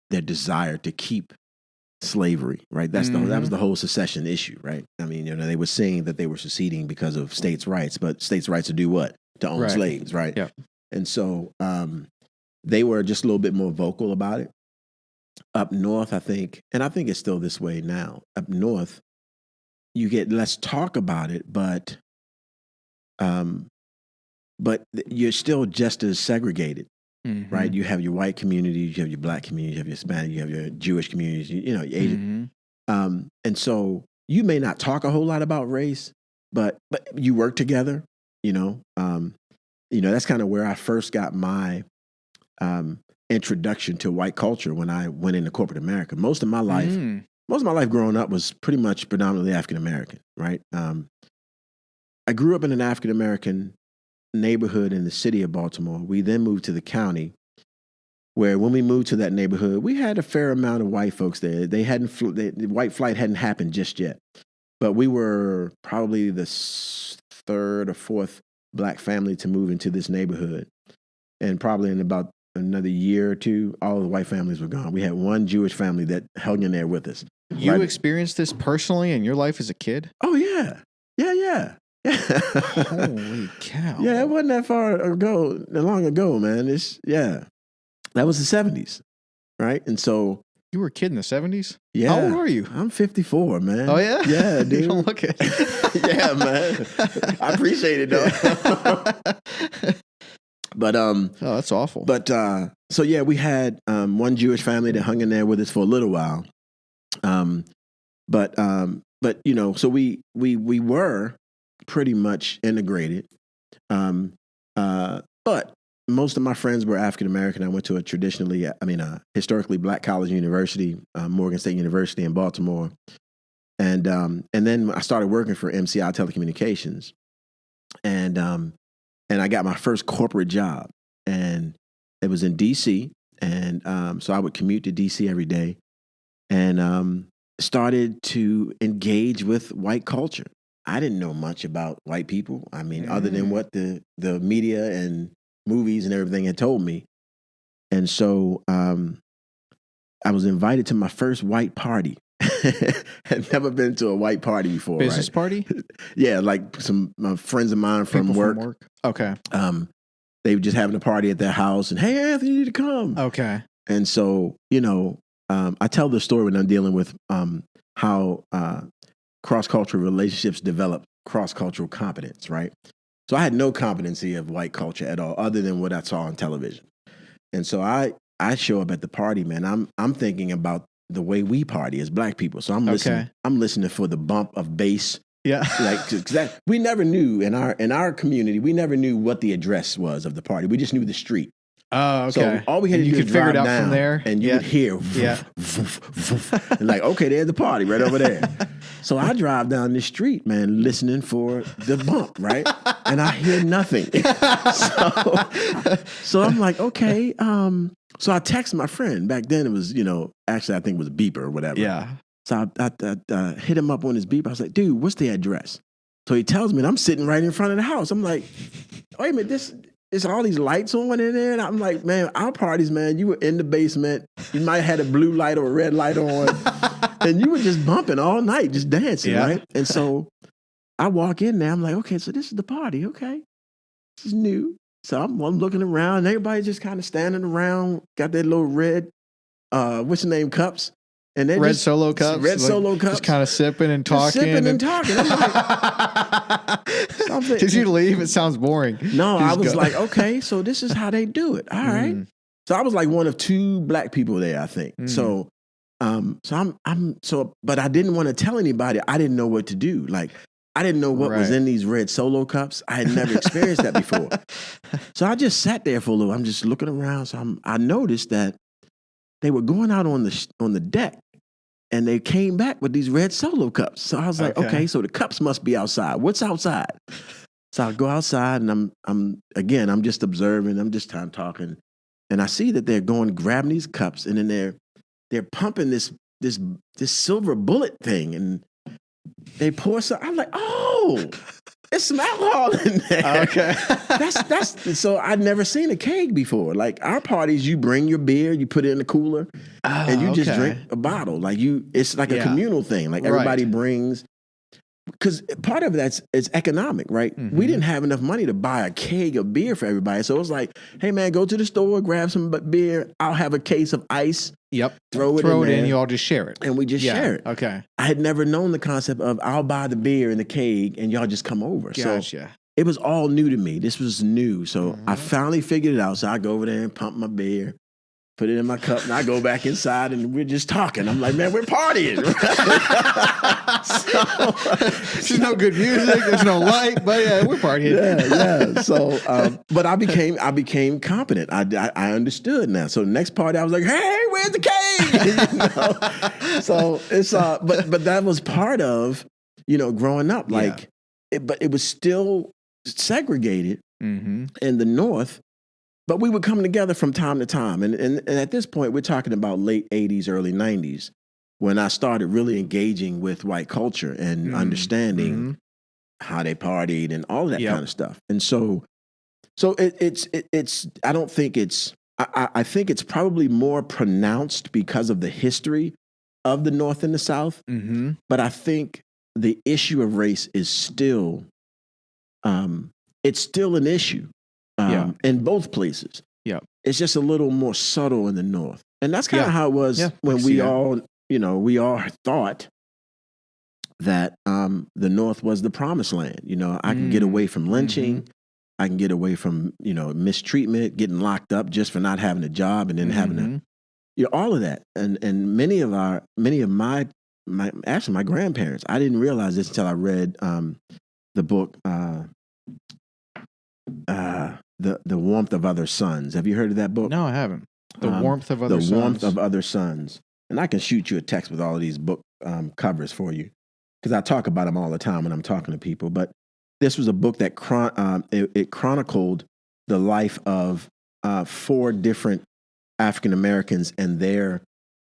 desire to keep slavery, right? That was the whole secession issue, right? They were saying that they were seceding because of states' rights, but states' rights to do what? To own slaves, right? Yeah. And so they were just a little bit more vocal about it. Up north, I think it's still this way now. Up north, you get less talk about it, but you're still just as segregated, right? You have your white communities, you have your black communities, you have your Hispanic, you have your Jewish communities, your Asian. And so you may not talk a whole lot about race, but you work together, that's kind of where I first got my introduction to white culture when I went into corporate America. Most of my life growing up was pretty much predominantly African American, right? I grew up in an African American neighborhood in the city of Baltimore. We then moved to the county, where when we moved to that neighborhood, we had a fair amount of white folks there. The white flight hadn't happened just yet, but we were probably the third or fourth black family to move into this neighborhood. And probably in about another year or two, all of the white families were gone. We had one Jewish family that hung in there with us. You experienced this personally in your life as a kid? Oh, yeah. Yeah. Holy cow. Yeah, it wasn't that long ago, man. That was the 70s, right? And so... You were a kid in the 70s? Yeah. How old are you? I'm 54, man. Oh, yeah? Yeah, dude. You don't look it. Yeah, man. I appreciate it, though. But oh, that's awful. But so yeah, we had one Jewish family that hung in there with us for a little while. But so we were pretty much integrated. But most of my friends were African American. I went to a historically black college university, Morgan State University in Baltimore, and then I started working for MCI Telecommunications, and I got my first corporate job, and it was in D.C. And so I would commute to D.C. every day, and started to engage with white culture. I didn't know much about white people. Other than what the media and movies and everything had told me. And so I was invited to my first white party. Had never been to a white party before. Business party? Yeah, like some friends of mine from work. Okay. They were just having a party at their house, and hey, Anthony, you need to come. Okay. And so, I tell the story when I'm dealing with how cross-cultural relationships develop cross-cultural competence, right? So I had no competency of white culture at all, other than what I saw on television. And so I show up at the party, man. I'm thinking about the way we party as black people. So I'm listening. Okay. I'm listening for the bump of bass. Yeah. We never knew in our community, we never knew what the address was of the party. We just knew the street. Oh, okay. So all we had to do was drive down from there, and you would hear, and like, okay, there's the party right over there. So I drive down the street, man, listening for the bump, right? And I hear nothing. So I'm like, okay. So I text my friend. Back then it was, actually I think it was a beeper or whatever. Yeah. So I hit him up on his beeper. I was like, dude, what's the address? So he tells me, and I'm sitting right in front of the house. I'm like, wait a minute, it's all these lights on in there. And I'm like, man, our parties, man, you were in the basement. You might have had a blue light or a red light on. and you were just bumping all night, just dancing, Yeah. right? And so I walk in there. I'm like, okay, so this is the party. Okay, this is new. So I'm looking around, and everybody just kind of standing around, got their little red, what's the name, cups. And they're Red Solo cups. Red Solo cups. Just kind of sipping and talking. Sipping and talking. I'm like, did you leave? It sounds boring. No, I was go. like, okay, so this is how they do it. All right. So I was like one of 2 black people there, I think. So, but I didn't want to tell anybody. I didn't know what to do. Like, I didn't know what was in these Red Solo cups. I had never experienced that before. So I just sat there for a little. I'm just looking around. So I noticed that they were going out on the deck, and they came back with these Red Solo cups. So I was like, okay, so the cups must be outside. What's outside? So I go outside, and I'm just observing. I'm just talking, and I see that they're going grabbing these cups, and then they're pumping this silver bullet thing, and they pour some. I'm like, oh, there's some alcohol in there. Okay, that's so I'd never seen a keg before. Like our parties, you bring your beer, you put it in the cooler, and you just drink a bottle. Like it's like a communal thing. Like everybody brings. Because part of that's it's economic, right? We didn't have enough money to buy a keg of beer for everybody. So it was like, hey, man, go to the store, grab some beer. I'll have a case of ice. Yep. Throw it in. You all just share it. And we just share it. Okay. I had never known the concept of I'll buy the beer in the keg and y'all just come over. Gotcha. So it was all new to me. This was new. So I finally figured it out. So I go over there and pump my beer. Put it in my cup, and I go back inside, and we're just talking. I'm like, man, we're partying. There's no good music. There's no light, but yeah, we're partying. Yeah. So, but I became competent. I understood now. So the next party, I was like, hey, where's the cake? So it's but that was part of growing up. Like, but it was still segregated in the North. But we would come together from time to time. And at this point, we're talking about late 80s, early 90s, when I started really engaging with white culture and understanding how they partied and all of that kind of stuff. And so it's I don't think it's, I think it's probably more pronounced because of the history of the North and the South. But I think the issue of race is still, it's still an issue. In both places. Yeah. It's just a little more subtle in the North. And that's kind of how it was when we all thought that the North was the promised land. I can get away from lynching. I can get away from, mistreatment, getting locked up just for not having a job and then having to, all of that. And many of my grandparents, I didn't realize this until I read the book, The Warmth of Other Suns. Have you heard of that book? No, I haven't. The Warmth of Other Suns. The Warmth of Other Suns. And I can shoot you a text with all of these book covers for you because I talk about them all the time when I'm talking to people. But this was a book that it chronicled the life of 4 different African Americans and their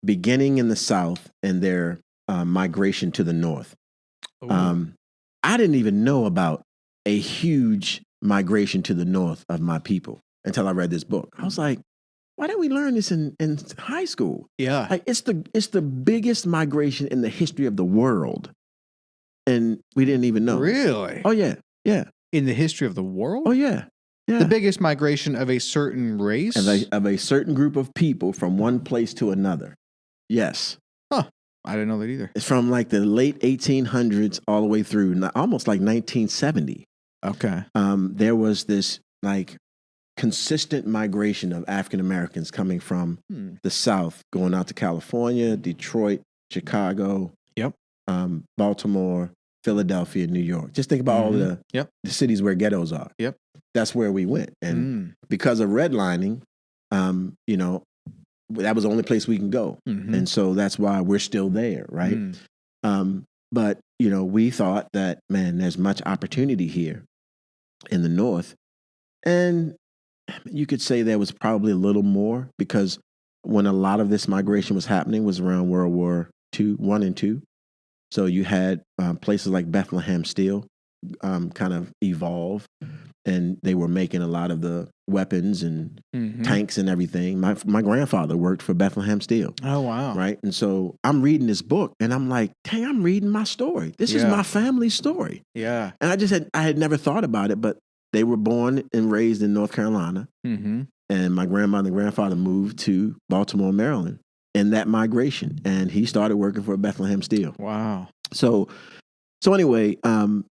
beginning in the South and their migration to the North. I didn't even know about a huge migration to the North of my people until I read this book. I was like, why didn't we learn this in high school? Yeah. Like it's the biggest migration in the history of the world. And we didn't even know. Really? Oh yeah. Yeah. In the history of the world? Oh yeah. Yeah. The biggest migration of a certain race? Of a certain group of people from one place to another. Yes. Huh. I didn't know that either. It's from like the late 1800s all the way through almost like 1970. Okay. There was this like consistent migration of African Americans coming from the South, going out to California, Detroit, Chicago, Baltimore, Philadelphia, New York. Just think about all the cities where ghettos are. Yep. That's where we went. And because of redlining, that was the only place we can go. And so that's why we're still there, right? But, we thought that, man, there's much opportunity here in the North. And you could say there was probably a little more because when a lot of this migration was happening was around World War I and II. So you had places like Bethlehem still kind of evolve. and they were making a lot of the weapons and Mhm. tanks and everything. My grandfather worked for Bethlehem Steel. Oh, wow. Right. And so I'm reading this book and I'm like, dang, I'm reading my story. This is Yeah. my family's story. Yeah. And I had never thought about it, but they were born and raised in North Carolina. Mm-hmm. And my grandmother and grandfather moved to Baltimore, Maryland in that migration. And he started working for Bethlehem Steel. Wow. So anyway,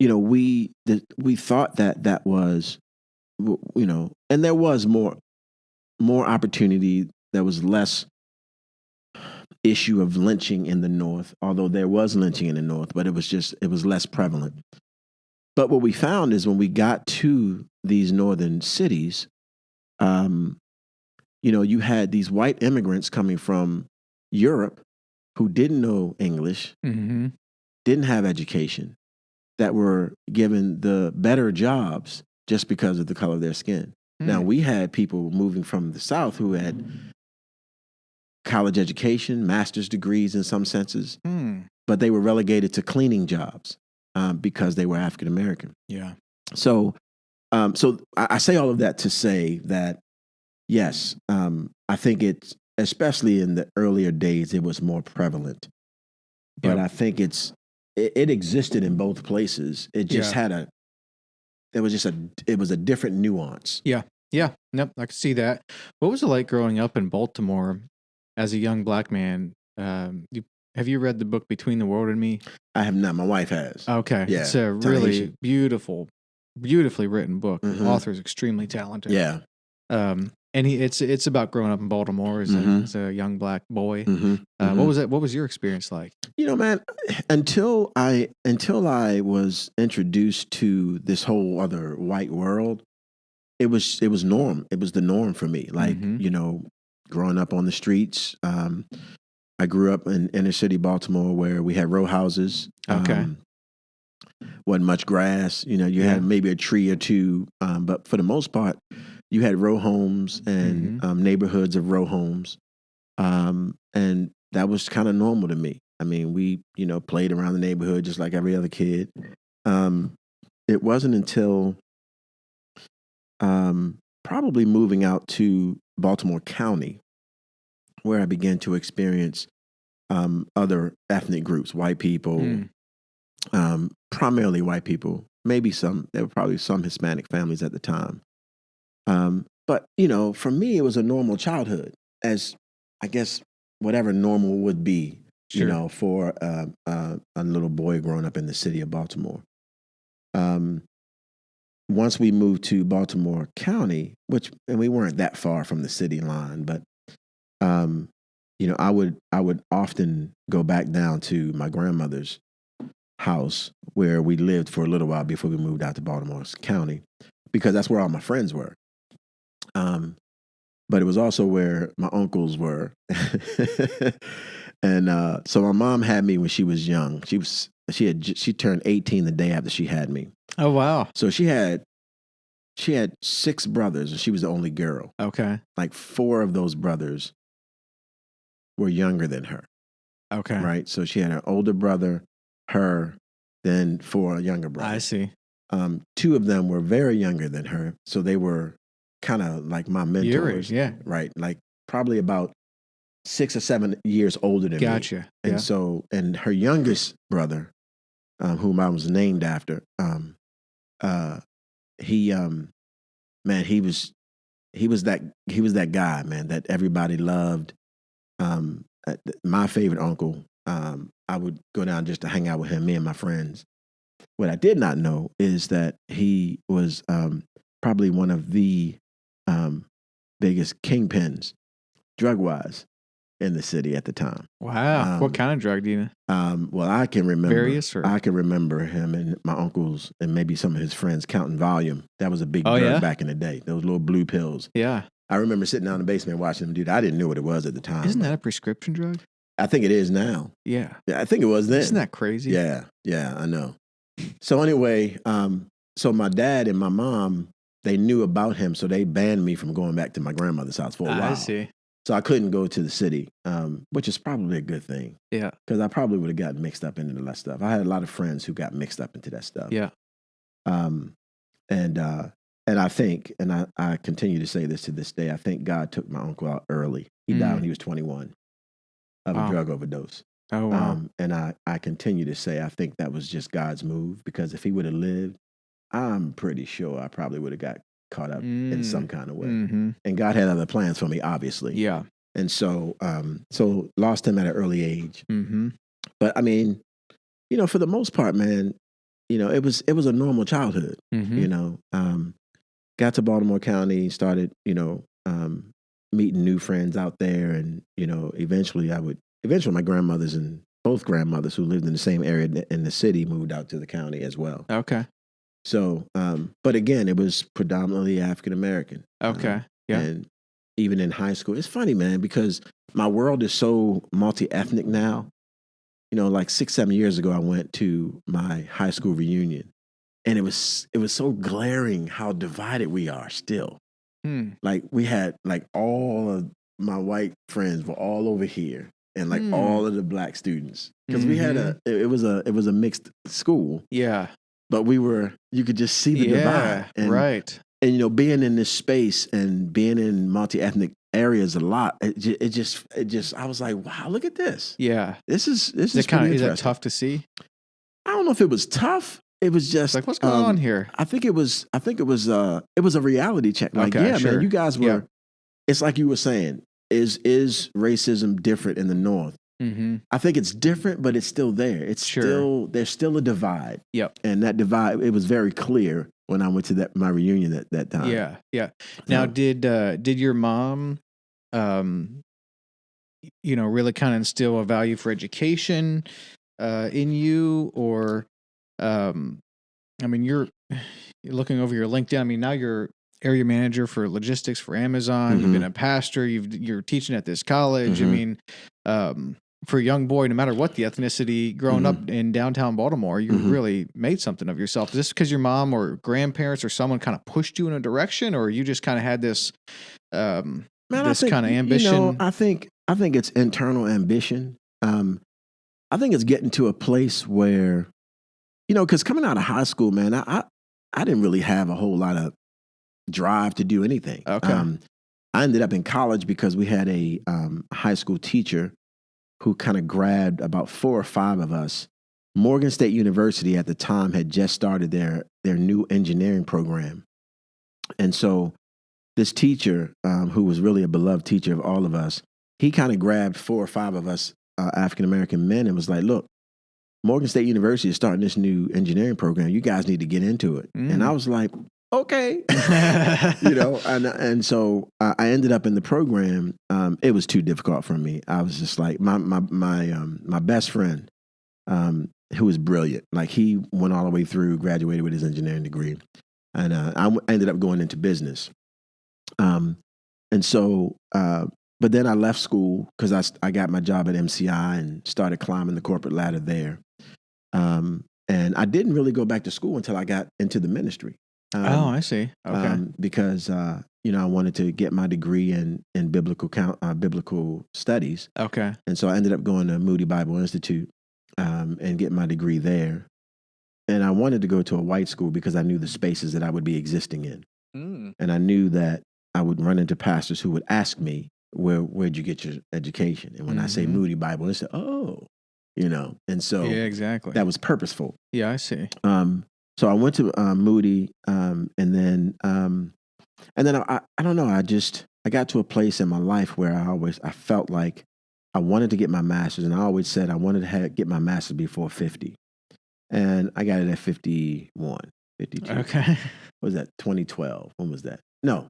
we thought that was, and there was more opportunity. There was less issue of lynching in the North, although there was lynching in the North, but it was less prevalent. But what we found is when we got to these northern cities, you had these white immigrants coming from Europe who didn't know English, Mm-hmm. didn't have education, that were given the better jobs just because of the color of their skin. Now, we had people moving from the South who had college education, master's degrees in some senses, but they were relegated to cleaning jobs because they were African American. Yeah. So I say all of that to say that, yes, I think it's, especially in the earlier days, it was more prevalent. But I think it existed in both places. It just it was a different nuance. Yeah. Yeah. Nope. I can see that. What was it like growing up in Baltimore as a young black man? Have you read the book Between the World and Me? I have not. My wife has. Okay. Yeah. It's a really beautifully written book. The author is extremely talented. Yeah. And it's about growing up in Baltimore as a young black boy. What was that? What was your experience like? Man, until I was introduced to this whole other white world, it was norm. It was the norm for me. Like, growing up on the streets. I grew up in inner city Baltimore where we had row houses. Okay. Wasn't much grass. You had maybe a tree or two, but for the most part, you had row homes and neighborhoods of row homes, and that was kind of normal to me. I mean, we played around the neighborhood just like every other kid. It wasn't until probably moving out to Baltimore County where I began to experience other ethnic groups, white people, primarily white people, there were probably some Hispanic families at the time. But, for me, it was a normal childhood, as I guess whatever normal would be, for a little boy growing up in the city of Baltimore. Once we moved to Baltimore County, and we weren't that far from the city line, but I would often go back down to my grandmother's house where we lived for a little while before we moved out to Baltimore County, because that's where all my friends were. But it was also where my uncles were. And so my mom had me when she was young. She turned 18 the day after she had me. Oh, wow. So she had 6 brothers and she was the only girl. Okay. Like 4 of those brothers were younger than her. Okay. Right? So she had an older brother, her, then 4 younger brothers. I see. 2 of them were very younger than her. So they were kind of like my mentors. Your age, yeah. Right. Like probably about 6 or 7 years older than me. Gotcha. And so, and her youngest brother, whom I was named after, he was that guy, man, that everybody loved. My favorite uncle, I would go down just to hang out with him, me and my friends. What I did not know is that he was probably one of the biggest kingpins, drug-wise, in the city at the time. Wow. What kind of drug do you know? Well, I can remember. Various? Or? I can remember him and my uncles and maybe some of his friends counting volume. That was a big drug back in the day. Those little blue pills. Yeah. I remember sitting down in the basement watching them do that. I didn't know what it was at the time. Isn't that a prescription drug? I think it is now. Yeah. I think it was then. Isn't that crazy? Yeah, I know. So anyway, so my dad and my mom, they knew about him, so they banned me from going back to my grandmother's house for a while. I see. So I couldn't go to the city, which is probably a good thing. Yeah. Because I probably would have gotten mixed up into that stuff. I had a lot of friends who got mixed up into that stuff. Yeah. And I think, and I continue to say this to this day, I think God took my uncle out early. He died when he was 21 of a drug overdose. Oh, wow. And I continue to say, I think that was just God's move, because if he would have lived, I'm pretty sure I probably would have got caught up in some kind of way. Mm-hmm. And God had other plans for me, obviously. Yeah. And so lost him at an early age. Mm-hmm. But I mean, for the most part, man, it was a normal childhood. Mm-hmm. Got to Baltimore County, started, meeting new friends out there. And, eventually my grandmothers and both grandmothers who lived in the same area in the city moved out to the county as well. Okay. So, but again, it was predominantly African American. Okay. Yeah. And even in high school, it's funny, man, because my world is so multi-ethnic now. Like 6-7 years ago, I went to my high school reunion, and it was so glaring how divided we are still. Like we had like all of my white friends were all over here, and like all of the black students, because we had it was a mixed school. Yeah. But you could just see the divide. And, right. And, being in this space and being in multi-ethnic areas a lot, it just, I was like, wow, look at this. Yeah. This is pretty Is that tough to see? I don't know if it was tough. It was just like, what's going on here? I think it was a reality check. Like, okay, yeah, sure. man, you guys were, it's like you were saying, is racism different in the North? Mm-hmm. I think it's different, but it's still there. It's there's still a divide. Yep. And that divide, it was very clear when I went to my reunion that time. Yeah. Yeah. Now, did your mom, really kind of instill a value for education in you, or, I mean, you're looking over your LinkedIn. I mean, now you're area manager for logistics for Amazon. You've been a pastor. You're teaching at this college. I mean, for a young boy, no matter what the ethnicity, growing up in downtown Baltimore, you really made something of yourself. Is this because your mom or grandparents or someone kind of pushed you in a direction, or you just kind of had this, kind of ambition? I think it's internal ambition. I think it's getting to a place where, because coming out of high school, man, I didn't really have a whole lot of drive to do anything. Okay. I ended up in college because we had a high school teacher who kind of grabbed about 4 or 5 of us. Morgan State University at the time had just started their new engineering program. And so this teacher, who was really a beloved teacher of all of us, he kind of grabbed 4 or 5 of us African-American men and was like, look, Morgan State University is starting this new engineering program. You guys need to get into it. And I was like, okay. And so I ended up in the program. It was too difficult for me. I was just like, my best friend, who was brilliant, like he went all the way through, graduated with his engineering degree. And I ended up going into business. But then I left school because I got my job at MCI and started climbing the corporate ladder there. And I didn't really go back to school until I got into the ministry. I see. Okay. Because I wanted to get my degree in biblical studies. Okay. And so I ended up going to Moody Bible Institute and getting my degree there. And I wanted to go to a white school because I knew the spaces that I would be existing in. And I knew that I would run into pastors who would ask me, where'd you get your education? And when I say Moody Bible Institute, and so yeah, exactly. that was purposeful. Yeah, I see. So I went to Moody, and then I don't know. I got to a place in my life where I felt like I wanted to get my master's, and I always said I wanted to get my master's before 50, and I got it at 51, 52. Okay. What was that? 2012. When was that? No.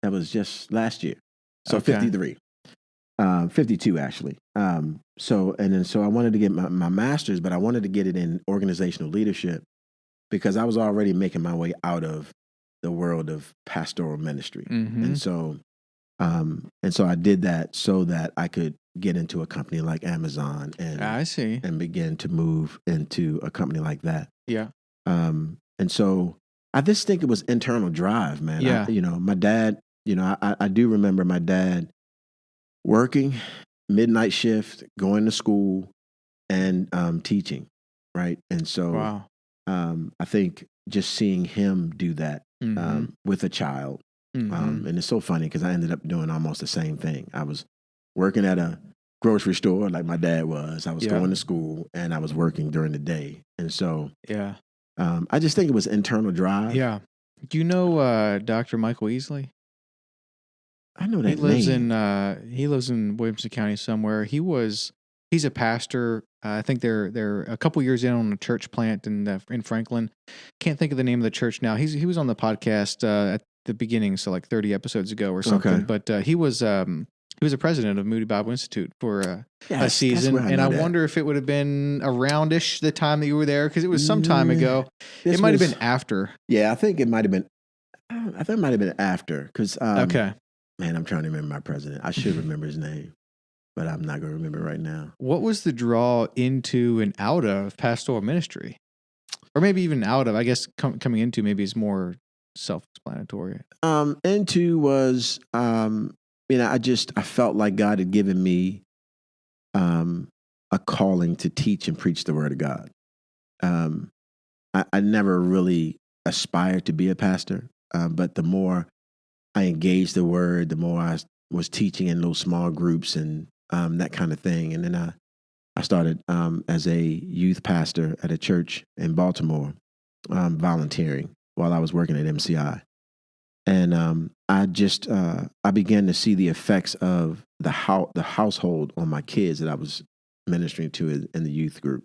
That was just last year. So Okay. 53. 52 actually. So I wanted to get my master's, but I wanted to get it in organizational leadership because I was already making my way out of the world of pastoral ministry. And so I did that so that I could get into a company like Amazon and I see. and begin to move into a company like that. Yeah. And so I just think it was internal drive, man. Yeah. My dad, I do remember my dad working midnight shift, going to school, and teaching, right? And so Wow. I think just seeing him do that Mm-hmm. with a child. Mm-hmm. And it's so funny because I ended up doing almost the same thing. I was working at a grocery store like my dad was. I was going to school and I was working during the day. And so Yeah. I just think it was internal drive. Yeah. Do you know Dr. Michael Easley? I know that He lives name. in Williamson County somewhere. He's a pastor. I think they're a couple years in on a church plant in Franklin. Can't think of the name of the church now. He was on the podcast at the beginning, so like 30 episodes ago or something. Okay. But he was a president of Moody Bible Institute for a That's season, where I and know I that. wonder if it would have been aroundish the time that you were there because it was some time ago. This It might have was- been after. Yeah, I think it might have been. I think it might have been after because. Okay. Man, I'm trying to remember my president. I should remember his name, but I'm not going to remember right now. What was the draw into and out of pastoral ministry? Or maybe even out of, I guess coming into maybe is more self-explanatory. Into was, I felt like God had given me a calling to teach and preach the word of God. I never really aspired to be a pastor, but the more I engaged the word, the more I was teaching in those small groups and that kind of thing. And then I started as a youth pastor at a church in Baltimore, volunteering while I was working at MCI. And I began to see the effects of the household on my kids that I was ministering to in the youth group.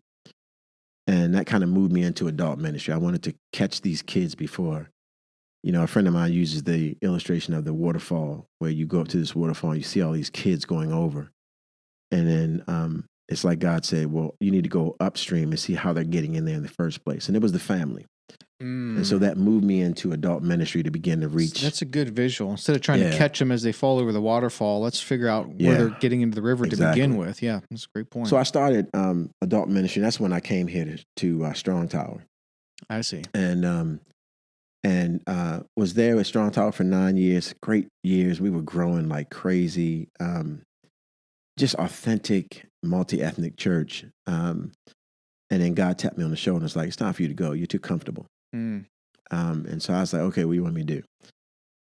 And that kind of moved me into adult ministry. I wanted to catch these kids before. A friend of mine uses the illustration of the waterfall where you go up to this waterfall and you see all these kids going over. And then it's like God said, well, you need to go upstream and see how they're getting in there in the first place. And it was the family. And so that moved me into adult ministry to begin to reach. That's a good visual. Instead of trying to catch them as they fall over the waterfall, let's figure out where they're getting into the river to begin with. Yeah, that's a great point. So I started adult ministry. That's when I came here to Strong Tower. I see. And was there at Strong Tower for 9 years. Great years. We were growing like crazy. Just authentic, multi-ethnic church. And then God tapped me on the shoulder and was like, it's time for you to go. You're too comfortable. And so I was like, okay, what do you want me to do?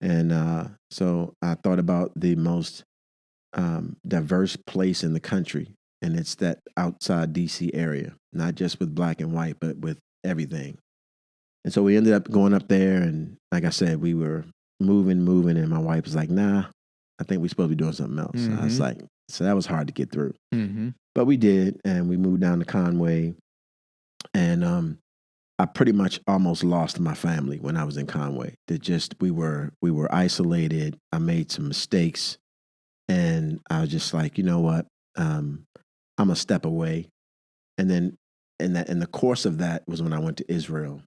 And so I thought about the most diverse place in the country. And it's that outside DC area, not just with black and white, but with everything. And so we ended up going up there. And like I said, we were moving. And my wife was like, nah, I think we're supposed to be doing something else. I was like, so that was hard to get through. But we did. And we moved down to Conway. And I pretty much almost lost my family when I was in Conway. We were isolated. I made some mistakes. And I was just like, you know what? I'm a step away. And then in the course of that was when I went to Israel.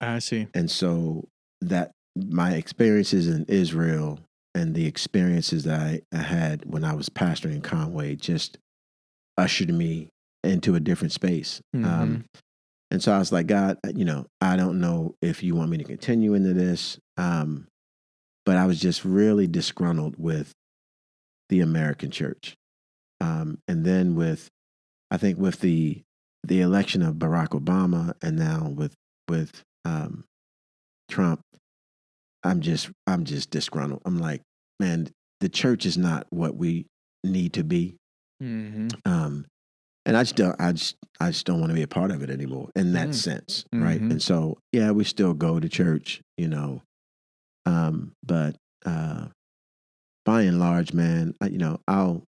I see. And so that my experiences in Israel and the experiences that I had when I was pastoring in Conway just ushered me into a different space. And so I was like, God, I don't know if you want me to continue into this. But I was just really disgruntled with the American church. And then with the election of Barack Obama and now with Trump, I'm just disgruntled. I'm like, man, the church is not what we need to be. And I just don't want to be a part of it anymore in that sense, right? And so, yeah, we still go to church, but by and large, man, I'll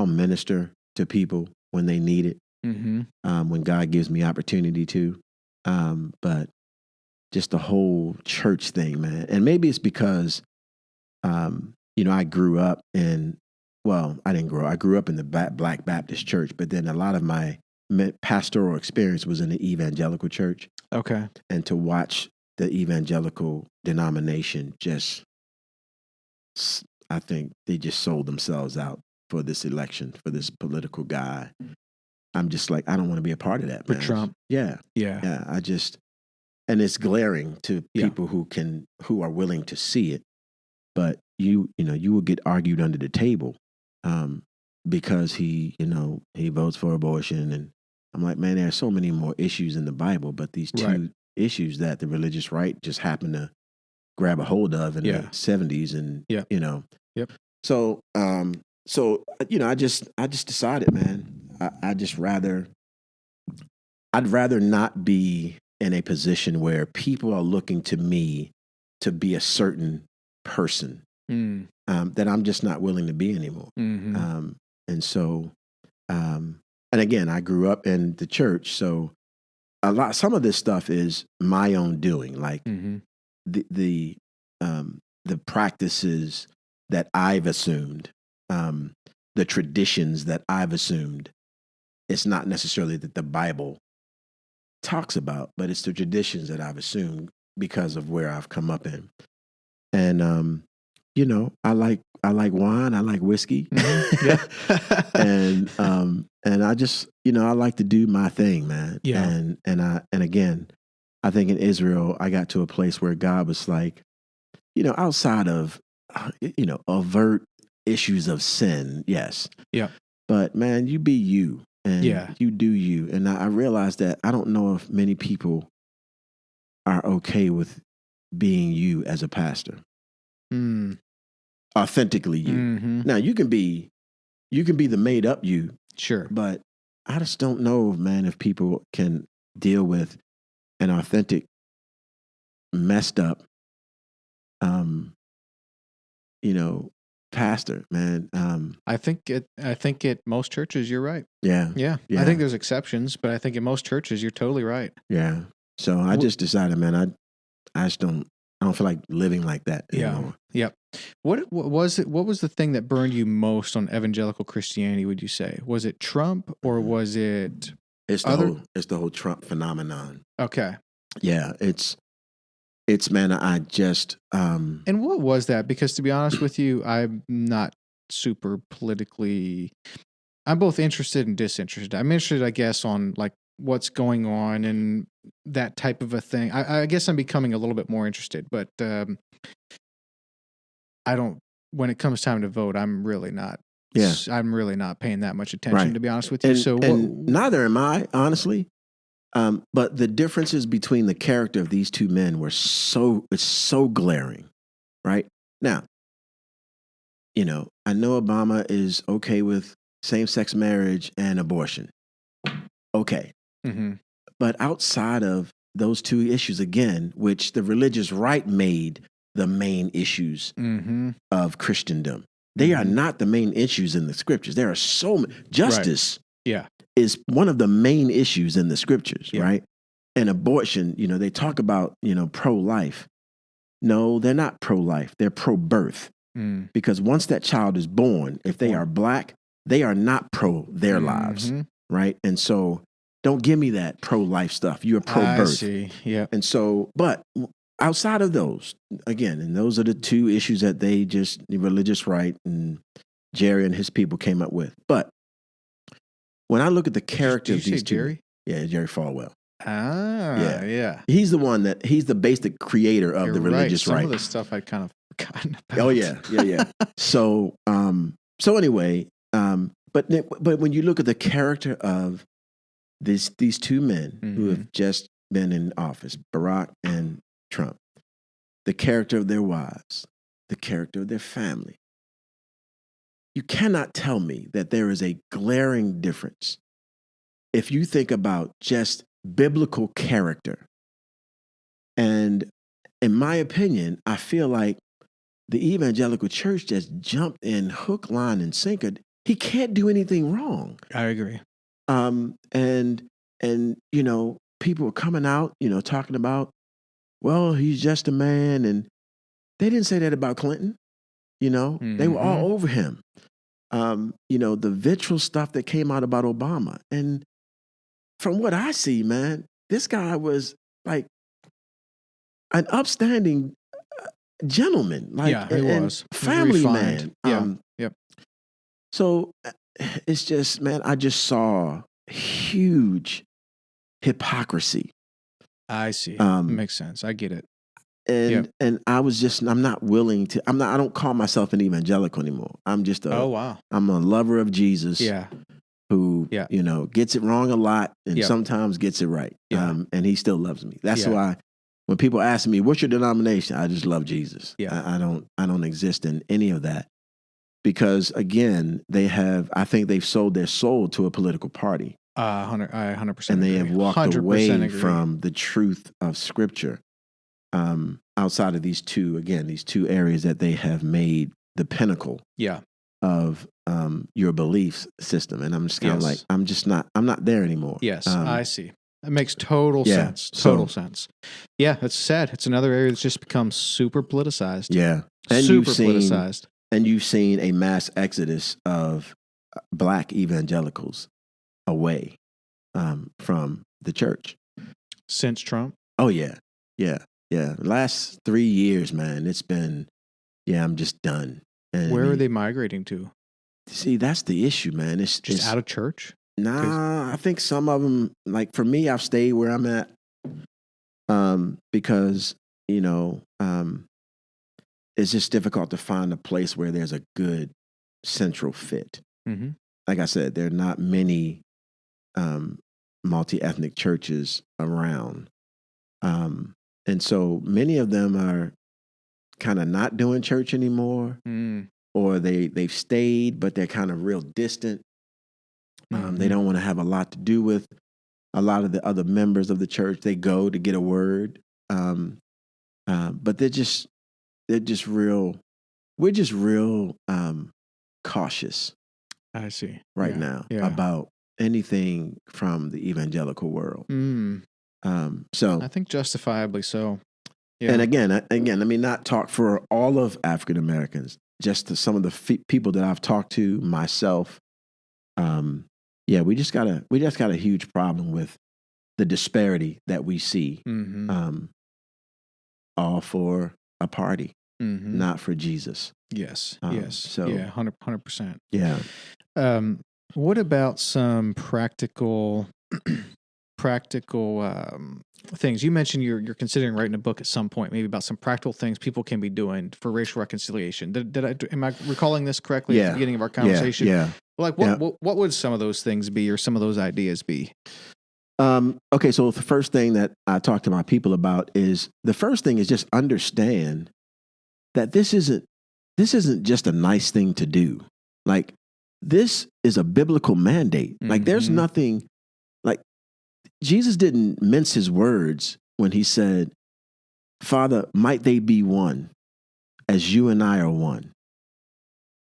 minister to people when they need it, when God gives me opportunity to. But just the whole church thing, man, and maybe it's because, I grew up I didn't grow up. I grew up in the Black Baptist church, but then a lot of my pastoral experience was in the evangelical church. Okay. And to watch the evangelical denomination I think they just sold themselves out for this election, for this political guy. I'm just like, I don't want to be a part of that, man. For Trump. Yeah. And it's glaring to people who are willing to see it, but you will get argued under the table. Because he votes for abortion. And I'm like, man, there are so many more issues in the Bible, but these two issues that the religious right just happened to grab a hold of in the 70s, and you know. Yep. So you know, I just decided, man, I'd rather not be in a position where people are looking to me to be a certain person that I'm just not willing to be anymore. Mm-hmm. And so, and again, I grew up in the church, so some of this stuff is my own doing, like the practices that I've assumed, the traditions that I've assumed. It's not necessarily that the Bible talks about, but it's the traditions that I've assumed because of where I've come up in. And you know, I like wine, I like whiskey. And I just, you know, I like to do my thing, man. Yeah. And again, I think in Israel I got to a place where God was like, you know, outside of you know, overt issues of sin, yes. Yeah. But man, you be you. And you do you. And I realized that I don't know if many people are okay with being you as a pastor. Authentically you. Now you can be the made up you. Sure. But I just don't know, man, if people can deal with an authentic, messed up, you know, pastor, man. I think at most churches you're right. Yeah. I think there's exceptions, but I think in most churches you're totally right. Yeah. So I just decided, man, I don't feel like living like that anymore. Yeah. What was it? What was the thing that burned you most on evangelical Christianity, would you say? Was it Trump or was it it's the whole Trump phenomenon. Okay. Yeah, it's man, I just And what was that? Because to be honest with you, I'm not super politically. I'm both interested and disinterested. I'm interested, I guess, on like what's going on and that type of a thing. I guess I'm becoming a little bit more interested, but I don't. When it comes time to vote, I'm really not. Yeah. I'm really not paying that much attention, Right. to be honest with you. And neither am I, honestly. But the differences between the character of these two men it's so glaring, right? Now, you know, I know Obama is okay with same-sex marriage and abortion. Okay. But outside of those two issues, again, which the religious right made the main issues of Christendom, they are not the main issues in the scriptures. There are so many. Justice is one of the main issues in the scriptures, right? And abortion, you know, they talk about, you know, pro-life. No, they're not pro-life. They're pro-birth. Because once that child is born, if they are black, they are not pro their lives, right? And so don't give me that pro-life stuff. You're pro-birth. I see. Yeah. And so, but outside of those, again, and those are the two issues that the religious right and Jerry and his people came up with. But when I look at the character of these two, Jerry? Yeah, Jerry Falwell. Yeah. He's the basic creator of the religious right. Some of the stuff I kind of forgotten about. Oh yeah. So anyway, but when you look at the character of these two men who have just been in office, Barack and Trump, the character of their wives, the character of their family, you cannot tell me that there is a glaring difference if you think about just biblical character. And in my opinion, I feel like the evangelical church just jumped in hook, line, and sinker. He can't do anything wrong. I agree. And you know, people are coming out, you know, talking about, well, he's just a man, and they didn't say that about Clinton. You know, they were all over him. You know, the vitriol stuff that came out about Obama, and from what I see, man, this guy was like an upstanding gentleman, like he was family refined. man. Yep. So it's just, man, I just saw huge hypocrisy. I see. Makes sense. I get it. And I was just, I'm not willing to. I don't call myself an evangelical anymore. I'm just I'm a lover of Jesus. Yeah. Who Yeah. Gets it wrong a lot and Yeah. sometimes gets it right. Yeah. And he still loves me. That's Yeah. why when people ask me, what's your denomination? I just love Jesus. Yeah. I don't exist in any of that because again, I think they've sold their soul to a political party. I 100% and they agree. have walked 100% away agree. from the truth of Scripture. Outside of these two areas that they have made the pinnacle of your belief system. And I'm just kind of like, I'm not there anymore. Yes, I see. It makes total sense. Total sense. Yeah, it's sad. It's another area that's just become super politicized. Yeah. And politicized. And you've seen a mass exodus of Black evangelicals away from the church. Since Trump? Oh, yeah. Yeah. Yeah. The last 3 years, man, it's been, I'm just done. And where are they migrating to? See, that's the issue, man. It's just out of church? Nah, I think some of them, like for me, I've stayed where I'm at because, it's just difficult to find a place where there's a good central fit. Mm-hmm. Like I said, there are not many multi-ethnic churches around. And so many of them are kind of not doing church anymore, or they've stayed, but they're kind of real distant. They don't want to have a lot to do with a lot of the other members of the church. They go to get a word, but they're just real. We're just real cautious. I see. Now about anything from the evangelical world. So I think justifiably so. Yeah. And again, I mean, not talk for all of African Americans, just to some of the people that I've talked to, myself. We just got a huge problem with the disparity that we see. All for a party, not for Jesus. Yes. So 100%. Yeah. What about some practical things? You mentioned you're considering writing a book at some point, maybe about some practical things people can be doing for racial reconciliation. Am I recalling this correctly at the beginning of our conversation? Yeah. Like what would some of those things be, or some of those ideas be? Okay, so the first thing that I talk to my people about is just understand that this isn't just a nice thing to do. Like, this is a biblical mandate. Like, there's nothing, like, Jesus didn't mince his words when he said, Father, might they be one as you and I are one,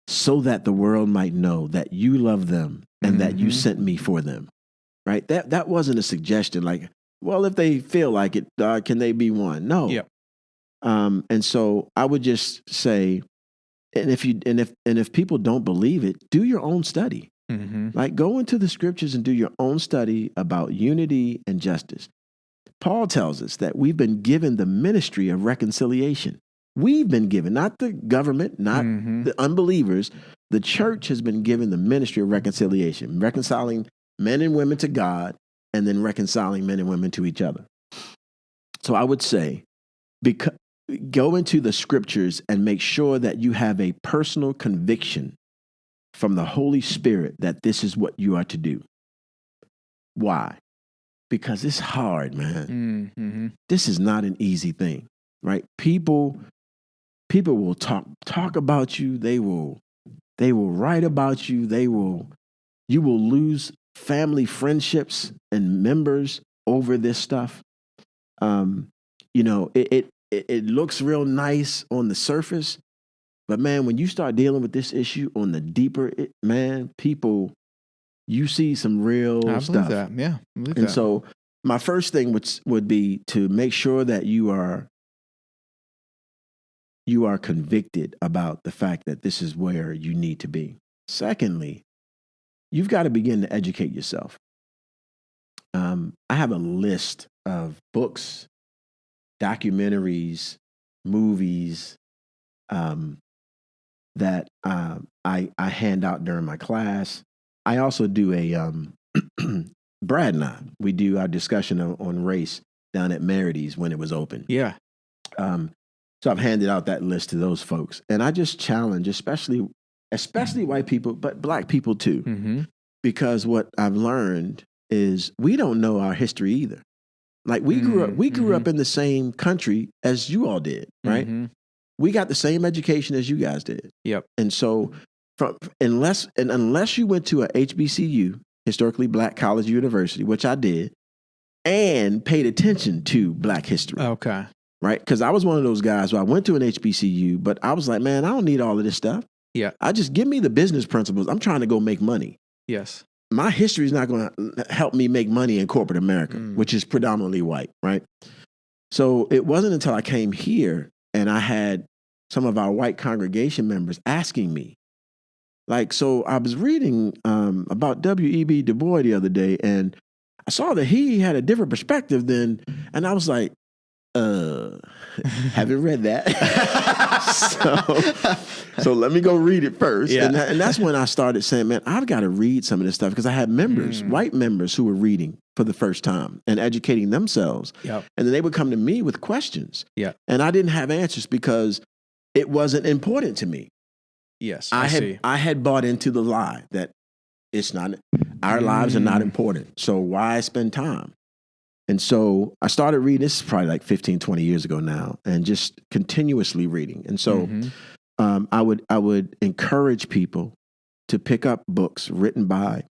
so that the world might know that you love them and that you sent me for them. Right? That wasn't a suggestion like, well, if they feel like it, can they be one? No. Yep. And so I would just say, and if people don't believe it, do your own study. Like, go into the scriptures and do your own study about unity and justice. Paul tells us that we've been given the ministry of reconciliation. We've been given, not the government, not the unbelievers. The church has been given the ministry of reconciliation, reconciling men and women to God, and then reconciling men and women to each other. So I would say, go into the scriptures and make sure that you have a personal conviction from the Holy Spirit that this is what you are to do. Why? Because it's hard, man. This is not an easy thing, right? People will talk about you. They will write about you. You will lose family friendships and members over this stuff. It looks real nice on the surface, but man, when you start dealing with this issue on the deeper, people, you see some real stuff. I believe that. Yeah. And so my first thing would be to make sure that you are convicted about the fact that this is where you need to be. Secondly, you've got to begin to educate yourself. I have a list of books, documentaries, movies that I hand out during my class. I also do Brad and I, we do our discussion on race down at Merides when it was open. Yeah. So I've handed out that list to those folks. And I just challenge, especially white people, but black people too. because what I've learned is we don't know our history either. Like we grew up in the same country as you all did, right? Mm-hmm. We got the same education as you guys did. Yep. And so unless you went to a HBCU, historically black college university, which I did, and paid attention to black history. Okay. Right? Because I was one of those guys where I went to an HBCU, but I was like, man, I don't need all of this stuff. Yeah. I just give me the business principles. I'm trying to go make money. Yes. My history is not going to help me make money in corporate America, which is predominantly white, right? So it wasn't until I came here and I had some of our white congregation members asking me, like, so I was reading about W.E.B. Du Bois the other day, and I saw that he had a different perspective and I was like, haven't read that. so let me go read it first. Yeah. And that's when I started saying, man, I've got to read some of this stuff, because I had members, white members, who were reading for the first time and educating themselves. Yep. And then they would come to me with questions. Yeah. And I didn't have answers because it wasn't important to me. Yes. I had bought into the lie that it's not, our lives are not important. So why spend time? And so I started reading, this is probably like 15, 20 years ago now, and just continuously reading. And so I would encourage people to pick up books written by,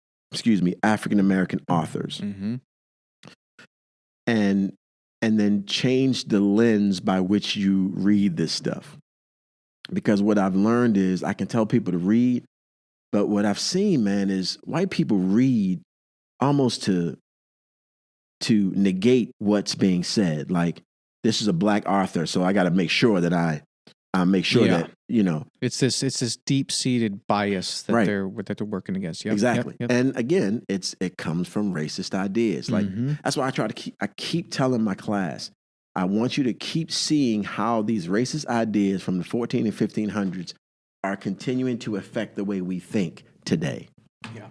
African-American authors, and then change the lens by which you read this stuff. Because what I've learned is I can tell people to read, but what I've seen, man, is white people read almost to negate what's being said. Like, this is a black author, so I got to make sure that I make sure that, it's this deep-seated bias that they're working against. Yep. Exactly. Yep. And again, it comes from racist ideas. Like, that's why I keep telling my class, I want you to keep seeing how these racist ideas from the 14 and 1500s are continuing to affect the way we think today. Yeah.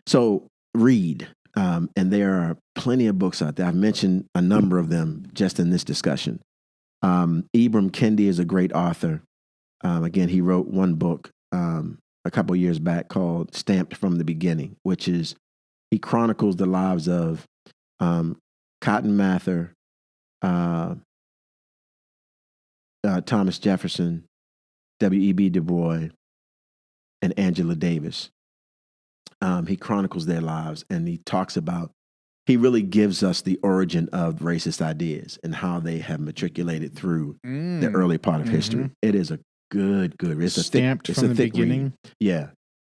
So read. And there are plenty of books out there. I've mentioned a number of them just in this discussion. Ibram Kendi is a great author. Again, he wrote one book a couple of years back called Stamped from the Beginning, which is, he chronicles the lives of Cotton Mather, Thomas Jefferson, W.E.B. Du Bois, and Angela Davis. He chronicles their lives, and he really gives us the origin of racist ideas and how they have matriculated through the early part of history. It is a good read. It's Stamped from the beginning? Read. Yeah.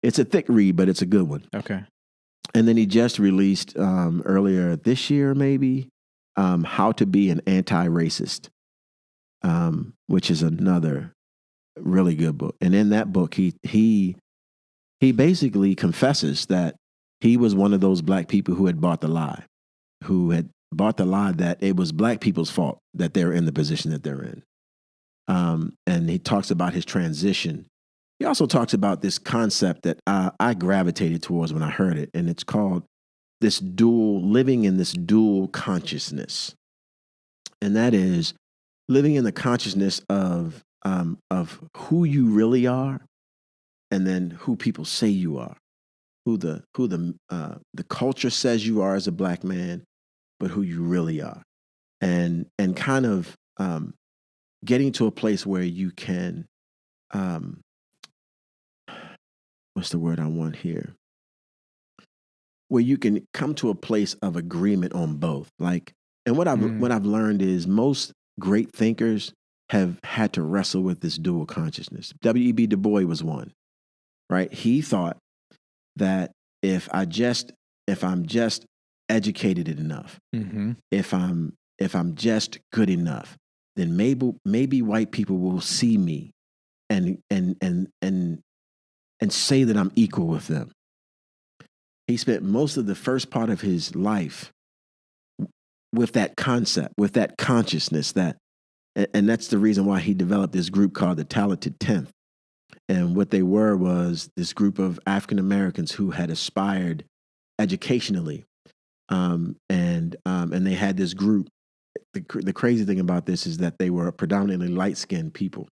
It's a thick read, but it's a good one. Okay. And then he just released earlier this year, maybe, How to Be an Anti-Racist, which is another really good book. And in that book, he basically confesses that he was one of those black people who had bought the lie that it was black people's fault that they're in the position that they're in. And he talks about his transition. He also talks about this concept that I gravitated towards when I heard it, and it's called living in this dual consciousness. And that is living in the consciousness of who you really are, and then who people say you are, who the culture says you are as a black man, but who you really are, and kind of getting to a place where you can, what's the word I want here? Where you can come to a place of agreement on both. Like, and what I've learned is most great thinkers have had to wrestle with this dual consciousness. W.E.B. Du Bois was one. Right? He thought that if I'm just educated enough, if I'm just good enough, then maybe white people will see me and say that I'm equal with them. He spent most of the first part of his life with that concept, with that consciousness, and that's the reason why he developed this group called the Talented 10th. And what they was this group of African Americans who had aspired educationally, and they had this group. The crazy thing about this is that they were predominantly light-skinned people.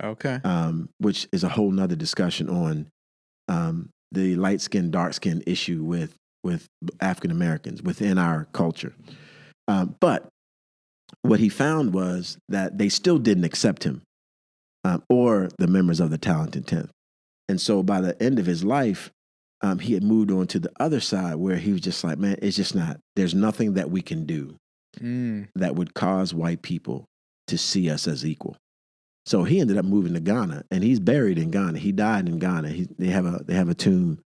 Okay. Which is a whole nother discussion on the light skin, dark skin issue with African Americans within our culture. But what he found was that they still didn't accept him or the members of the Talented Tenth. And so by the end of his life, he had moved on to the other side where he was just like, man, it's just not, there's nothing that we can do that would cause white people to see us as equal. So he ended up moving to Ghana, and he's buried in Ghana. He died in Ghana. They have a tomb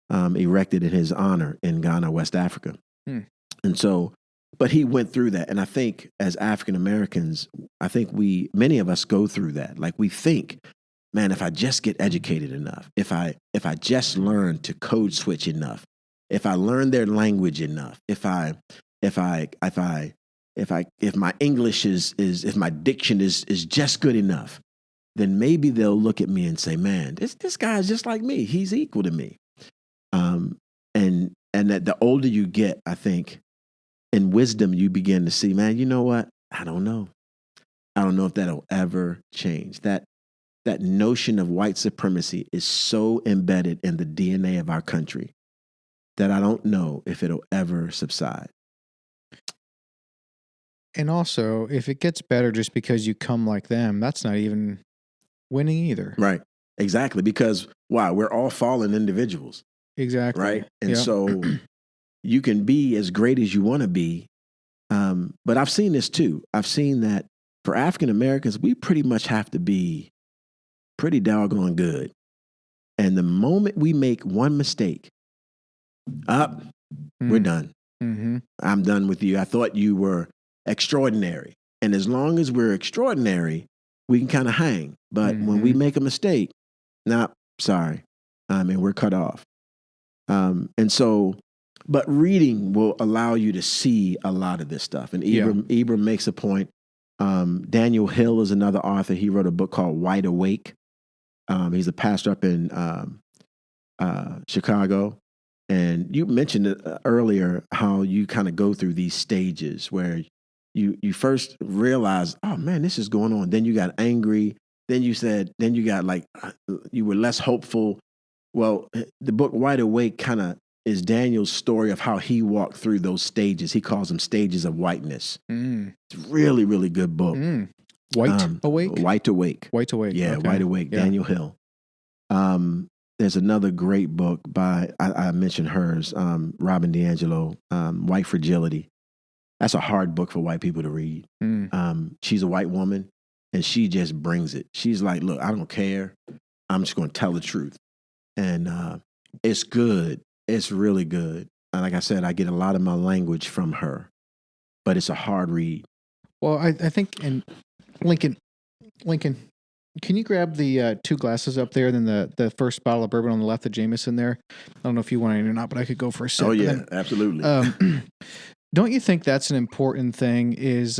erected in his honor in Ghana, West Africa. And so, but he went through that. And I think as African Americans, I think many of us go through that. Like we think, man, if I just get educated enough, if I just learn to code switch enough, if I learn their language enough, if my English if my diction is just good enough, then maybe they'll look at me and say, man, this guy's just like me. He's equal to me. And that the older you get, I think, in wisdom, you begin to see, man, you know what? I don't know. I don't know if that'll ever change. That notion of white supremacy is so embedded in the DNA of our country that I don't know if it'll ever subside. And also, if it gets better just because you come like them, that's not even winning either. Right. Exactly. Because wow, we're all fallen individuals. Exactly. Right. And so you can be as great as you want to be. But I've seen this too. I've seen that for African Americans, we pretty much have to be pretty doggone good. And the moment we make one mistake, we're done. Mm-hmm. I'm done with you. I thought you were extraordinary. And as long as we're extraordinary, we can kind of hang. But when we make a mistake, sorry. We're cut off. And so, but reading will allow you to see a lot of this stuff. And Ibram makes a point. Daniel Hill is another author. He wrote a book called Wide Awake. He's a pastor up in Chicago. And you mentioned earlier how you kind of go through these stages where you first realize, oh man, this is going on. Then you got angry. Then you got like, you were less hopeful. Well, the book Wide Awake kind of is Daniel's story of how he walked through those stages. He calls them stages of whiteness. It's a really, really good book. White Awake? White Awake. White Awake. Yeah, okay. Wide Awake, Yeah. Daniel Hill. There's another great book by, I mentioned hers, Robin DiAngelo, White Fragility. That's a hard book for white people to read. She's a white woman, and she just brings it. She's like, look, I don't care. I'm just going to tell the truth. And it's good. It's really good. And like I said, I get a lot of my language from her, but it's a hard read. Well, I think, and Lincoln, can you grab the 2 glasses up there, and then the first bottle of bourbon on the left, the Jameson there? I don't know if you want it or not, but I could go for a sip. Oh, yeah, absolutely. Don't you think that's an important thing is,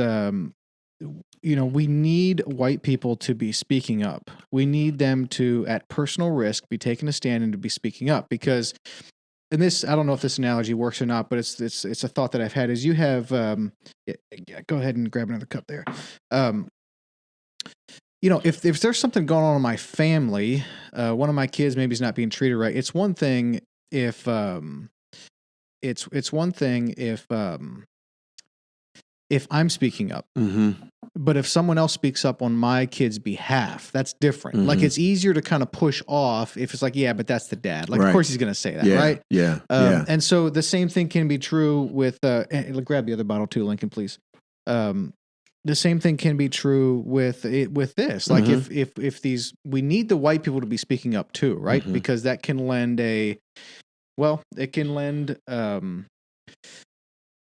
we need white people to be speaking up. We need them to, at personal risk, be taking a stand and to be speaking up because, and this, I don't know if this analogy works or not, but it's a thought that I've had is you have, go ahead and grab another cup there. If there's something going on in my family, one of my kids maybe is not being treated right. It's one thing if, it's one thing if I'm speaking up, but if someone else speaks up on my kid's behalf, that's different. Like it's easier to kind of push off if it's like, yeah, but that's the dad. Like, of course he's going to say that, right? Yeah. And so the same thing can be true with, grab the other bottle too, Lincoln, please. The same thing can be true with this. Like if these, we need the white people to be speaking up too, right? Because that can lend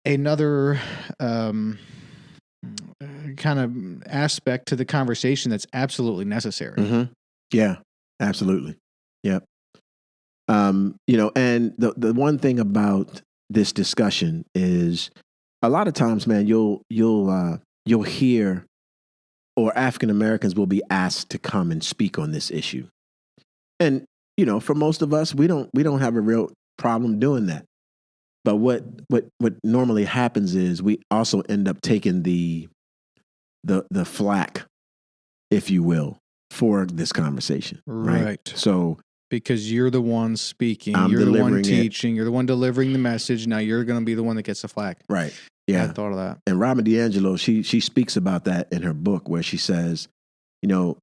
another kind of aspect to the conversation that's absolutely necessary. Yeah, absolutely. Yep. And the one thing about this discussion is a lot of times, man, you'll hear, or African Americans will be asked to come and speak on this issue. And, for most of us, we don't have a real problem doing that. But what normally happens is we also end up taking the flack, if you will, for this conversation. Right. Right. So because you're the one speaking, I'm you're the one delivering it. teaching, you're the one delivering the message. Now you're going to be the one that gets the flack. Right. I Yeah. hadn't thought of that. And Robin DiAngelo, she speaks about that in her book where she says,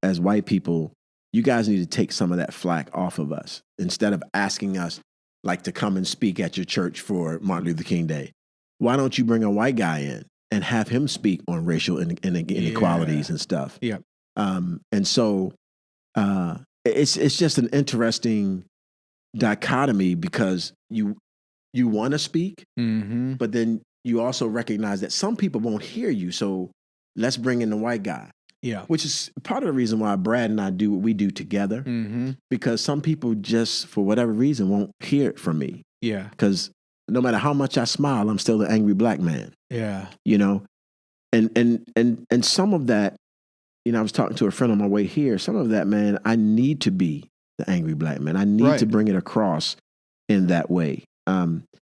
as white people, you guys need to take some of that flack off of us instead of asking us like to come and speak at your church for Martin Luther King Day. Why don't you bring a white guy in and have him speak on racial inequalities and stuff? Yeah. And so it's just an interesting dichotomy because you want to speak, Mm-hmm. but then you also recognize that some people won't hear you. So let's bring in the white guy. Yeah. Which is part of the reason why Brad and I do what we do together. Mm-hmm. Because some people just, for whatever reason, won't hear it from me. Yeah. Because no matter how much I smile, I'm still the angry black man. Yeah. And some of that, I was talking to a friend on my way here. Some of that, man, I need to be the angry black man. I need to bring it across in that way.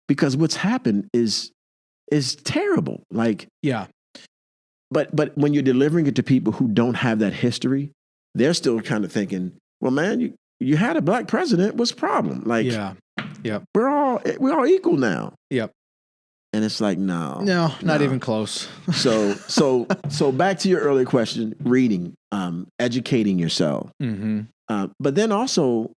Because what's happened is terrible. Like, yeah. But when you're delivering it to people who don't have that history, they're still kind of thinking, well, man, you had a black president. What's the problem? Like, yeah. Yep. we're all equal now. Yep. And it's like, no, not even close. So back to your earlier question, reading, educating yourself. Mm-hmm. But then also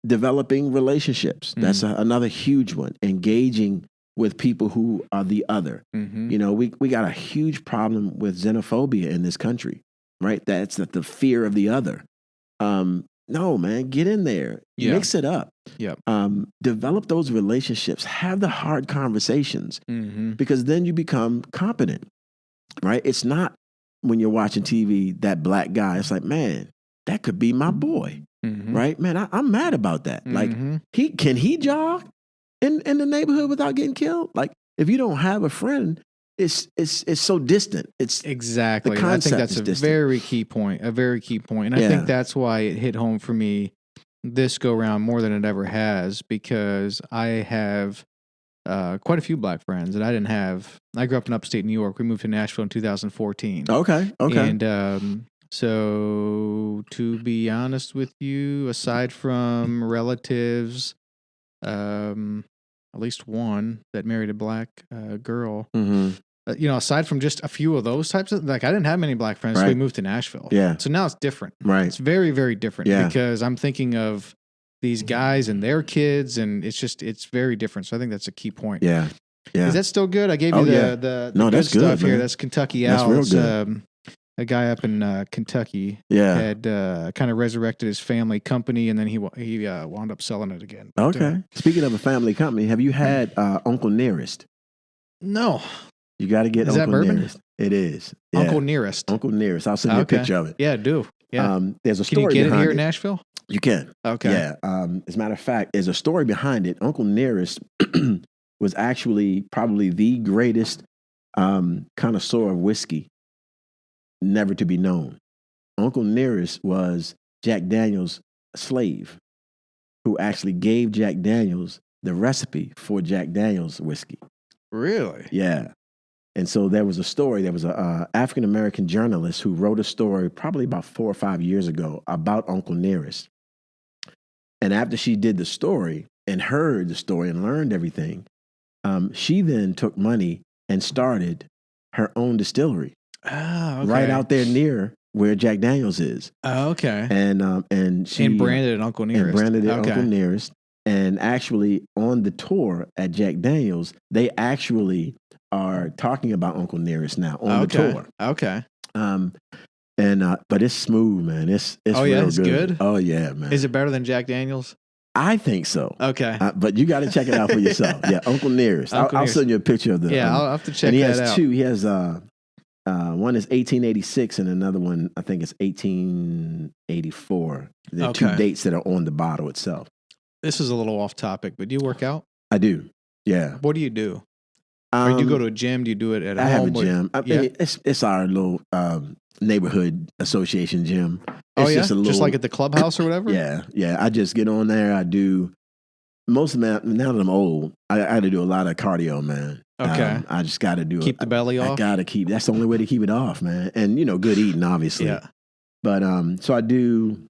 developing relationships. Mm-hmm. That's another huge one. Engaging with people who are the other. Mm-hmm. We got a huge problem with xenophobia in this country, right? That's the fear of the other. No, man, get in there, mix it up. Yep. Develop those relationships, have the hard conversations, because then you become competent, right? It's not when you're watching TV, that black guy, it's like, man, that could be my boy, right? Man, I'm mad about that. Like, can he jog in the neighborhood without getting killed? Like, if you don't have a friend, it's so distant. It's exactly. The concept I think that's a very key point. And I think that's why it hit home for me this go round more than it ever has, because I have quite a few black friends that I didn't have. I grew up in upstate New York. We moved to Nashville in 2014. Okay. And so to be honest with you, aside from relatives, at least one that married a black girl. Aside from just a few of those types of, like, I didn't have many black friends, so we moved to Nashville. Yeah. So now it's different. Right. It's very, very different. Yeah. Because I'm thinking of these guys and their kids, and it's very different. So I think that's a key point. Yeah. Yeah. Is that still good? I gave you the no, good that's stuff good, here. man. That's Kentucky That's Al. real It's, good. a guy up in Kentucky Yeah. had kind of resurrected his family company, and then he wound up selling it again. But, Okay. Speaking of a family company, have you had Uncle Nearest? No. You got to get Is that Uncle bourbon? Nearest. It is. Yeah. Uncle Nearest. Uncle Nearest. I'll send you a picture of it. Yeah, do. Yeah. There's a Can you story get it behind here in Nashville? You can. Okay. Yeah. As a matter of fact, there's a story behind it. Uncle Nearest was actually probably the greatest connoisseur of whiskey never to be known. Uncle Nearest was Jack Daniel's slave who actually gave Jack Daniels the recipe for Jack Daniel's whiskey. Really? Yeah. And so there was a story. There was a African-American journalist who wrote a story probably about 4 or 5 years ago about Uncle Nearest. And after she did the story and heard the story and learned everything, she then took money and started her own distillery right out there near where Jack Daniels is. Oh, okay. And she branded it Uncle Nearest. And branded it Uncle Nearest. And actually on the tour at Jack Daniels, they actually are talking about Uncle Nearest now on the tour. Okay. But it's smooth, man. It's real it's good. Oh yeah, man. Is it better than Jack Daniels? I think so. Okay. But you got to check it out for yourself. Yeah, Uncle Nearest. I'll send you a picture of the. Yeah, I'll have to check that out. And he has two. He has one is 1886 and another one I think is 1884. There are two dates that are on the bottle itself. This is a little off topic, but do you work out? I do. Yeah. What do you do? Or do you go to a gym? Do you do it at home? I have a gym. I mean, it's our little neighborhood association gym. It's just like at the clubhouse or whatever? Yeah. I just get on there. I do most of my, now that I'm old, I got to do a lot of cardio, man. Okay. I just got to do keep the belly off. I got to keep. That's the only way to keep it off, man. And good eating, obviously. Yeah. But so I do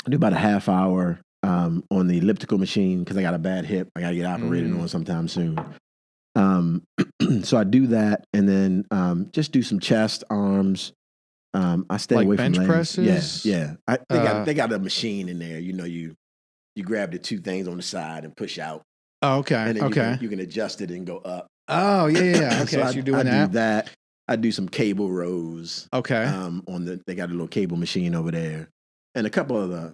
about a half hour on the elliptical machine because I got a bad hip. I got to get operated on sometime soon. So I do that, and then just do some chest, arms. I stay Like away bench from legs. presses? Yeah. They got a machine in there. You grab the two things on the side and push out. Oh, okay. And then Okay. you can adjust it and go up. Oh, yeah. Okay, so you're doing I that. do that. I do some cable rows. Okay. They got a little cable machine over there, and a couple of the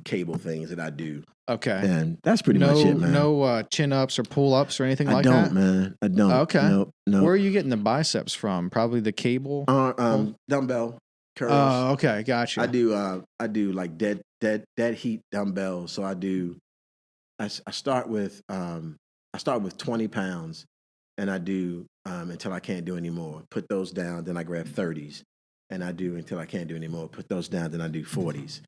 cable things that I do. Okay. And that's pretty much it, man. No chin ups or pull ups or anything like that? I don't, man. I don't. Okay. No. Where are you getting the biceps from? Probably the cable? Dumbbell curls. Oh, okay. Gotcha. I do like dead heat dumbbells. So I start with 20 pounds, and I do until I can't do anymore. Put those down, then I grab 30s, and I do until I can't do anymore. Put those down, then I do 40s,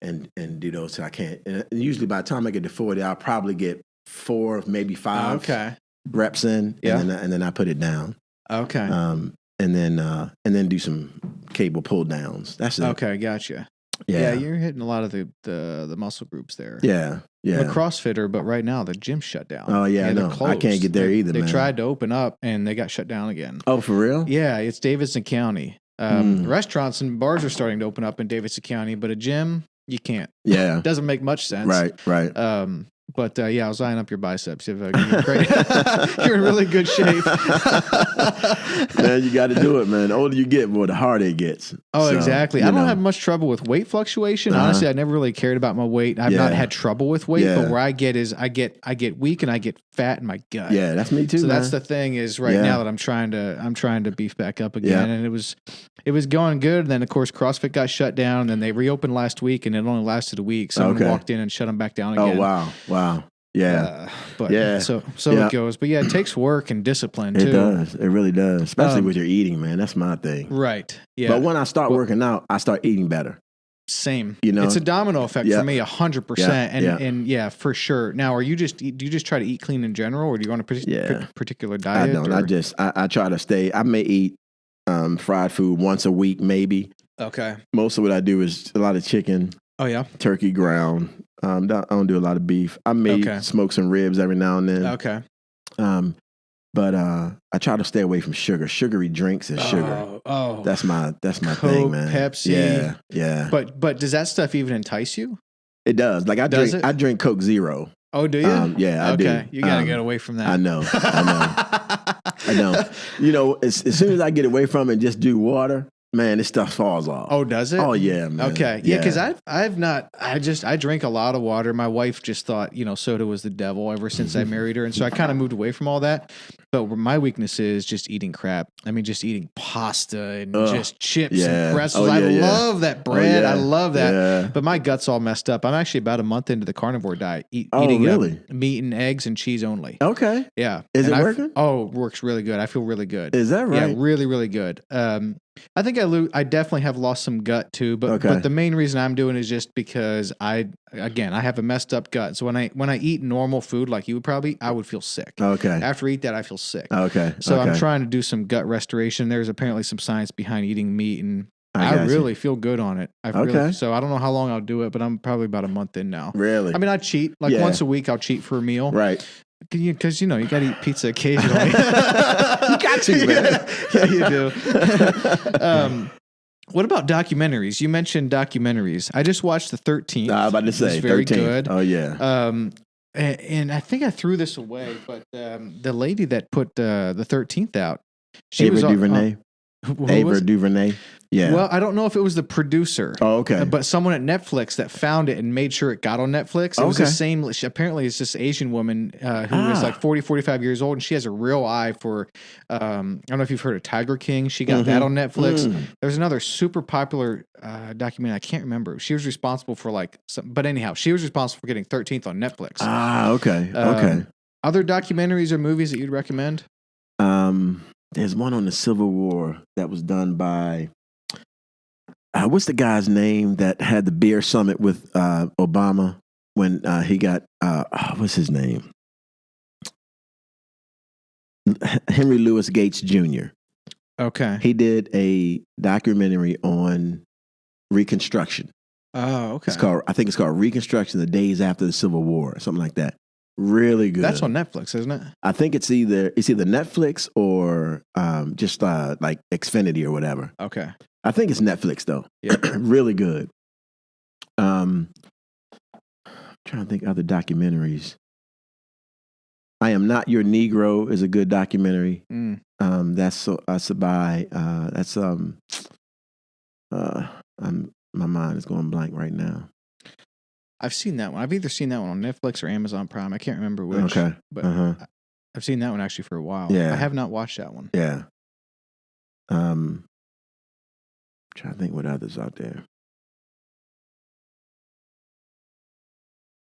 and do those till I can't. And usually by the time I get to 40, I'll probably get 4, maybe 5 reps in, and then I put it down. Okay. And then do some cable pull downs. That's it. Okay, gotcha. Yeah, you're hitting a lot of the muscle groups there. Yeah. I'm a CrossFitter, but right now the gym shut down. Oh yeah, they're no, closed. I can't get there either. They man. tried to open up and they got shut down again. Oh, for real? Yeah, it's Davidson County. Restaurants and bars are starting to open up in Davidson County, but a gym you can't. Yeah, it doesn't make much sense. Right. But I was eyeing up your biceps. You're great. You're in really good shape. Man, you got to do it, man. The older you get, more the harder it gets. Oh, so, exactly. I don't have much trouble with weight fluctuation. Honestly, I never really cared about my weight. I've not had trouble with weight, but where I get is I get weak and I get fat in my gut. Yeah, that's me too. So man. that's the thing is now that I'm trying to beef back up again, and it was going good. And then of course CrossFit got shut down, and then they reopened last week, and it only lasted a week. Someone walked in and shut them back down again. Oh wow. Yeah. So it goes. But it takes work and discipline too. It does. It really does. Especially with your eating, man. That's my thing. Right. Yeah. But when I start working out, I start eating better. Same. You know, it's a domino effect for me, 100%. And for sure. Now, do you just try to eat clean in general, or do you want a particular diet? I don't. I try to stay. I may eat fried food once a week, maybe. Okay. Most of what I do is a lot of chicken. Oh yeah. Turkey ground. I don't do a lot of beef. I may smoke some ribs every now and then. Okay. But I try to stay away from sugar. Sugary drinks and sugar. Oh, that's my Coke, thing, man. Pepsi. Yeah. But does that stuff even entice you? It does. Like I drink Coke Zero. Oh, do you? I do. You gotta get away from that. I know. You know, as soon as I get away from it and just do water, man, this stuff falls off. Oh, does it? Oh yeah, man. Okay. Yeah, because I drink a lot of water. My wife just thought, soda was the devil ever since I married her. And so I kind of moved away from all that. But my weakness is just eating crap. I mean, just eating pasta and just chips and pretzels. I love that bread. I love that. Yeah. But my gut's all messed up. I'm actually about a month into the carnivore diet, eating meat and eggs and cheese only. Okay. Yeah. Is it working? Oh, it works really good. I feel really good. Is that right? Yeah, really, really good. I think I definitely have lost some gut too, but the main reason I'm doing it is just because I have a messed up gut. So when I eat normal food like you would probably, I would feel sick. Okay. After I eat that, I feel sick. Okay. So I'm trying to do some gut restoration. There's apparently some science behind eating meat, and I really feel good on it. So I don't know how long I'll do it, but I'm probably about a month in now. Really? I mean, I cheat once a week. I'll cheat for a meal. Right. Because you got to eat pizza occasionally. You got to, man. Yeah, you do. What about documentaries? You mentioned documentaries. I just watched The 13th. I was about to say, very 13th. Good. Oh, yeah. And I think I threw this away, but the lady that put the 13th out, she Ava was DuVernay. Ava DuVernay. Yeah. Well, I don't know if it was the producer. Oh, okay. But someone at Netflix that found it and made sure it got on Netflix. It was the same. Apparently, it's this Asian woman who is like 40, 45 years old, and she has a real eye for, I don't know if you've heard of Tiger King. She got that on Netflix. There's another super popular documentary. I can't remember. She was responsible for but anyhow, she was responsible for getting 13th on Netflix. Okay. Okay. Other documentaries or movies that you'd recommend? There's one on the Civil War that was done by, what's the guy's name that had the beer summit with Obama when he got, what's his name? Henry Louis Gates Jr. Okay. He did a documentary on Reconstruction. Oh, okay. I think it's called Reconstruction: The Days After the Civil War, something like that. Really good. That's on Netflix, isn't it? I think it's either Netflix or just like Xfinity or whatever. Okay. I think it's Netflix though. Yeah. Really good. Trying to think other documentaries. I Am Not Your Negro is a good documentary. My mind is going blank right now. I've seen that one. I've either seen that one on Netflix or Amazon Prime. I can't remember which. Okay. But I've seen that one actually for a while. Yeah. I have not watched that one. Yeah. Trying to think what others out there.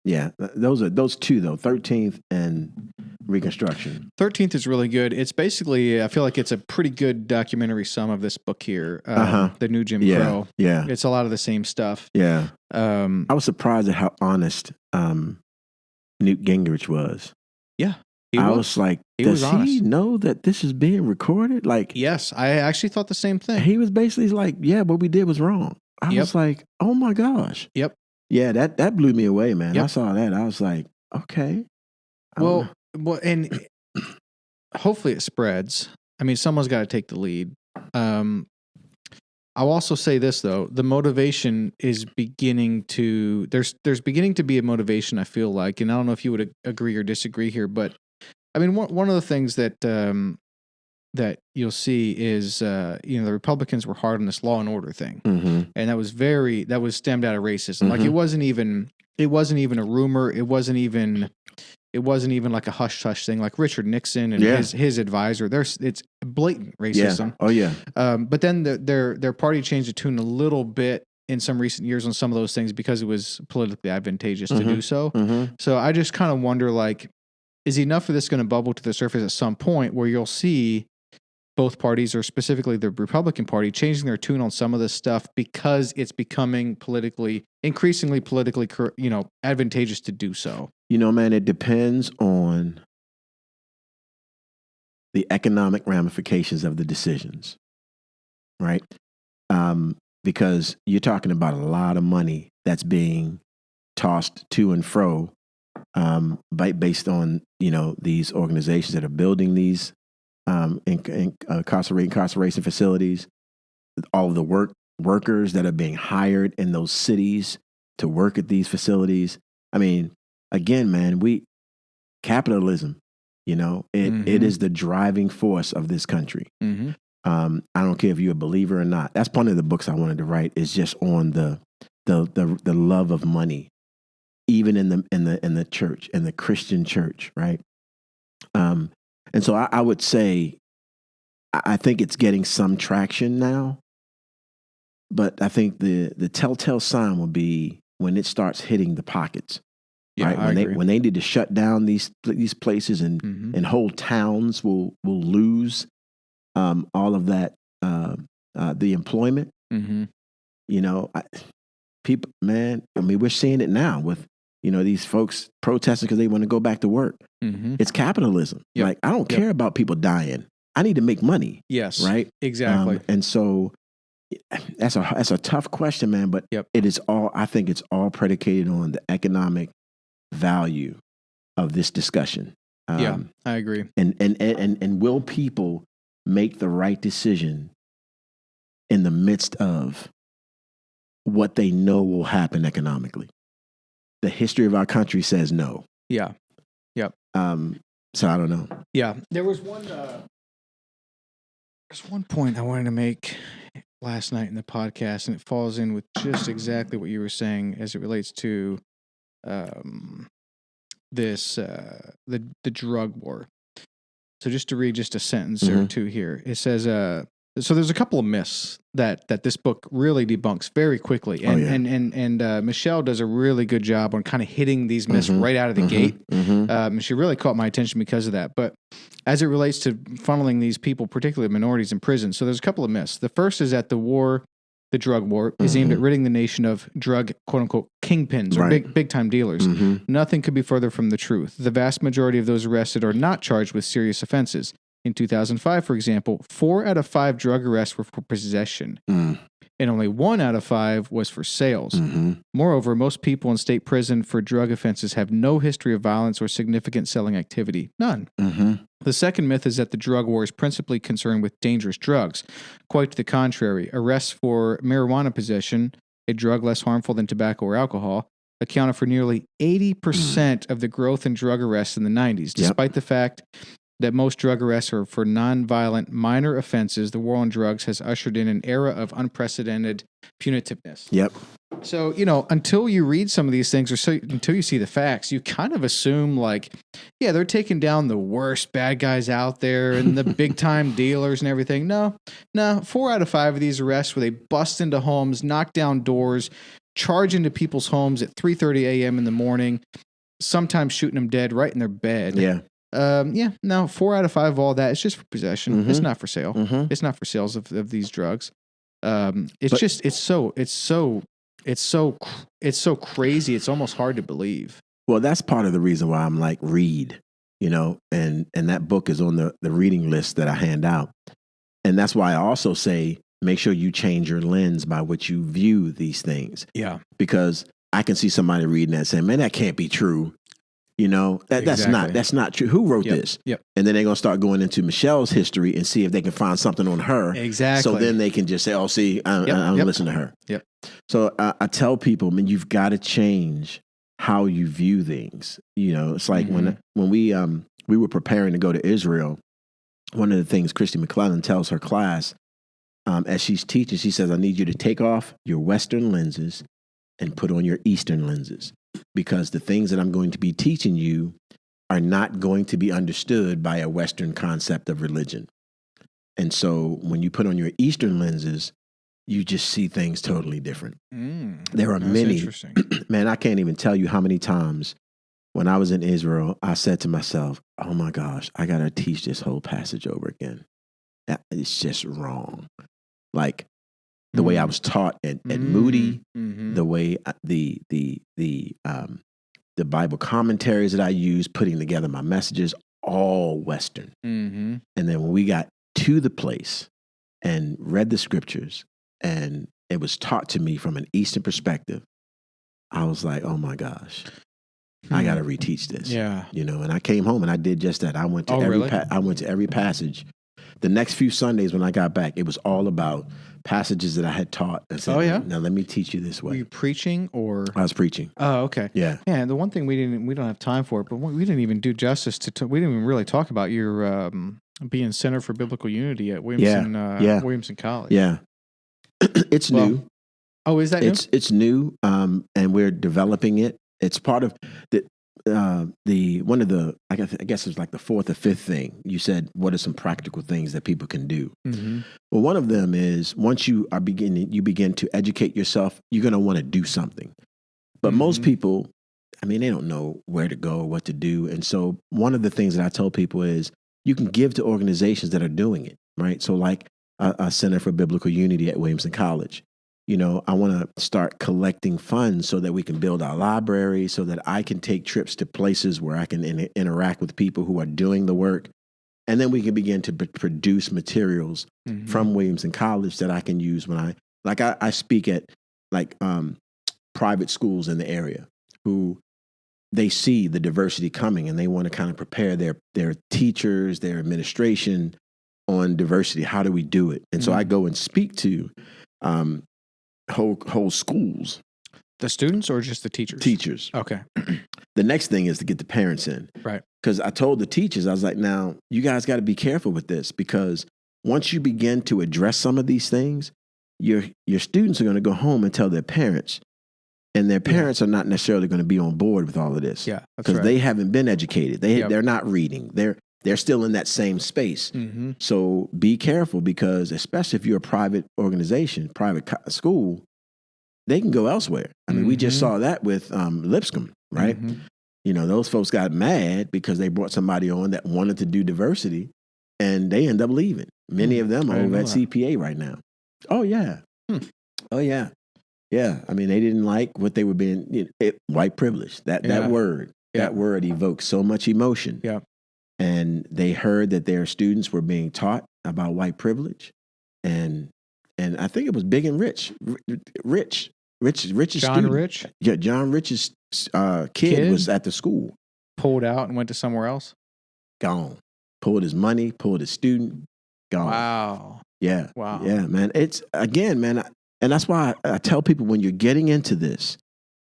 Yeah, those two though, 13th and Reconstruction. 13th is really good. It's basically, I feel like it's a pretty good documentary sum of this book here, The New Jim Crow. Yeah. It's a lot of the same stuff. Yeah. I was surprised at how honest Newt Gingrich was. Yeah. I was like, does he know that this is being recorded? Like, yes, I actually thought the same thing. He was basically like, yeah, what we did was wrong. I was like, oh my gosh. Yep. Yeah, that blew me away, man. Yep. I saw that. I was like, okay. Well, and hopefully it spreads. I mean, someone's got to take the lead. I'll also say this though: the motivation is beginning to there's beginning to be a motivation. I feel like, and I don't know if you would agree or disagree here, but I mean, one of the things that that you'll see is the Republicans were hard on this law and order thing, and that was stemmed out of racism. Like it wasn't even a rumor. It wasn't even like a hush hush thing. Like Richard Nixon and his advisor. It's blatant racism. Yeah. Oh yeah. But then their party changed the tune a little bit in some recent years on some of those things because it was politically advantageous to do so. So I just kind of wonder, like, is enough of this going to bubble to the surface at some point where you'll see both parties, or specifically the Republican Party, changing their tune on some of this stuff because it's becoming increasingly politically, advantageous to do so? Man, it depends on the economic ramifications of the decisions, right? Because you're talking about a lot of money that's being tossed to and fro, based on these organizations that are building these incarceration facilities, all of the workers that are being hired in those cities to work at these facilities. I mean, again, man, capitalism, it is the driving force of this country. I don't care if you're a believer or not. That's one of the books I wanted to write, is just on the love of money, even in the church, in the Christian church, right? And so I would say, I think it's getting some traction now, but I think the telltale sign will be when it starts hitting the pockets, right? When they need to shut down these places and whole towns will lose all of that, the employment. People, man. I mean, we're seeing it now with these folks protesting because they want to go back to work. It's capitalism. Yep. Like, I don't care about people dying. I need to make money. Yes. Right. Exactly. And so that's a tough question, man. But it is all. I think it's all predicated on the economic value of this discussion. I agree. And will people make the right decision in the midst of what they know will happen economically? The history of our country says no. Yeah. Yep. So I don't know. Yeah. There was one point I wanted to make last night in the podcast, and it falls in with just exactly what you were saying as it relates to this the drug war. So just to read just a sentence or two here. It says so there's a couple of myths that this book really debunks very quickly. And Michelle does a really good job on kind of hitting these myths right out of the gate. She really caught my attention because of that. But as it relates to funneling these people, particularly minorities, in prison, so there's a couple of myths. The first is that the drug war is aimed at ridding the nation of drug, quote unquote, kingpins or big time dealers. Nothing could be further from the truth. The vast majority of those arrested are not charged with serious offenses. In 2005, for example, 4 out of 5 drug arrests were for possession. and only 1 out of 5 was for sales. Mm-hmm. Moreover, most people in state prison for drug offenses have no history of violence or significant selling activity. None. Mm-hmm. The second myth is that the drug war is principally concerned with dangerous drugs. Quite to the contrary, arrests for marijuana possession, a drug less harmful than tobacco or alcohol, accounted for nearly 80% of the growth in drug arrests in the 90s. Despite the fact that most drug arrests are for nonviolent minor offenses, the war on drugs has ushered in an era of unprecedented punitiveness. Yep. So, until you read some of these things until you see the facts, you kind of assume they're taking down the worst bad guys out there and the big time dealers and everything. No, 4 out of 5 of these arrests where they bust into homes, knock down doors, charge into people's homes at 3:30 a.m. in the morning, sometimes shooting them dead right in their bed. Yeah. 4 out of 5 of all that is just for possession. Mm-hmm. It's not for sale. Mm-hmm. It's not for sales of these drugs. It's so crazy. It's almost hard to believe. Well, that's part of the reason why I'm like, read, and that book is on the reading list that I hand out. And that's why I also say, make sure you change your lens by which you view these things. Yeah. Because I can see somebody reading that saying, man, that can't be true. That's not true. Who wrote this? Yep. And then they're going to start going into Michelle's history and see if they can find something on her. Exactly. So then they can just say, oh, see, I don't listen to her. Yep. So I tell people, you've got to change how you view things. It's like when we were preparing to go to Israel, one of the things Christy McClellan tells her class as she's teaching, she says, I need you to take off your Western lenses and put on your Eastern lenses, because the things that I'm going to be teaching you are not going to be understood by a Western concept of religion. And so when you put on your Eastern lenses, you just see things totally different. There are many, man, I can't even tell you how many times when I was in Israel, I said to myself, oh my gosh, I got to teach this whole passage over again. It's just wrong. Like the way I was taught at Moody, the way the Bible commentaries that I use, putting together my messages, all Western. And then when we got to the place and read the scriptures and it was taught to me from an Eastern perspective, I was like, oh my gosh, I got to reteach this. Yeah. And I came home and I did just that. I went to I went to every passage. The next few Sundays when I got back, it was all about passages that I had taught. I said, now let me teach you this way. Were you preaching or? I was preaching. Oh, okay. Yeah. Yeah. And the one thing we don't have time for it, but we didn't even do justice to, we didn't even really talk about your being Center for Biblical Unity at Williamson College. Yeah. It's new. Oh, is that new? It's new, and we're developing it. It's part of one of the, I guess it's like the 4th or 5th thing. You said, what are some practical things that people can do? Well, one of them is once you begin to educate yourself, you're going to want to do something. But most people, they don't know where to go or what to do. And so one of the things that I tell people is you can give to organizations that are doing it, right? So like a Center for Biblical Unity at Williamson College. I want to start collecting funds so that we can build our library, so that I can take trips to places where I can interact with people who are doing the work. And then we can begin to produce materials from Williamson College that I can use when I speak at private schools in the area who they see the diversity coming and they want to kind of prepare their teachers, their administration on diversity. How do we do it? And so I go and speak to whole schools. The students or just the teachers? Teachers. Okay. The next thing is to get the parents in. Right. Because I told the teachers, I was like, now, you guys got to be careful with this, because once you begin to address some of these things, your students are going to go home and tell their parents, and their parents are not necessarily going to be on board with all of this. Yeah, because they haven't been educated. They're not reading. They're still in that same space. So be careful, because especially if you're a private organization, private school, they can go elsewhere. We just saw that with Lipscomb, right? Those folks got mad because they brought somebody on that wanted to do diversity, and they end up leaving. Many of them are over at CPA right now. Oh, yeah. Oh, yeah. Yeah. They didn't like what they were being, white privilege, that word. That word evokes so much emotion. Yeah. And they heard that their students were being taught about white privilege. And and I think it was Big and Rich's John student. Rich Yeah, John Rich's kid was at the school. pulled out and went to somewhere else. Gone. Pulled his money, pulled his student, gone. Wow. Yeah. Wow. Yeah, man. It's, again, man, and that's why I tell people when you're getting into this,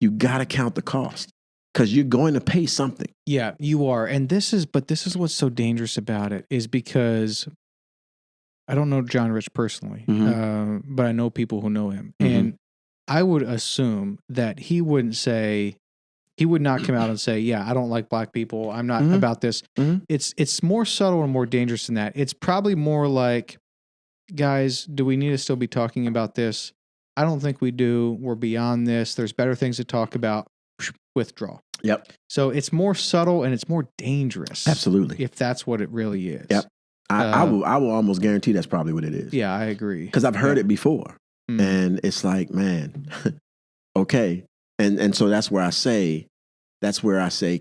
you got to count the cost because you're going to pay something. Yeah, you are. And this is what's so dangerous about it is because I don't know John Rich personally, but I know people who know him. Mhm. And I would assume that he would not come out and say, yeah, I don't like black people. I'm not about this. Mhm. It's more subtle and more dangerous than that. It's probably more like, guys, do we need to still be talking about this? I don't think we do. We're beyond this. There's better things to talk about. Withdraw. Yep. So it's more subtle and it's more dangerous. Absolutely. If that's what it really is. Yep. I will almost guarantee that's probably what it is. Yeah, I agree. Because I've heard it before. Mm. And it's like, man, okay. And so that's where I say,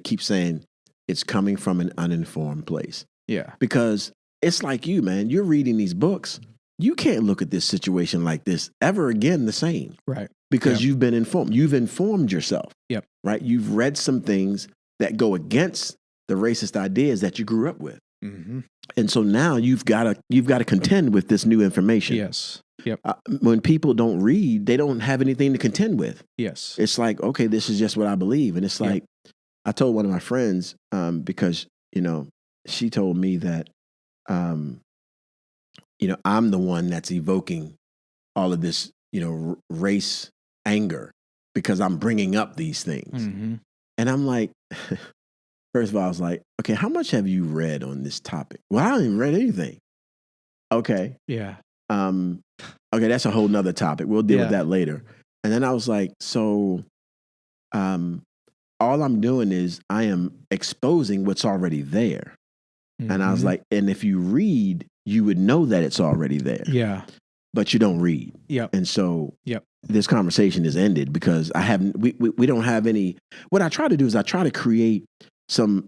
keep saying it's coming from an uninformed place. Yeah. Because it's like you, man, you're reading these books. You can't look at this situation like this ever again the same. Right. Because you've been informed. You've informed yourself. Yep. Right. You've read some things that go against the racist ideas that you grew up with. Mm-hmm. And so now you've got to contend with this new information. Yes. Yep. When people don't read, they don't have anything to contend with. Yes. It's like, okay, this is just what I believe. And it's like, I told one of my friends, because, she told me that, I'm the one that's evoking all of this, race anger because I'm bringing up these things. Mm-hmm. And I'm like, first of all, I was like, okay, how much have you read on this topic? Well, I haven't even read anything. Okay. Yeah. Okay, that's a whole nother topic. We'll deal with that later. And then I was like, so all I'm doing is I am exposing what's already there. Mm-hmm. And I was like, and if you read, you would know that it's already there. Yeah. But you don't read. Yep. And so yep. This conversation is ended because we don't have any. What I try to do is I try to create some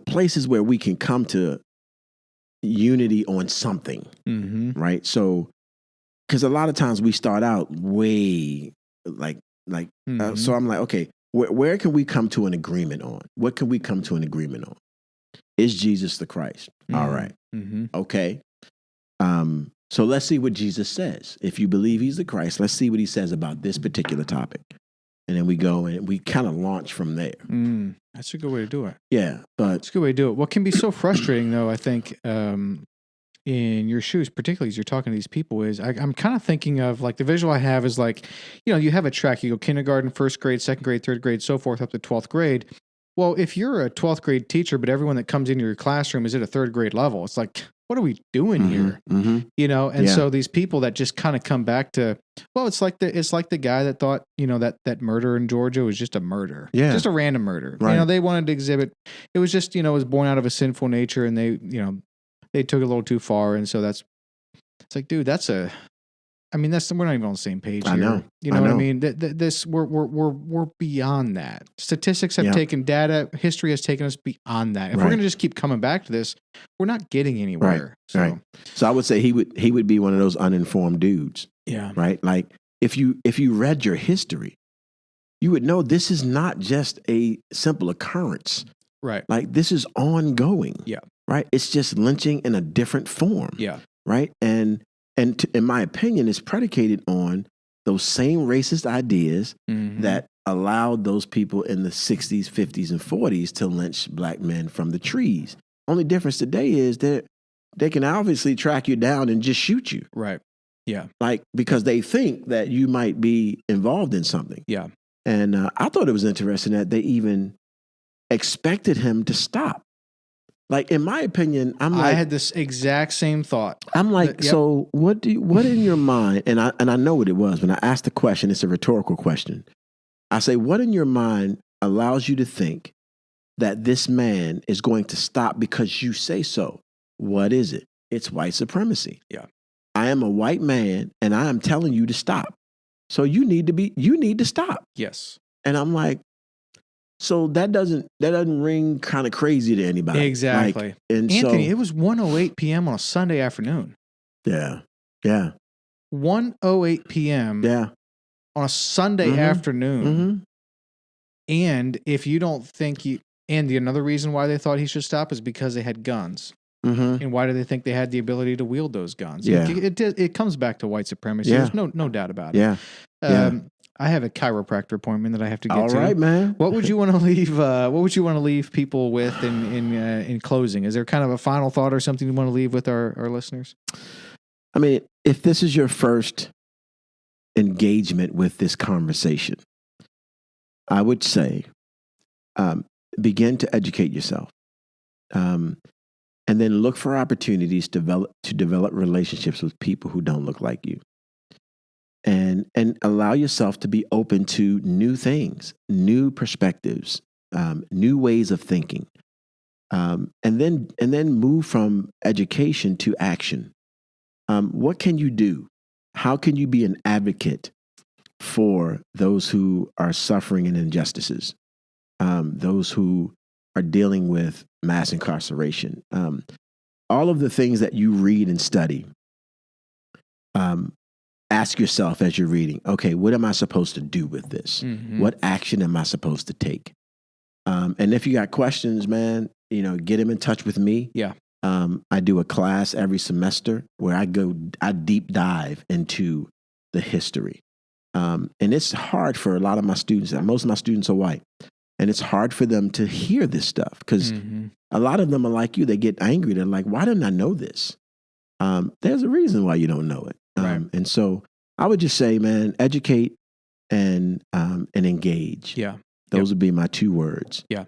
places where we can come to unity on something, right? So, because a lot of times we start out way so I'm like, okay, where can we come to an agreement on? What can we come to an agreement on? Is Jesus the Christ? All right. Okay. So let's see what Jesus says. If you believe he's the Christ, let's see what he says about this particular topic. And then we go and we kind of launch from there. That's a good way to do it. Yeah. But it's a good way to do it. What can be so frustrating though, I think, in your shoes, particularly as you're talking to these people, is I'm kind of thinking of like the visual I have is like, you have a track, you go kindergarten, first grade, second grade, third grade, so forth up to 12th grade. Well, if you're a 12th grade teacher, but everyone that comes into your classroom is at a third grade level, it's like, what are we doing here? And so these people that just kind of come back to, well, it's like the guy that thought, that murder in Georgia was just a murder. Yeah. Just a random murder. Right. They wanted to exhibit, it was just, it was born out of a sinful nature and they took it a little too far. And so it's like, dude, we're not even on the same page here. I know. You know what I mean? We're beyond that. Statistics have taken data. History has taken us beyond that. If we're going to just keep coming back to this, we're not getting anywhere. Right. So I would say he would be one of those uninformed dudes. Yeah. Right. Like if you read your history, you would know this is not just a simple occurrence. Right. Like this is ongoing. Yeah. Right. It's just lynching in a different form. Yeah. Right. And in my opinion, it's predicated on those same racist ideas that allowed those people in the 60s, 50s, and 40s to lynch black men from the trees. Only difference today is that they can obviously track you down and just shoot you. Right. Yeah. Like, because they think that you might be involved in something. Yeah. And I thought it was interesting that they even expected him to stop. Like, in my opinion, I had this exact same thought. I'm like, so what in your mind, and I know what it was when I asked the question, it's a rhetorical question. I say, what in your mind allows you to think that this man is going to stop because you say so? What is it? It's white supremacy. Yeah. I am a white man and I am telling you to stop. So you need to stop. Yes. And I'm like, so that doesn't ring kind of crazy to anybody. Exactly. And Anthony, it was 1:08 p.m. on a Sunday afternoon. Yeah. Yeah. 1:08 p.m. Yeah. on a Sunday Mhm. afternoon. Mm-hmm. And if you don't think another reason why they thought he should stop is because they had guns. Mm-hmm. And why do they think they had the ability to wield those guns? Yeah. It comes back to white supremacy. Yeah. There's no doubt about it. Yeah. Yeah. I have a chiropractor appointment that I have to get All to. right, man. What would you want to leave? What would you want to leave people with in closing? Is there kind of a final thought or something you want to leave with our listeners? I mean, if this is your first engagement with this conversation, I would say begin to educate yourself, and then look for opportunities to develop relationships with people who don't look like you, and allow yourself to be open to new things, new perspectives, new ways of thinking, and then move from education to action. What can you do? How can you be an advocate for those who are suffering in injustices, those who are dealing with mass incarceration? All of the things that you read and study, ask yourself as you're reading, okay, what am I supposed to do with this? Mm-hmm. What action am I supposed to take? And if you got questions, man, get them in touch with me. Yeah. I do a class every semester where I deep dive into the history. And it's hard for a lot of my students, and most of my students are white, and it's hard for them to hear this stuff because a lot of them are like you. They get angry. They're like, why didn't I know this? There's a reason why you don't know it. Right. And so I would just say, man, educate and engage. Yeah. Those would be my 2 words. Yeah.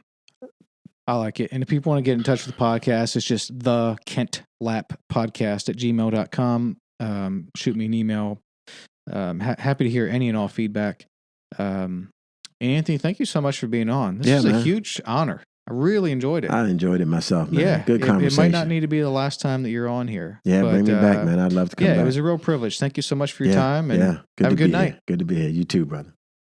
I like it. And if people want to get in touch with the podcast, it's just the Kent Lapp podcast at gmail.com. Shoot me an email. Happy to hear any and all feedback. Anthony, thank you so much for being on. This is a huge honor. I really enjoyed it. I enjoyed it myself, man. Yeah. Good conversation. It might not need to be the last time that you're on here. Yeah, bring me back, man. I'd love to come back. Yeah, it was a real privilege. Thank you so much for your time. And Good have a good night. Good to be here. You too, brother.